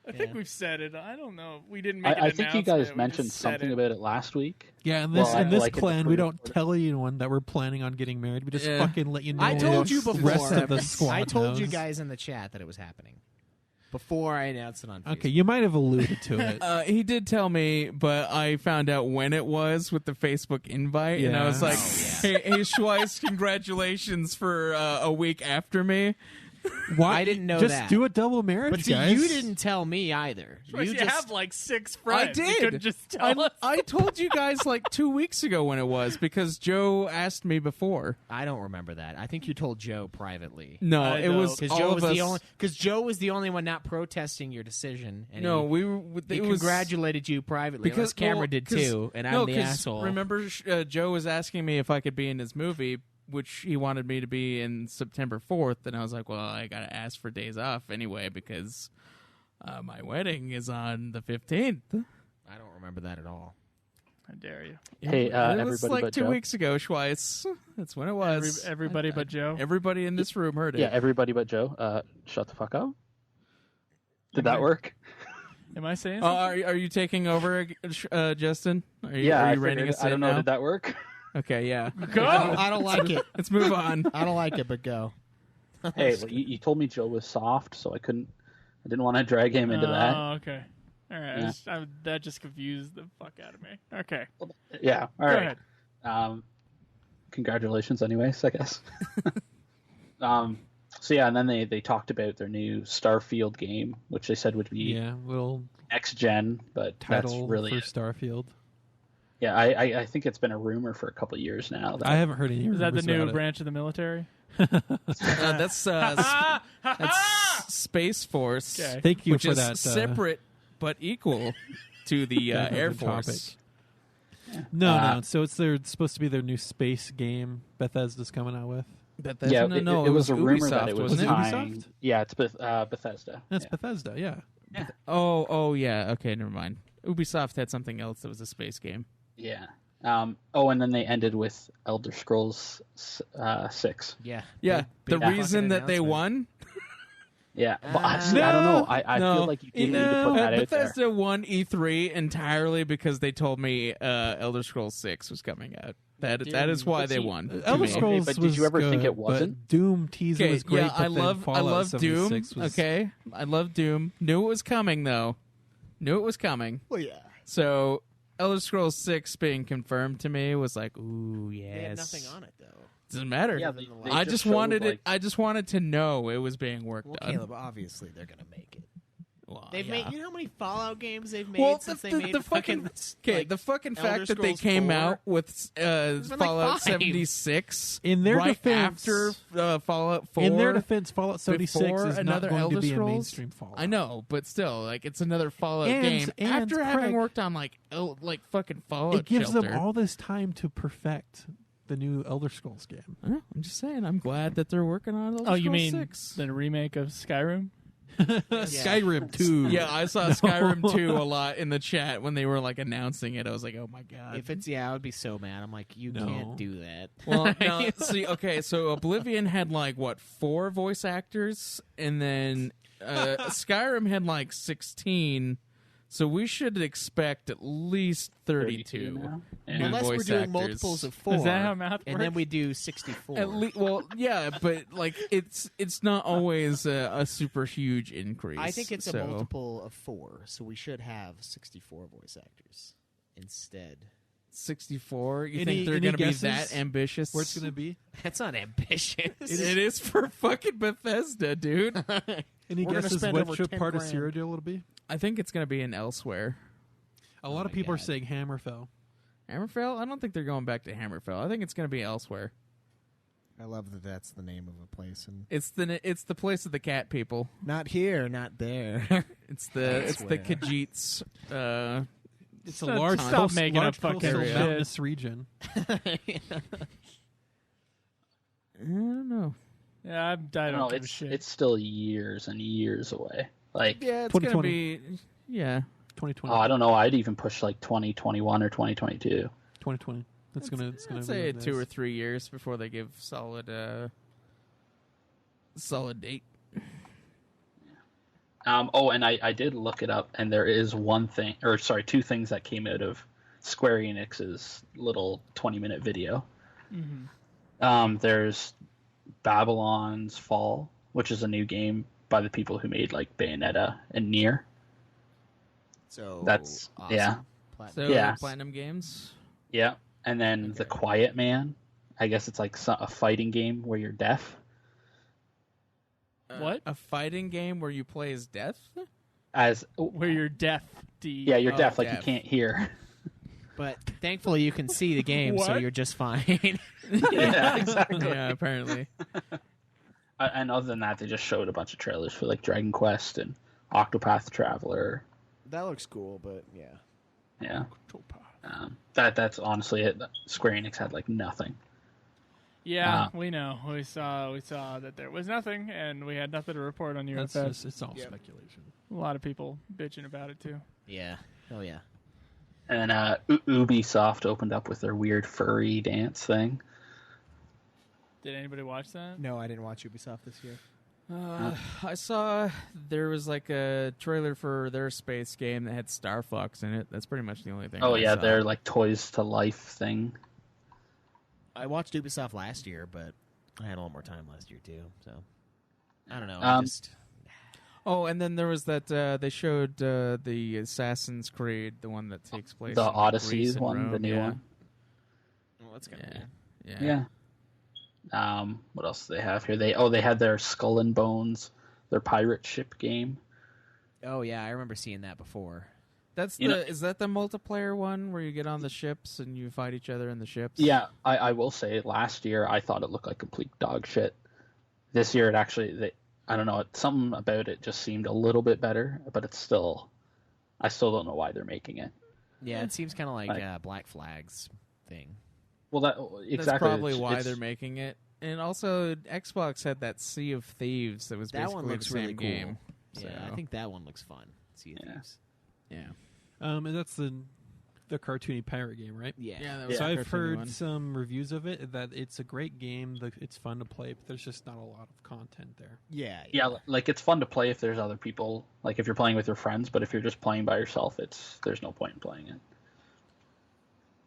I think Yeah. we've said it. I don't know. We didn't make an I think you announcement. guys We mentioned just said something it. about it last week. Yeah, in Well, this I in this like it clan, before we you don't put it. tell anyone that we're planning on getting married. We just Yeah. fucking let you know. I told the you before. rest of the squad I told you knows. guys in the chat that it was happening before I announced it on Facebook. Okay, you might have alluded to it. He did tell me, but I found out when it was with the Facebook invite, and I Yeah. was like, Oh, yeah. "Hey, Schweiss, congratulations for a week after me." Why? I didn't know Just that. do a double marriage, But see, guys. you didn't tell me either. You just have like 6 I friends. You did. couldn't just tell us. I told you guys like 2 weeks ago when it was because Joe asked me before. I don't remember that. I think you told Joe privately. No, I it know. was Because all Joe of was us. the only. Because Joe was the only one not protesting your decision. And No, he, we were. he It was congratulated you privately. Because Cameron well, did 'cause- too, and no, I'm the 'cause asshole. Remember, Joe was asking me if I could be in his movie, which he wanted me to be in September 4th, and I was like, well, I gotta ask for days off anyway because my wedding is on the 15th. I don't remember that at all. How dare you? Hey, it everybody was like but 2 Joe. weeks ago, Schweiss. That's when it was. Everybody but Joe. Everybody in this room heard it. Yeah, everybody but Joe. Shut the fuck up. Did that work? Am I saying Oh, something? are you taking over, Justin? Are you, Yeah, are I you reining figured. us I in don't know. now? Did that work? Okay, yeah. Go! I don't like it. Let's move on. I don't like it, but go. Hey, well, you told me Joe was soft, so I couldn't. I didn't want to drag him into that. Oh, okay. All right. Yeah. That just confused the fuck out of me. Okay. Yeah. All Go right. ahead. Congratulations, anyways. I guess. So yeah, and then they talked about their new Starfield game, which they said would be little next gen, but that's title really for it. Starfield. Yeah, I think it's been a rumor for a couple years now. I haven't heard any. Is that the rumors new about it. branch of the military? That's Space Force. Okay. Thank you which for is that. separate but equal to the Air good Force. No. So it's supposed to be their new space game. Bethesda's coming out with. Bethesda? Yeah, no, it was a rumor Ubisoft, that it was wasn't it? tying. Yeah, it's Bethesda. That's Yeah. Bethesda. Yeah. Oh, yeah. Okay, never mind. Ubisoft had something else that was a space game. Yeah. And then they ended with Elder Scrolls 6. Yeah. Yeah, Big the reason fucking that they announcement. won. Yeah, but see, I don't know. I no, feel like you didn't need to put that out there. Bethesda won E3 entirely because they told me Elder Scrolls 6 was coming out. That is why they won. to Elder me. Scrolls But did was you ever good, think it but wasn't? Doom teaser Okay, was great. yeah, but I then love Fallout Doom. 76 was, Okay, I love Doom. Knew it was coming though. Knew it was coming. Well, yeah. So Elder Scrolls 6 being confirmed to me was like, ooh, yes. They had nothing on it though. Doesn't matter. Yeah, they I just just showed, wanted it. like- I just wanted to know it was being worked Well, on. Caleb, obviously they're gonna make it. Well, They've yeah. made. You know how many Fallout games they've made Well, since the, they the, made the fucking okay, the fucking Elder fact that they Scrolls came 4. out with been like Fallout 5. 76 In their right defense- after Fallout 4. in their defense, Fallout 76 before is not another going Elder to be Scrolls? a mainstream Fallout. I know, but still, like it's another Fallout And- game and after having Craig, worked on like fucking Fallout. It gives Shelter. them all this time to perfect the new Elder Scrolls game. I know, I'm just saying, I'm glad that they're working on Elder Oh, you Scrolls mean 6. the remake of Skyrim? Skyrim 2. Yeah, I saw Skyrim 2 a lot in the chat when they were like announcing it. I was like, oh my god. If it's I would be so mad. I'm like, you No. can't do that. Well, no, see, okay, so Oblivion had like what 4 voice actors, and then Skyrim had like 16. So we should expect at least 32 now? new Yeah. Unless voice we're doing actors. multiples of 4. Is that how math and works? then we do 64. At least, well, yeah, but like it's not always a super huge increase. I think it's a so. multiple of 4, so we should have 64 voice actors instead. 64. You Any- think they're any going to be guesses that ambitious? Where it's going to be? That's not ambitious. It is for fucking Bethesda, dude. Any We're gonna guesses spend what over should 10 part of grand. Cyrodiil it'll be? I think it's going to be in Elsewhere. A lot of my people are God. saying Hammerfell. Hammerfell? I don't think they're going back to Hammerfell. I think it's going to be Elsewhere. I love that that's the name of a place. And It's the place of the cat people. not here, not there. It's the Elsewhere. Khajiits. It's Stop- a large, stop making large up fucking coastal shit. mountainous region. I don't know. Yeah, I I don't don't know. give a shit. It's still years and years away. Like, Yeah, it's going to 2020. be. Yeah. 2020. I don't know. I'd even push like 2021 or 2022. 2020. It's gonna. It's gonna. I'd say be 2 or 3 years before they give solid date. And I did look it up, and there is two things that came out of Square Enix's little 20-minute video. There's Babylon's Fall, which is a new game by the people who made like Bayonetta and Nier. So That's- awesome. yeah. Platinum. So Yeah. Platinum Games. Yeah, and then The Quiet Man. I guess it's like a fighting game where you're deaf. What? A fighting game where you play as Death? Where you're deaf. Yeah, you're deaf, like deaf. you can't hear. But thankfully, you can see the game, so What? you're just fine. Yeah, exactly. Yeah, apparently. And other than that, they just showed a bunch of trailers for like Dragon Quest and Octopath Traveler. That looks cool, but yeah. Yeah. That's honestly it. Square Enix had like nothing. Yeah, we know. We saw that there was nothing, and we had nothing to report on UFS. That's just, it's all speculation. A lot of people bitching about it too. Yeah. Oh yeah. And Ubisoft opened up with their weird furry dance thing. Did anybody watch that? No, I didn't watch Ubisoft this year. I saw there was like a trailer for their space game that had Star Fox in it. That's pretty much the only thing. Oh I yeah, saw. their like Toys to Life thing. I watched Ubisoft last year, but I had a lot more time last year too. So I don't know. I just Oh, and then there was that they showed the Assassin's Creed, the one that takes place. The in Odyssey Greece and one, Rome, the new yeah. one. well, that's kind Yeah. of Yeah. Yeah. What else do they have here? They had their Skull and Bones, their pirate ship game. Oh yeah, I remember seeing that before. That's You know- is that the multiplayer one where you get on the ships and you fight each other in the ships? Yeah, I will say last year I thought it looked like complete dog shit. This year it actually, I don't know, something about it just seemed a little bit better, but I still don't know why they're making it. Yeah, it seems kind of like Like- Black Flag's thing. Well, exactly. That's probably it's- why it's- they're making it. And also, Xbox had that Sea of Thieves that was That basically one looks the same really cool. game. Yeah, So, I think that one looks fun. Sea of Yeah. Thieves. yeah. And that's the cartoony pirate game, right? Yeah. Yeah, that So a I've cartoony heard one. some reviews of it that it's a great game. It's fun to play, but there's just not a lot of content there. Yeah. Yeah, like it's fun to play if there's other people, like if you're playing with your friends, but if you're just playing by yourself, there's no point in playing it.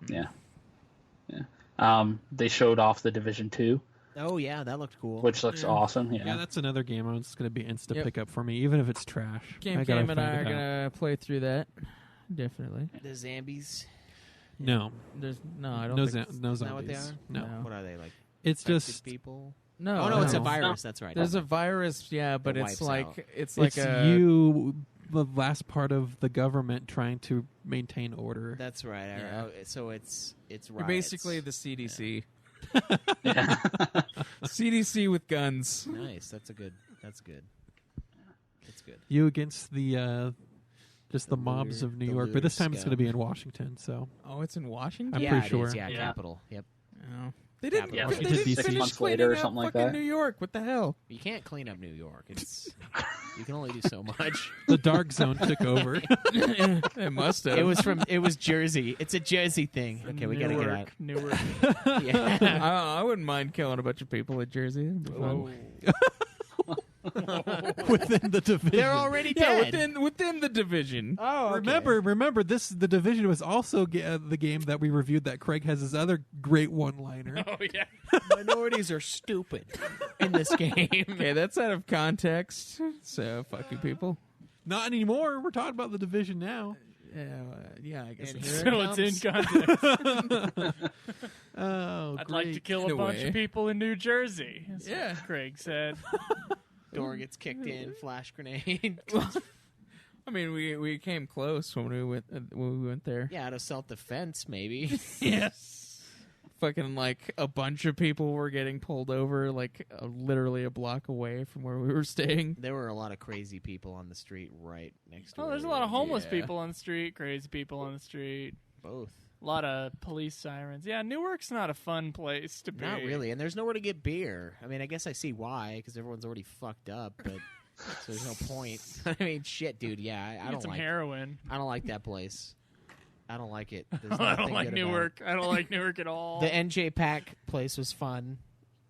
Yeah. They showed off the Division 2, Oh yeah, that looked cool. which looks awesome. Yeah, Yeah. that's another game it's going to be insta Yep. pickup for me, even if it's trash. Game I gotta Cam and I find are it out. gonna play through that. Definitely. The Zambies. No, There's no, I don't no, think. no Is that what they zombies. are? No, No. What are they like? it's Infected just people. No, Oh no, it's a no. virus. That's right. There's a virus, yeah, but That it's wipes like out. it's like it's a you, the last part of the government trying to maintain order. That's right. Yeah. So it's You're riots. basically the CDC. Yeah. CDC with guns. Nice. That's good. That's good. You against the just the mobs looter- of New the York, but this looter time it's going to scum. be in Washington. So Oh, it's in Washington. I'm yeah, pretty it sure. is, Yeah, Yeah. capital. Yep. Oh. They didn't. Yeah, they Washington, didn't 6 finish months later cleaning or up something like fucking that. New York. What the hell? You can't clean up New York. It's you can only do so much. the dark zone took over. It must have. It was Jersey. It's a Jersey thing. Okay, we gotta get out. Newark. Yeah. I wouldn't mind killing a bunch of people in Jersey. It'd be fun. Within the division. They're already Yeah, dead. within the division. Oh, Remember, the division was also the game that we reviewed that Craig has his other great one-liner. Oh yeah. Minorities are stupid in this game. Okay, that's out of context. So fuck you, people. Not anymore. We're talking about the division now. Yeah, I guess And it's here So it's in comes. context. Oh, I'd great. like to kill In a a bunch way. of people in New Jersey. That's what Yeah. Craig said. Door gets kicked in. Flash grenade. I mean, we came close when we went there. Yeah, out of self-defense, maybe. Yes. Fucking like a bunch of people were getting pulled over, like literally a block away from where we were staying. There were a lot of crazy people on the street right next to. Oh, where there's a we lot of were. homeless Yeah. people on the street, crazy people on the street, Both. a lot of police sirens. Yeah, Newark's not a fun place to be. Not really, and there's nowhere to get beer. I mean, I guess I see why, because everyone's already fucked up. But so there's no point. I mean, shit, dude. Yeah, I Get don't some like. heroin. I don't like that place. I don't like it. There's I nothing don't like good about Newark. I don't like Newark at all. it. The NJ Pack place was fun.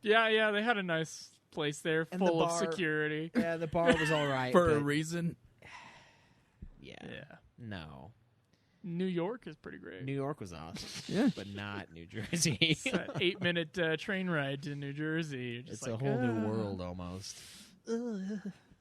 Yeah, they had a nice place there, And the full of bar- security. Yeah, the bar was all right. For a but reason. yeah, Yeah, no. New York is pretty great. New York was awesome. Yeah. but not New Jersey. It's an 8-minute train ride to New Jersey. You're just It's like, a whole new "Ah." world almost.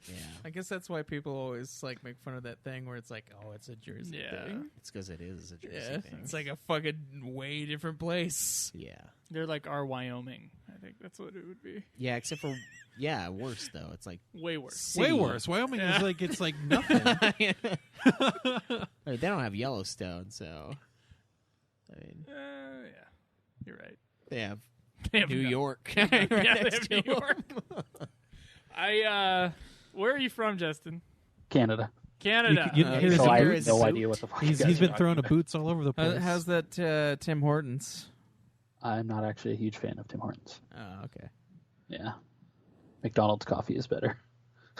Yeah, I guess that's why people always like make fun of that thing where it's like, oh, it's a Jersey thing. it's because it is a Jersey thing. It's like a fucking way different place. Yeah, They're like our Wyoming. I think that's what it would be. yeah. Except for worse though. It's like Way worse. city. Way worse. Wyoming is like it's like nothing. I mean, they don't have Yellowstone, so I mean, Yeah, you're right. they have They have New no- York. Yeah, right they next have to New them. York. Where are you from, Justin? Canada. Canada. Here's So a- I Here have is no soup. idea what the fuck. you he's guys been are throwing talking a boots all over the place. How's that Tim Hortons? about. I'm not actually a huge fan of Tim Hortons. Oh, okay. Yeah, McDonald's coffee is better.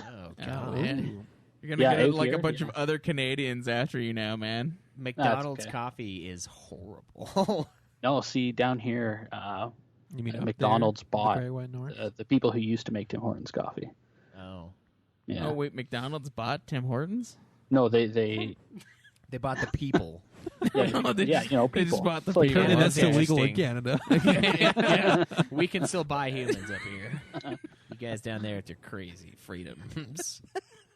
Oh Oh, god, man. You're gonna Yeah, get out like here, a bunch yeah. of other Canadians after you now, man. McDonald's okay. coffee is horrible. No, see down here, You mean up McDonald's there, in bought the Great White North? the people who used to make Tim Hortons coffee. Oh, Yeah. Oh wait, McDonald's bought Tim Hortons? No, they they bought the people. yeah, No, they yeah, just- you know, they just people. bought the It's like, people. Apparently that's that's still legal in interesting. Canada. Yeah, we can still buy humans up here. You guys down there with your crazy freedoms.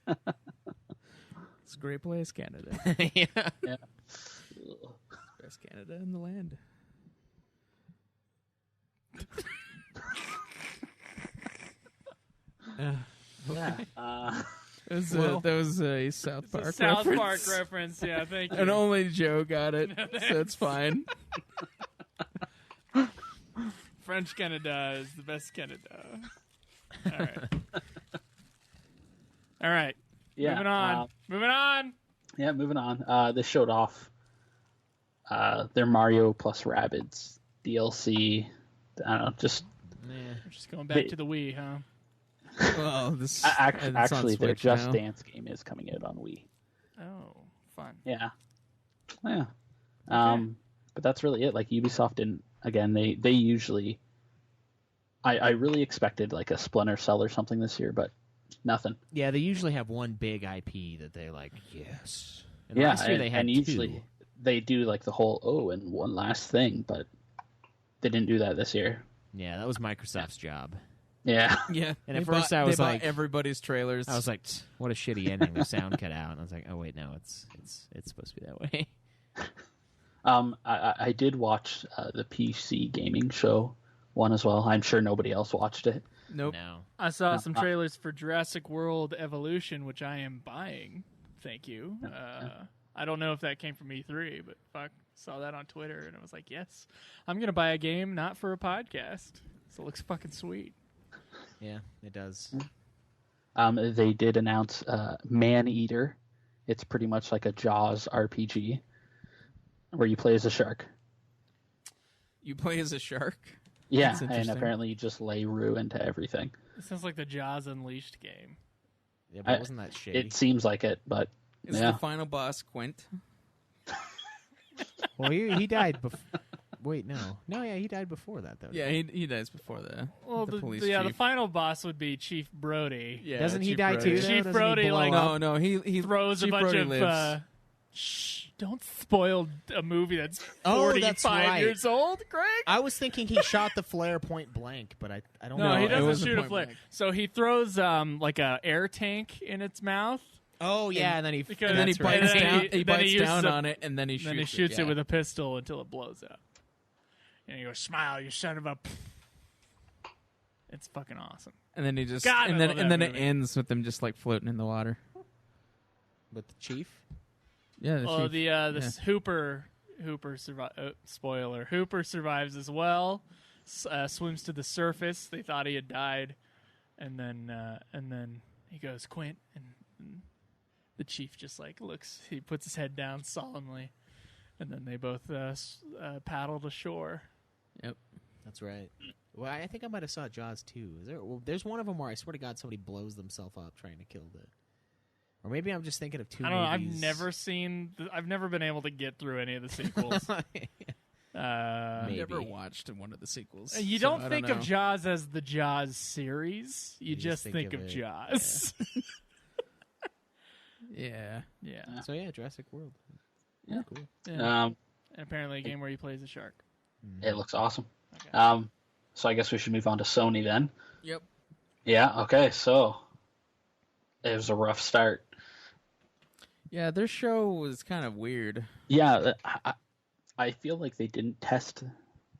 It's a great place, Canada. Yeah. Yeah. Best Canada in the land. Yeah. That was a South It's a Park South reference. Park reference. Yeah, thank you. And only Joe got it, so it's fine. French Canada is the best Canada. All right. All right. Yeah. Moving on. Moving on. Yeah, moving on. They showed off their Mario plus Rabbids DLC. I don't know, just We're just going back to the Wii, huh? Well, this actually, it's on their Switch Just now. Dance game is coming out on Wii. Oh, fun. Yeah. Yeah. But that's really it. Like Ubisoft didn't. Again, they usually. I really expected like a Splinter Cell or something this year, but nothing. Yeah, they usually have one big IP that they like. Yes. And Yeah, last year they had and usually two. they do like the whole and one last thing, but they didn't do that this year. Yeah, that was Microsoft's job. Yeah. Yeah, And at they first bought- I was they bought like- everybody's trailers. I was like, what a shitty ending. The sound cut out. And I was like, oh wait, no, it's supposed to be that way. I did watch the PC gaming show one as well. I'm sure nobody else watched it. nope. No. I saw some trailers for Jurassic World Evolution, which I am buying. Thank you. I don't know if that came from E3, but fuck, saw that on Twitter and I was like, yes, I'm gonna buy a game not for a podcast. So it looks fucking sweet. Yeah, it does. They did announce Man Eater. It's pretty much like a Jaws RPG where you play as a shark. You play as a shark. Yeah, That's and interesting. apparently you just lay Rue into everything. It sounds like the Jaws Unleashed game. Yeah, but wasn't that shitty? It seems like it, but Is yeah. the final boss Quint? Well, he died before. Wait, no. Yeah, he died before that, though. Yeah, he dies before the Well, the police the chief. final boss would be Chief Brody. Yeah, Doesn't he Chief die Brody. too, though? Chief Doesn't he Brody, blow like, up? No, he Throws Chief a bunch Brody of. lives. Shh! Don't spoil a movie that's Oh, 45 that's right. years old, Greg. I was thinking he shot the flare point blank, but I don't know. No, he it doesn't wasn't shoot a point flare. blank. So he throws like a air tank in its mouth. Oh, yeah, and then he... Because- And then he That's right. bites And then down. he- He then he bites uses down a- on it, and then he shoots. Then he shoots it yeah. with a pistol until it blows up. And he goes, "Smile, you son of a." It's fucking awesome. And then he just God, I and then love and that then it movie. ends with them just like floating in the water. With the chief? Yeah. The Oh, chief. the Hooper spoiler. Hooper survives as well. Swims to the surface. They thought he had died, and then he goes, "Quint," and the chief just like looks. He puts his head down solemnly, and then they both paddle to shore. Yep. That's right. Well, I think I might have saw Jaws too. There's one of them where I swear to God somebody blows themselves up trying to kill the... Or maybe I'm just thinking of two I don't know. movies. I've never been able to get through any of the sequels. I Maybe. never watched one of the sequels. You so don't I think know. of Jaws as the Jaws series. You just think of it, Jaws. Yeah. Yeah. So yeah, Jurassic World. Yeah. Cool. Yeah. And apparently a game where he plays a shark. It looks awesome. Okay. So I guess we should move on to Sony then. Yep. Yeah, okay, so It was a rough start. Yeah, their show was kind of weird. Yeah, I feel like they didn't test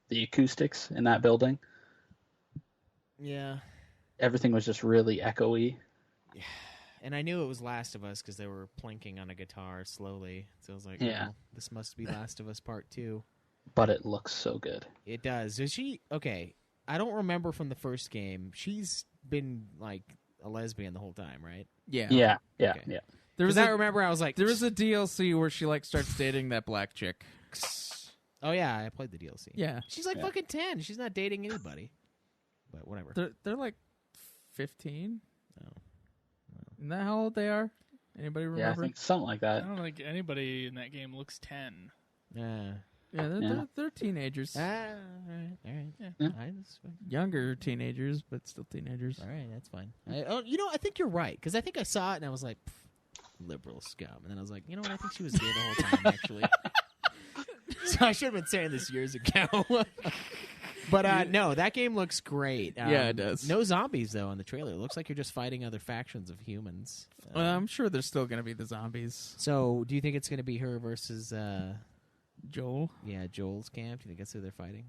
the acoustics in that building. Yeah. Everything was just really echoey. And I knew it was Last of Us because they were plinking on a guitar slowly. So I was like, Yeah. oh, this must be Last of Us Part 2. But it looks so good. It does. Is she... Okay, I don't remember from the first game. She's been, like, a lesbian the whole time, right? Yeah. Yeah. Okay. There was I remember I was like... There was a DLC where she like starts dating that black chick. Oh, yeah, I played the DLC. Yeah. She's like fucking 10. She's not dating anybody. But whatever. They're like 15. Oh. Isn't that how old they are? Anybody remember? Yeah, I think something like I that. don't think anybody in that game looks 10. Yeah. Yeah, they're teenagers. All right. Yeah. All right, that's fine. Younger teenagers, but still teenagers. All right, that's fine. I think you're right, because I think I saw it and I was like, liberal scum. And then I was like, you know what? I think she was gay the whole time, actually. So I should have been saying this years ago. But no, that game looks great. Yeah, it does. No zombies, though, on the trailer. It looks like you're just fighting other factions of humans. Well, I'm sure there's still going to be the zombies. So do you think it's going to be her versus... Joel? Yeah, Joel's camp. Do you think that's who they're fighting?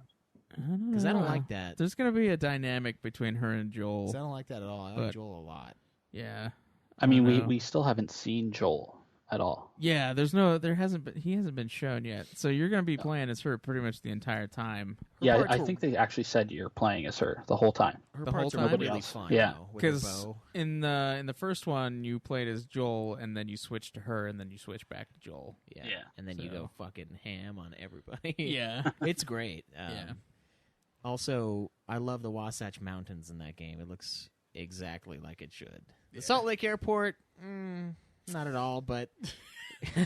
Because I don't like that. There's going to be a dynamic between her and Joel. 'Cause I don't like that at all. I like Joel a lot. Yeah. I mean, don't know. we still haven't seen Joel at all. Yeah, he hasn't been shown yet. So you're going to be playing as her pretty much the entire time. Yeah, I think they actually said you're playing as her the whole time. Her The parts whole are time? really else. fun. Yeah. though, with her Because bow. in the first one, you played as Joel, and then you switched to her, and then you switched back to Joel. Yeah. Yeah. And then you So- go fucking ham on everybody. Yeah. It's great. Yeah. Also, I love the Wasatch Mountains in that game. It looks exactly like it should. The Salt Lake Airport, not at all, but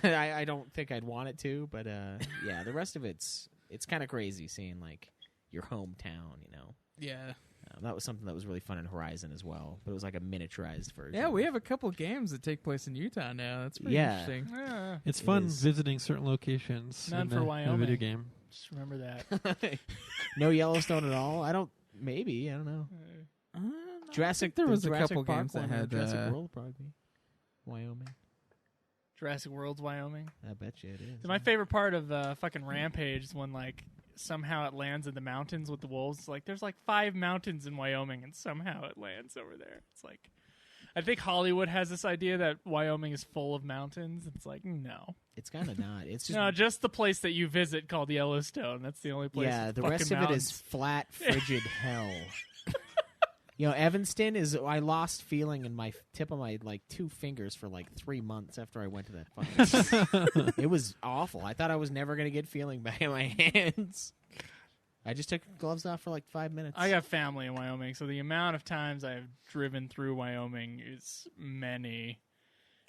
I don't think I'd want it to. But yeah, the rest of it's kind of crazy seeing like your hometown, you know. Yeah. That was something that was really fun in Horizon as well, but it was like a miniaturized version. Yeah, we have a couple games that take place in Utah now. That's pretty Yeah. interesting. Yeah. It's It fun is. visiting certain locations None in for the Wyoming. video game. Just remember that. No Yellowstone at all. I don't. Maybe I don't know. Jurassic. there the was a Jurassic couple Park games that one, or had, Jurassic World probably. Wyoming. Jurassic World's Wyoming. I bet you it is. My favorite part of fucking Rampage is when like somehow it lands in the mountains with the wolves. Like there's like 5 mountains in Wyoming, and somehow it lands over there. It's like I think Hollywood has this idea that Wyoming is full of mountains. It's like no, It's kind of not. It's just no, just the place that you visit called Yellowstone. That's the only place. yeah. with The fucking rest of it mountains. is flat, frigid hell. You know, Evanston is. I lost feeling in my tip of my like 2 fingers for like 3 months after I went to that fucking. It was awful. I thought I was never gonna get feeling back in my hands. I just took gloves off for like 5 minutes. I got family in Wyoming, so the amount of times I've driven through Wyoming is many,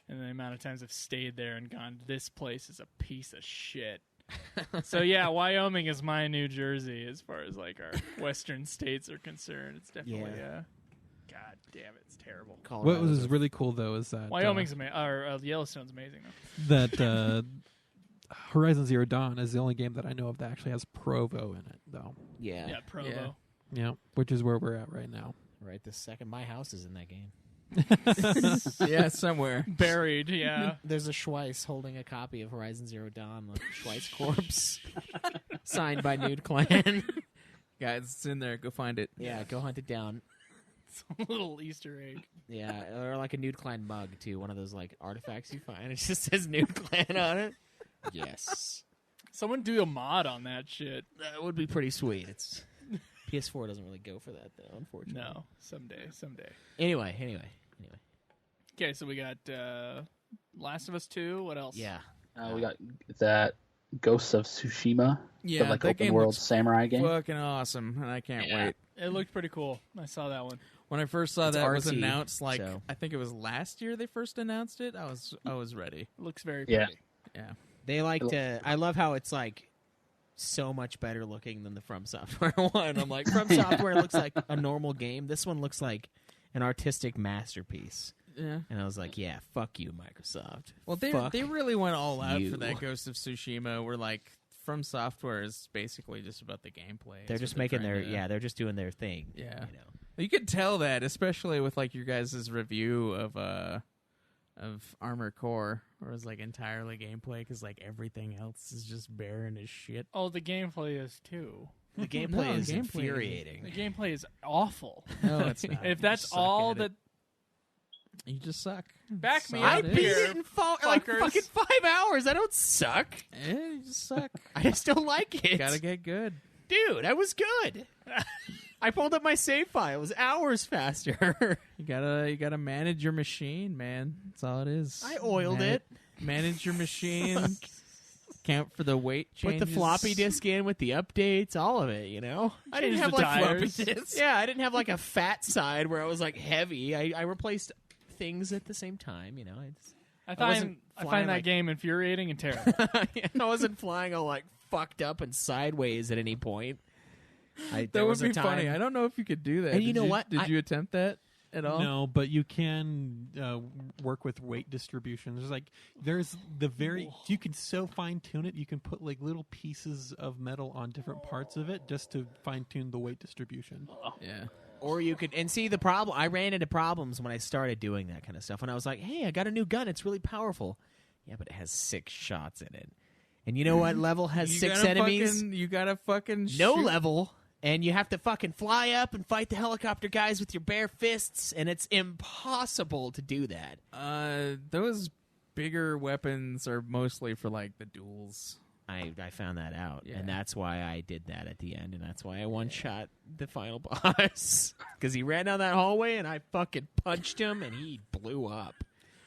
and the amount of times I've stayed there and gone, this place is a piece of shit. So yeah, Wyoming is my New Jersey as far as like our western states are concerned. It's definitely God damn it, it's terrible. What Colorado's was really cool though is that Wyoming's Yellowstone's amazing though. that Horizon Zero Dawn is the only game that I know of that actually has Provo in it, though. Yeah. Yeah, Provo. Yeah, which is where we're at right now. Right this second, my house is in that game. Yeah, somewhere. Buried, yeah. There's a Schweiss holding a copy of Horizon Zero Dawn, the Schweiss corpse, signed by Nude Clan. Guys, it's in there. Go find it. Yeah, go hunt it down. It's a little Easter egg. Yeah, or like a Nude Clan mug too. One of those like artifacts you find. It just says Nude Clan on it. Yes, Someone do a mod on that shit. that would be pretty sweet. It's PS4 doesn't really go for that though, unfortunately. No, someday. Anyway. Okay, so we got Last of Us 2. What else? Yeah. We got that Ghosts of Tsushima, Yeah, the like that open game world looks samurai game. Fucking awesome, and I can't wait. It looked pretty cool. I saw that one. When I first saw It's that was artsy, announced, like so- I think it was last year they first announced it. I was ready. It looks very Yeah. pretty. Yeah. They like to. I love how it's like so much better looking than the From Software one. I'm like, From Software looks like a normal game. This one looks like an artistic masterpiece. Yeah. And I was like, yeah, fuck you, Microsoft. Well, Fuck they really went all out you. for that Ghost of Tsushima. Where like From Software is basically just about the gameplay. They're It's just what making trying their to- they're just doing their thing. Yeah. You know. You could tell that, especially with like your guys' review of Armored Core, where it was like entirely gameplay because like everything else is just barren as shit. Oh, the gameplay is too. The gameplay is gameplay- infuriating. The gameplay is awful. No, it's not. If that's suck all at that, it. You just suck. back me That's all up I it beat here, it in like fuckers. fucking 5 hours. I don't suck. You just suck. I just don't like it. Gotta get good. Dude, I was good. I pulled up my save file. It was hours faster. You gotta manage your machine, man. That's all it is. I oiled it. Manage your machine. Count for the weight changes. Put the floppy disk in with the updates, all of it, you know? I didn't Change have the like tires. floppy disks. Yeah, I didn't have like a fat side where I was like heavy. I replaced things at the same time, you know? I wasn't find flying that like- game infuriating and terrible. I wasn't flying all like fucked up and sideways at any point. That there would was a be funny. time- I don't know if you could do that. And you Did know what? Did you attempt that at all? No, but you can work with weight distribution. There's you can so fine tune it. You can put like little pieces of metal on different parts of it just to fine tune the weight distribution. Yeah. Or you could, and see the problem, I ran into problems when I started doing that kind of stuff. When I was like, hey, I got a new gun. It's really powerful. Yeah, but it has 6 shots in it. And you know what level has You 6 gotta enemies? You gotta fucking No shoot. level. And you have to fucking fly up and fight the helicopter guys with your bare fists. And it's impossible to do that. Those bigger weapons are mostly for like the duels. I found that out. Yeah. And that's why I did that at the end. And that's why I one-shot the final boss. Because he ran down that hallway and I fucking punched him and he blew up.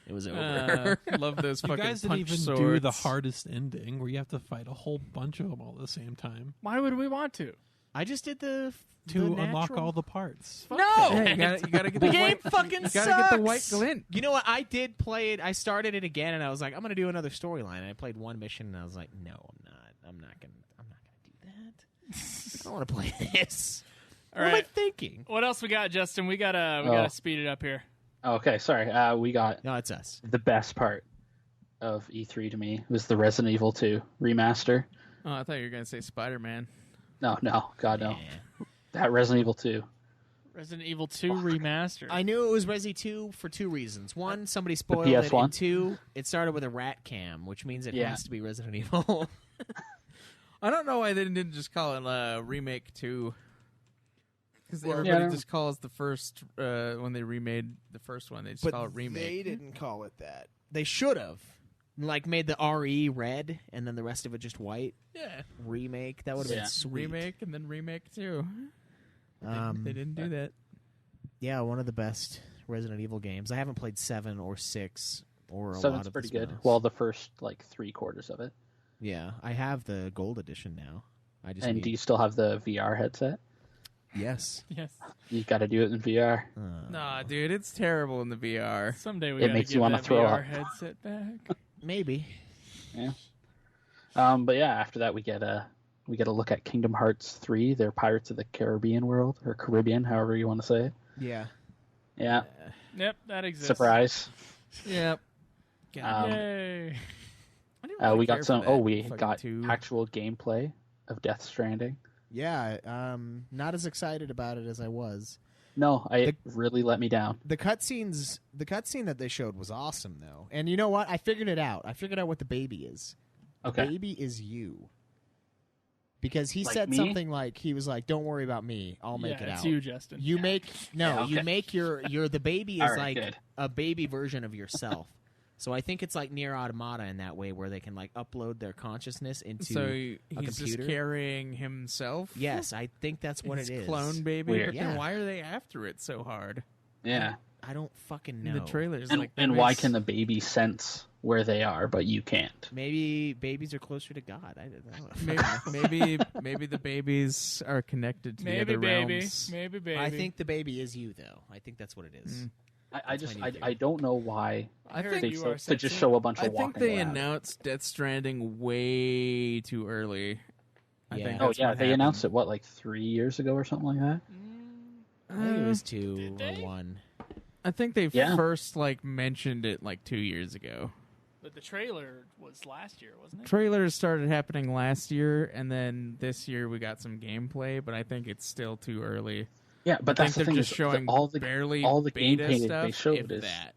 It was over. Love those You fucking guys didn't punch even swords. do the hardest ending where you have to fight a whole bunch of them all at the same time Why would we want to? I just did the to unlock natural- all the parts. No! Yeah, you gotta get The the game white, fucking you sucks. gotta get the white glint. You know what? I did play it. I started it again, and I was like, I'm going to do another storyline. I played one mission, and I was like, no, I'm not. I'm not going to do that. I don't want to play this. All what am I right. thinking? What else we got, Justin? We gotta speed it up here. Okay, sorry. We got No, it's us. the best part of E3 to me was the Resident Evil 2 remaster. Oh, I thought you were gonna say Spider-Man. No, God, no. Yeah. That Resident Evil 2. Resident Evil 2 remastered. I knew it was Resi 2 for 2 reasons. One, somebody spoiled PS1? it. And 2, it started with a rat cam, which means it Yeah. has to be Resident Evil. I don't know why they didn't just call it Remake 2. Because Well, everybody yeah. just calls the first when they remade the first one, they just call it Remake. They didn't call it that. They should have. Like, made the RE red, and then the rest of it just white. Yeah, Remake. That would have Yeah. been sweet. remake and then Remake 2. They didn't do that. Yeah, one of the best Resident Evil games. I haven't played 7 or 6 or a lot 7's of pretty the good. spin-offs. Well, the first, 3/4 of it. Yeah, I have the gold edition now. I just And need... do you still have the VR headset? Yes. yes. You got to do it in VR. Nah, dude, it's terrible in the VR. Someday we It gotta makes give you wanna that throw VR up. headset back. Maybe. Yeah. But yeah, after that we get a look at Kingdom Hearts 3, their Pirates of the Caribbean world, or Caribbean, however you want to say it. Yeah. Yeah. Yep, that exists. Surprise. Yep. Yay. We got some. We fucking got 2. actual gameplay of Death Stranding. Yeah, not as excited about it as I was. No, it really let me down. The cutscene that they showed was awesome, though. And you know what? I figured it out. I figured out what the baby is. Okay. The baby is you. Because he Like said me? something like, he was like, "Don't worry about me. I'll make Yeah, it it's out." you, Justin. You make Yeah, you okay. make your The baby All is right, like good. a baby version of yourself. So I think it's like Nier Automata in that way, where they can like upload their consciousness into So a he's computer. just carrying himself. Yes, I think that's what His it is. clone baby. Weird. But then Yeah. why are they after it so hard? Yeah. I don't fucking In know. the trailers, And, like and why can the baby sense where they are, but you can't? Maybe babies are closer to God. I don't know. maybe the babies are connected to Maybe the other baby. realms. Maybe baby. I think the baby is you, though. I think that's what it is. I don't know why I heard think they you are to just sexy. show a bunch of I think walking they around. announced Death Stranding way too early. I Yeah. think Oh that's yeah, what they happened. announced it 3 years ago or something like that. I think it was 2 Did or they? 1. I think they Yeah. first mentioned it 2 years ago. But the trailer was last year, wasn't it? Trailers started happening last year, and then this year we got some gameplay, but I think it's still too early. Yeah, but I that's think the they're thing. just is showing all the barely gameplay beta that they stuff, showed if is that.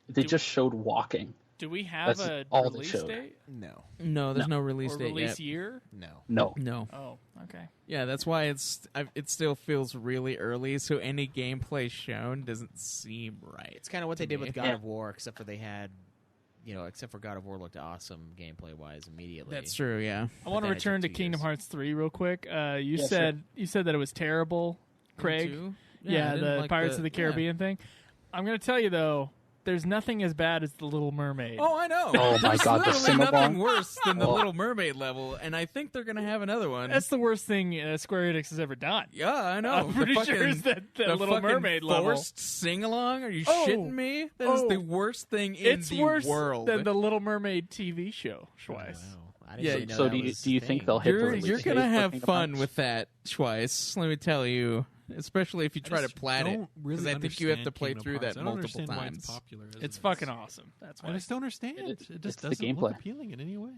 they just showed walking. Do we have That's a all they release showed. date No. No, there's no release or date release yet. year? No. No. Oh, okay. Yeah, that's why it still feels really early. So any gameplay shown doesn't seem right. It's kind of what they to did me. with God Yeah. of War, except for they had, except for God of War looked awesome gameplay wise immediately. That's true. Yeah. I want to then it return to took 2 Kingdom years. Hearts 3 real quick. You Yeah, said that it was terrible, Craig. Two? Yeah, I didn't the like Pirates of the Caribbean thing. I'm going to tell you though, there's nothing as bad as the Little Mermaid. Oh, I know. Oh my There's God, the literally nothing Cinnabon? worse than the Oh. Little Mermaid level, and I think they're gonna have another one. That's the worst thing Square Enix has ever done. Yeah, I know. I'm pretty The sure fucking- it's that the Little fucking Mermaid level. forced sing along. Are you Oh. shitting me? That is Oh. the worst thing in It's the worse world. than the Little Mermaid TV show, Oh, Schweiss. wow. I didn't Yeah, even know So that do you was do you a think thing. they'll hit the You're release gonna date for have Kingdom fun Hearts? with that twice. Let me tell you. Especially if you try to just plan it, don't really because I think you have to understand play Kingdom through Hearts. that I don't multiple understand why times. it's popular. as It's it fucking is. awesome. That's I why. just don't understand. It- It just it's the doesn't look gameplay. appealing in any way.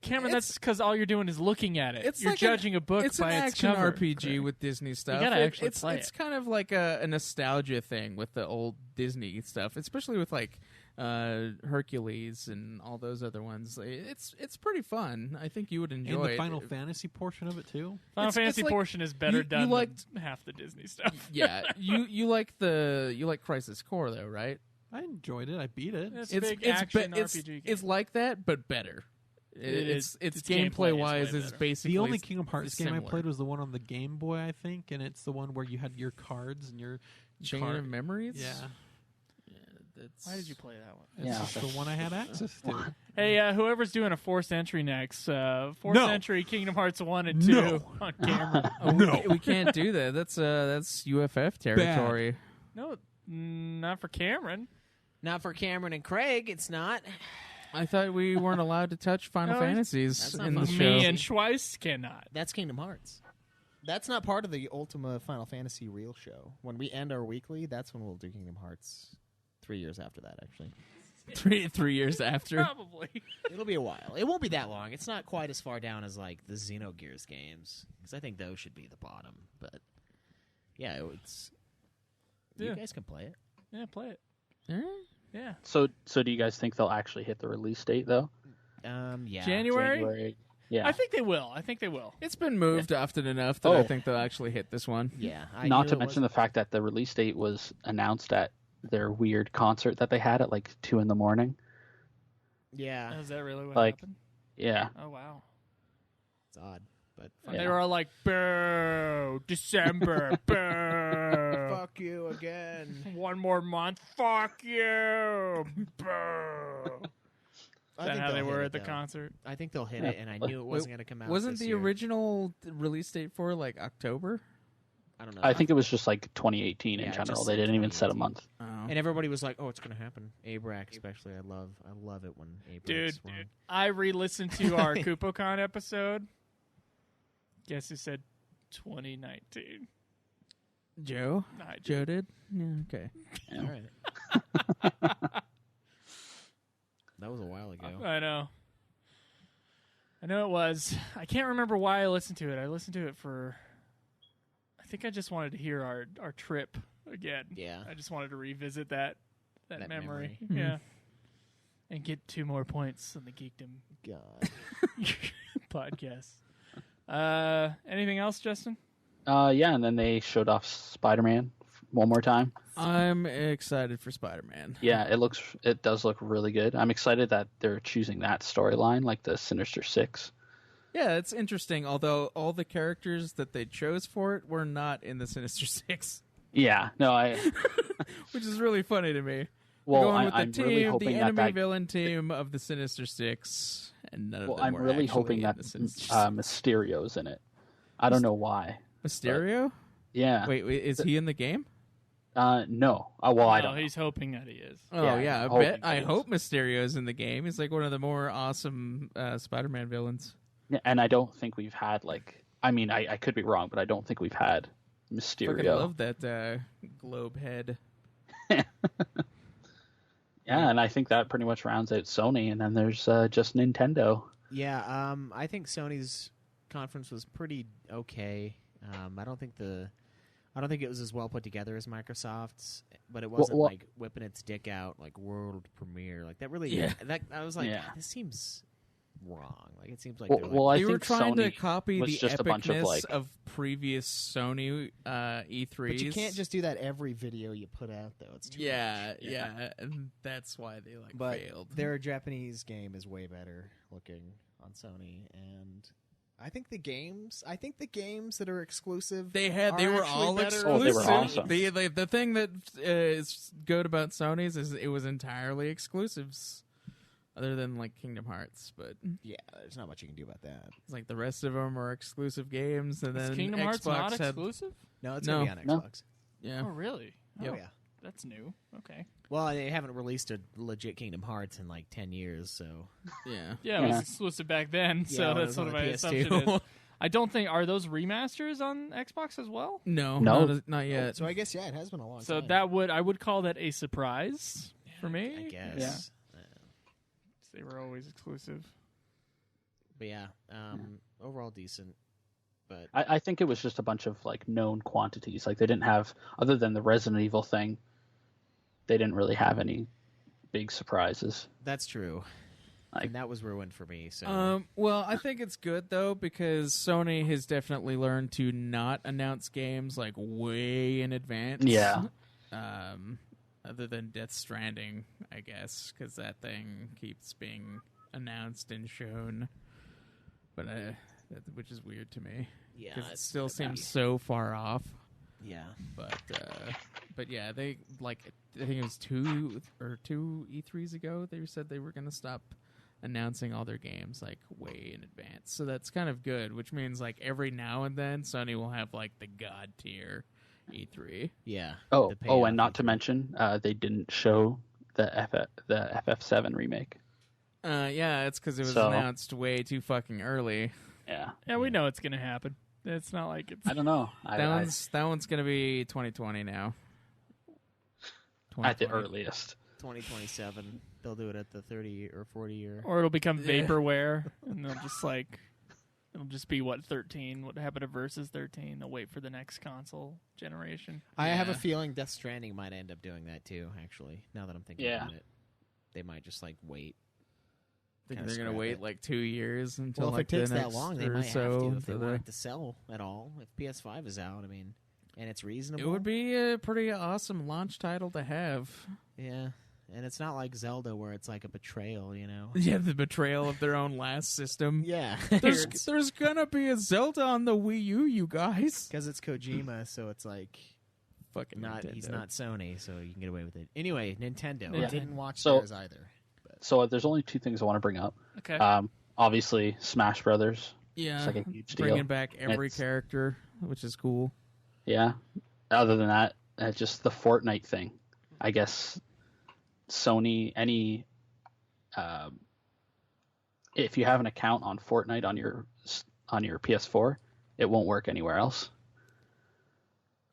Cameron, It's- that's because all you're doing is looking at it. It's You're like judging a book It's by an its action cover. RPG Craig. with Disney stuff. gotta actually it's play it's it. kind of like a nostalgia thing with the old Disney stuff, especially with like Hercules and all those other ones. It's pretty fun. I think you would enjoy And the it. Final Fantasy portion of it too. Final it's Fantasy like- portion is better you done liked- than half the Disney stuff. Yeah, you like Crisis Core though, right? I enjoyed it. I beat it. It's a big action RPG game. It's like that, but better. It is. It's Its gameplay gameplay is wise way is better. basically The only Kingdom Hearts game I similar. played was the one on the Game Boy, I think, and it's the one where you had your cards and your Chain card- of Memories. Yeah, That's... Why did you play that one? it's Yeah, just the one I had access to. Hey, whoever's doing a forced entry next, forced No. entry Kingdom Hearts 1 and 2 No. on camera. Oh, we can't do that. That's UFF territory. No, not for Cameron. Not for Cameron and Craig. It's not. I thought we weren't allowed to touch Final No, Fantasies that's not in the fun. show. Me and Schweiss cannot. That's Kingdom Hearts. That's not part of the Ultima Final Fantasy Real show. When we end our weekly, that's when we'll do Kingdom Hearts. 3 years after that, actually. three years after. Probably. It'll be a while. It won't be that long. It's not quite as far down as like the Xenogears games, because I think those should be the bottom. But yeah, it's Yeah. you guys can play it. Yeah, play it. Yeah. So do you guys think they'll actually hit the release date though? Yeah. January? Yeah. I think they will. It's been moved often enough that I think they'll actually hit this one. Yeah. Not to mention the fact that the release date was announced at their weird concert that they had at like 2 a.m. Yeah. Is that really what Like- happened? Yeah. Oh, wow. It's odd, but And they were all like, boo, December, boo. fuck you again. 1 more month, fuck you, boo. I Is that think how they they'll were hit at it, the though. concert? I think they'll hit it, and I knew it wasn't going to come out. Wasn't this the year. original release date for like October? I don't know. I think it was just like 2018 Yeah, in it general. just They said didn't even set a 2018. month. Oh. And everybody was like, "Oh, it's going to happen." Abrac, especially. I love it when Abrac. Dude, I re-listened to our KupoCon episode. Guess who said 2019? Joe? I did. Joe did? Yeah, okay. All right. That was a while ago. I know. I know it was. I can't remember why I listened to it. I listened to it for... I think I just wanted to hear our trip again. Yeah. I just wanted to revisit that That memory. memory. Yeah. And get 2 more points on the Geekdom God. podcast. Anything else, Justin? Yeah, and then they showed off Spider-Man one more time. I'm excited for Spider-Man. Yeah, it does look really good. I'm excited that they're choosing that storyline, like the Sinister Six. Yeah, it's interesting, although all the characters that they chose for it were not in the Sinister Six. Yeah, no, Which is really funny to me. Well, We're going with I'm the really team, hoping the that enemy that- villain team of the Sinister Six, and none of well, them I'm were really actually hoping in that the Sinister Six. Mysterio's in it. I don't know why. Mysterio? Yeah. Wait, is he in the game? No. Well, I don't know. He's hoping that he is. Oh Yeah, yeah, I'm I hoping hope Mysterio's in the game. He's like one of the more awesome Spider-Man villains. Yeah, and I don't think we've had I could be wrong, but I don't think we've had Fucking Mysterio. love that globe head. Yeah, and I think that pretty much rounds out Sony, and then there's just Nintendo. Yeah, I think Sony's conference was pretty okay. I don't think I don't think it was as well put together as Microsoft's, but it wasn't like whipping its dick out like world premiere. Like that really. Yeah. That I was like, Yeah. This seems wrong. Like it seems like they were trying to Sony copy was the just a bunch of, epicness like- of previous Sony E3s. But you can't just do that every video you put out, though. It's too much. Yeah, and that's why they But failed. their Japanese game is way better looking on Sony, and I think the games that are exclusive. They are were actually all better. exclusive. Oh, they were awesome. The thing that is good about Sony's is it was entirely exclusives, other than like Kingdom Hearts. But Yeah, there's not much you can do about that. it's like the rest of them are exclusive games, and Is then Kingdom Xbox Hearts not had, exclusive? No, it's No. gonna be on No. Xbox. Yeah, Oh, really? Oh Yep. yeah. That's new. Okay. Well, they haven't released a legit Kingdom Hearts in like 10 years, so Yeah, it was Yeah. exclusive back then, Yeah, so when it that's was what on my the assumption PS2. is. I don't think are those remasters on Xbox as well. no, No. not yet. so I guess it has been a long So time. I would call that a surprise for me. I guess. They were always exclusive. But yeah, overall decent. But I think it was just a bunch of like known quantities. Like they didn't have, other than the Resident Evil thing, they didn't really have any big surprises. that's true. Like- And that was ruined for me. So Well, I think it's good though because Sony has definitely learned to not announce games like way in advance. Yeah. Other than Death Stranding, I guess, because that thing keeps being announced and shown, but which is weird to me. yeah, Because it it's still gonna be- seems so far off. Yeah. But yeah, they like I think it was two E3s ago. They said they were gonna stop announcing all their games like way in advance. So that's kind of good, which means like every now and then Sony will have like the god tier E3. Yeah. Oh, the payoff and not is- to mention, they didn't show the FF7 remake. Yeah, it's because it was So- announced way too fucking early. Yeah. Yeah, we know it's going to happen. It's not like it's. I don't know. That one's gonna be 2020 now. At the 2020. earliest. 2027. They'll do it at the 30 or 40 year. Or it'll become Yeah. vaporware, and they'll just like. It'll just be what 13. What happened to Versus 13? They'll wait for the next console generation. I have a Yeah. feeling Death Stranding might end up doing that too. Actually, now that I'm thinking Yeah. about it, they might just like wait. Think kinda they're gonna scrap wait it. like 2 years until Well, if like it takes the that next long, they or might so have to if they for want the- it to sell at all. If PS5 is out, I mean, and it's reasonable. It would be a pretty awesome launch title to have. Yeah, and it's not like Zelda where it's like a betrayal, you know. Yeah, the betrayal of their own last system. Yeah, There's gonna be a Zelda on the Wii U, you guys. because it's Kojima, so it's like Fucking not. He's Nintendo. not Sony, so you can get away with it. Anyway, Nintendo. Yeah. I didn't watch So- theirs either. So there's only two things I want to bring up. Okay. Obviously, Smash Brothers. Yeah, It's like a huge deal. bringing back every It's- character, which is cool. Yeah. Other than that, just the Fortnite thing. I guess Sony, if you have an account on Fortnite on your PS4, it won't work anywhere else.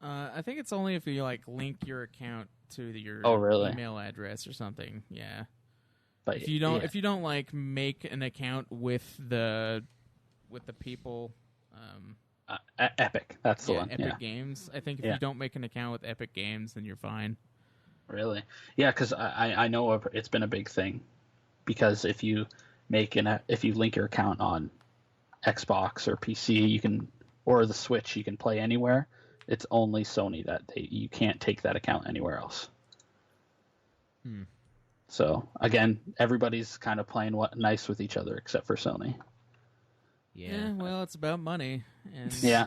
I think it's only if you like link your account to your Oh, really? email address or something. Yeah. But If you don't like make an account with the people, Epic, that's the yeah, one. Epic Yeah. Games. I think if Yeah. you don't make an account with Epic Games, then you're fine. Really? Yeah, because I know it's been a big thing. Because if you link your account on Xbox or PC, or the Switch, you can play anywhere. It's only Sony that you can't take that account anywhere else. So again, everybody's kind of playing nice with each other except for Sony. Yeah, well, it's about money, and Yeah.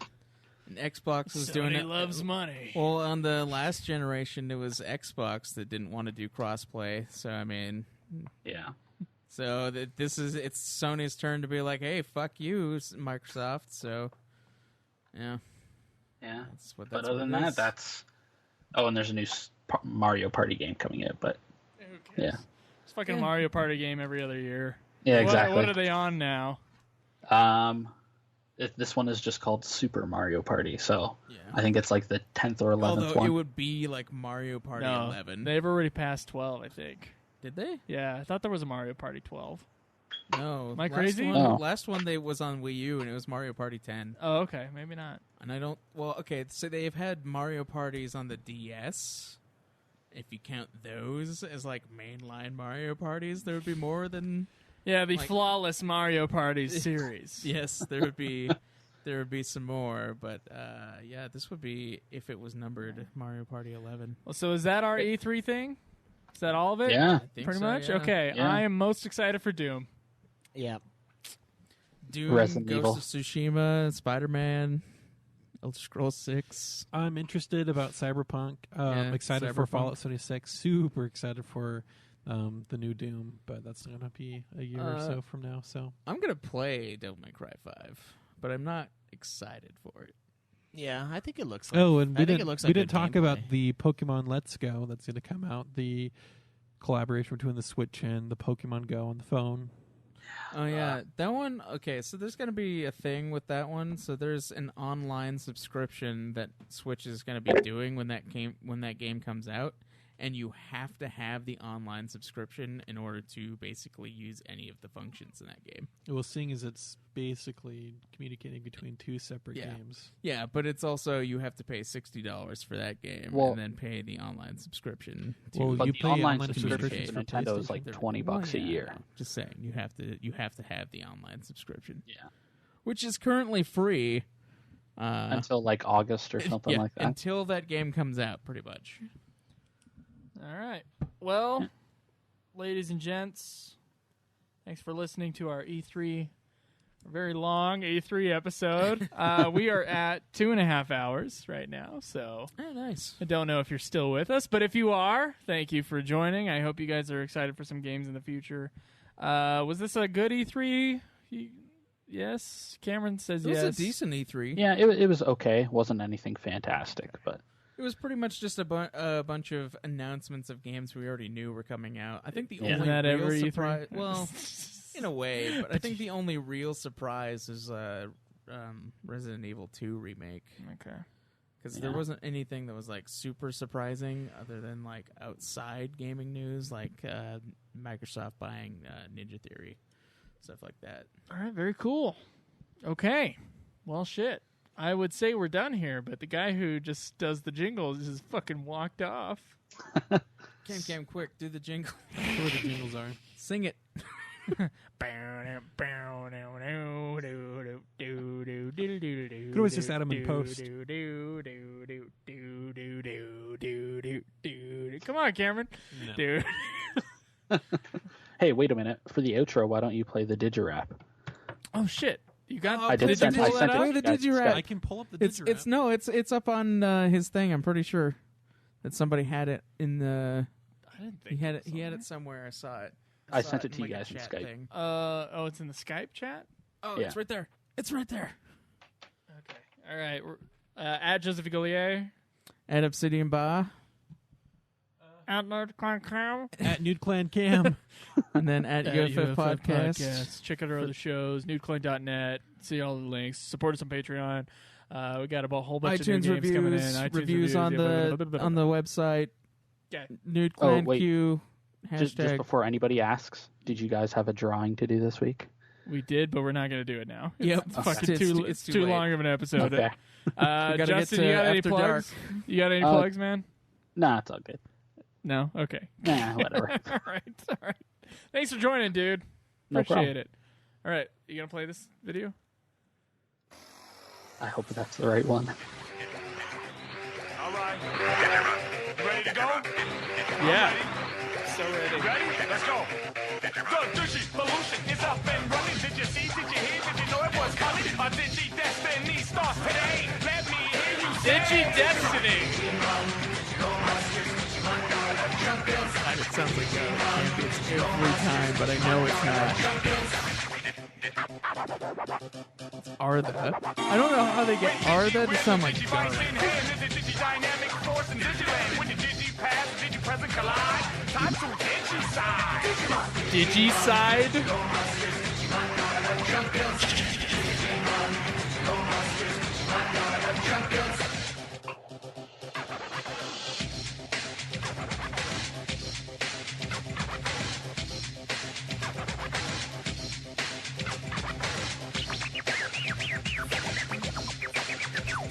and Xbox was Sony doing it. loves money. Well, on the last generation, it was Xbox that didn't want to do crossplay. So I mean, Yeah. so it's Sony's turn to be like, hey, fuck you, Microsoft. So yeah, Yeah. that's what. But That's other what than it that, is. that's. Oh, and there's a new Mario Party game coming out, but Who cares? yeah. It's fucking Mario Party game every other year. Yeah, What- exactly. What are they on now? This one is just called Super Mario Party, so Yeah. I think it's like the 10th or 11th Although one. it would be like Mario Party No, 11. they've already passed 12, I think. Did they? Yeah, I thought there was a Mario Party 12. No. Am I crazy? Last one they was on Wii U, and it was Mario Party 10. Oh, okay. Maybe not. And I don't... Well, okay, so they've had Mario Parties on the DS. If you count those as, like, mainline Mario Parties, there would be more than... Yeah, the like, flawless Mario Party series. Yes, there would be... There would be some more, but yeah, this would be if it was numbered Mario Party 11. Well, so is that our E3 thing? Is that all of it? Yeah. I think Pretty so, much? yeah. Okay, Yeah. I am most excited for Doom. Yeah. Doom, Resident Ghost Evil. of Tsushima, Spider-Man, Elder Scrolls 6. I'm interested about Cyberpunk. Yeah, Excited for Cyberpunk. Fallout 76. Super excited for the new Doom, but that's going to be a year or so from now. So I'm going to play Devil May Cry 5, but I'm not excited for it. Yeah, I think it looks like. and we I think didn't it looks we like didn't good talk gameplay. about the Pokemon Let's Go that's going to come out. The collaboration between the Switch and the Pokemon Go on the phone. Oh, yeah. That one, okay, so there's going to be a thing with that one. So there's an online subscription that Switch is going to be doing when that game comes out. And you have to have the online subscription in order to basically use any of the functions in that game. Well, seeing as it's basically communicating between two separate games. Yeah, but it's also you have to pay $60 for that game Well- and then pay the online subscription. Well, But you the pay online online subscription subscriptions to for Nintendo is like PlayStation. $20 a yeah, year. Just saying, you have to have the online subscription. Yeah. Which is currently free. Until like August or something yeah, like that. until that game comes out, pretty much. All right. Well, ladies and gents, thanks for listening to our E3, very long E3 episode. We are at 2.5 hours right now, so Oh, nice. I don't know if you're still with us, but if you are, thank you for joining. I hope you guys are excited for some games in the future. Was this a good E3? Yes? Cameron says It was yes. a decent E3. Yeah, it was okay. It wasn't anything fantastic, but It was pretty much just a bunch of announcements of games we already knew were coming out. I think the Isn't only that real every E3? surprise, well, in a way, but I think the only real surprise is Resident Evil 2 remake. Okay. Because there wasn't anything that was like super surprising other than like outside gaming news, like Microsoft buying Ninja Theory, stuff like that. All right, very cool. Okay. Well, shit. I would say we're done here, but the guy who just does the jingles just fucking walked off. Cam, quick, do the jingle. Where the jingles are. Sing it. Could always just add 'em in post. Come on, Cameron. No. Dude. hey, wait a minute. For the outro, why don't you play the Digirap? Oh shit. You got I did did send- you I pull sent that it up? to you guys Did you in rap? Skype. I can pull up the It's Digirap. it's up on his thing. I'm pretty sure that somebody had it in the. I didn't He think had it it. was He on had it somewhere. I saw it. I saw sent it to you like a guys in chat Skype. thing. oh, it's in the Skype chat? Oh, Yeah. it's right there. It's right there. Okay. All right. At Joseph Golier. At Obsidian Bar, At Nude Clan. At Nude Clan Cam. and then at UFF Podcast. Check out our other shows, nudeclan.net. See all the links. Support us on Patreon. We got a whole bunch iTunes of new games coming in. reviews, iTunes reviews on the website. Okay. Nude Oh, Clan wait. Q. Just Hashtag. before anybody asks, did you guys have a drawing to do this week? We did, but we're not going to do it now. Yep. It's fucking It's too, it's too too late. long of an episode. Okay. We gotta get Justin, to you got any After plugs? Dark. You got any Uh, plugs, man? Nah, it's all good. No? Okay. Nah, whatever. all right. All right. Thanks for joining, dude. No Appreciate problem. it. All right. You going to play this video? I hope that's the right one. All right. Ready to go? Yeah. So ready. Ready? Let's go. The Digivolution is up and running. Did you see? Did you hear? Did you know it was coming? A Digi Destiny starts today. Let me hear you say. Digi Destiny. God, it sounds like champions every time, but I know it's not. Artha. I don't know how they get Artha to sound like Garlic. Dynamic force and Digiland. When you Digi pass, Digi present collide. Time to Digi side. Digi-side.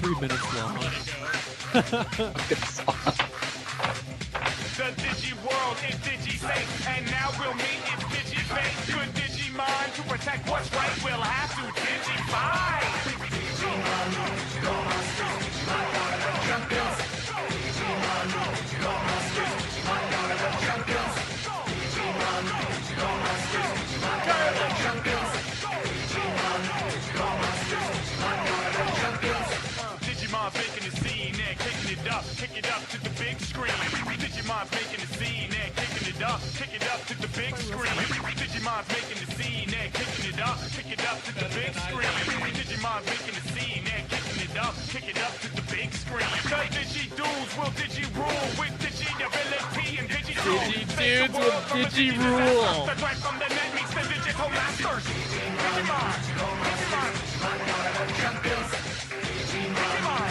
3 minutes long. The Digi world is Digi safe, and now we'll meet its Digi fate. Good Digimon to protect what's right, we'll have to Digify. Digimon's making a scene and kicking it up to the big screen. Digimon's making a scene and kicking it up to the big screen. Digimon's making a scene and kicking it up to the big screen. Digimon's making a scene and kicking it up to the big screen. The Digi Dudes will Digi rule with Digi ability and Digi Digi Dudes will Digi rule. The threat from the net meets the digital masters. Digimon, champions. Digimon,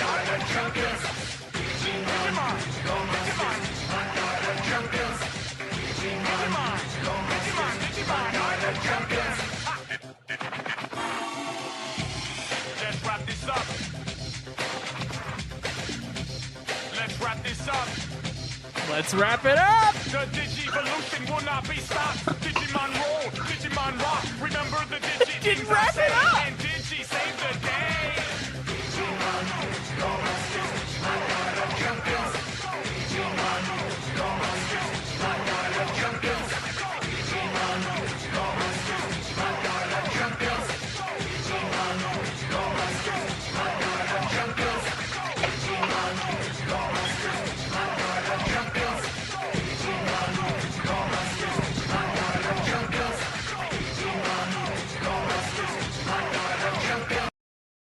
are the champions. Digimon, champions. Digimon, are the champions. Let's wrap this up. Let's wrap it up. The Digivolution will not be stopped. Digimon roll, Digimon rock. Remember the Digi. Wrap it up.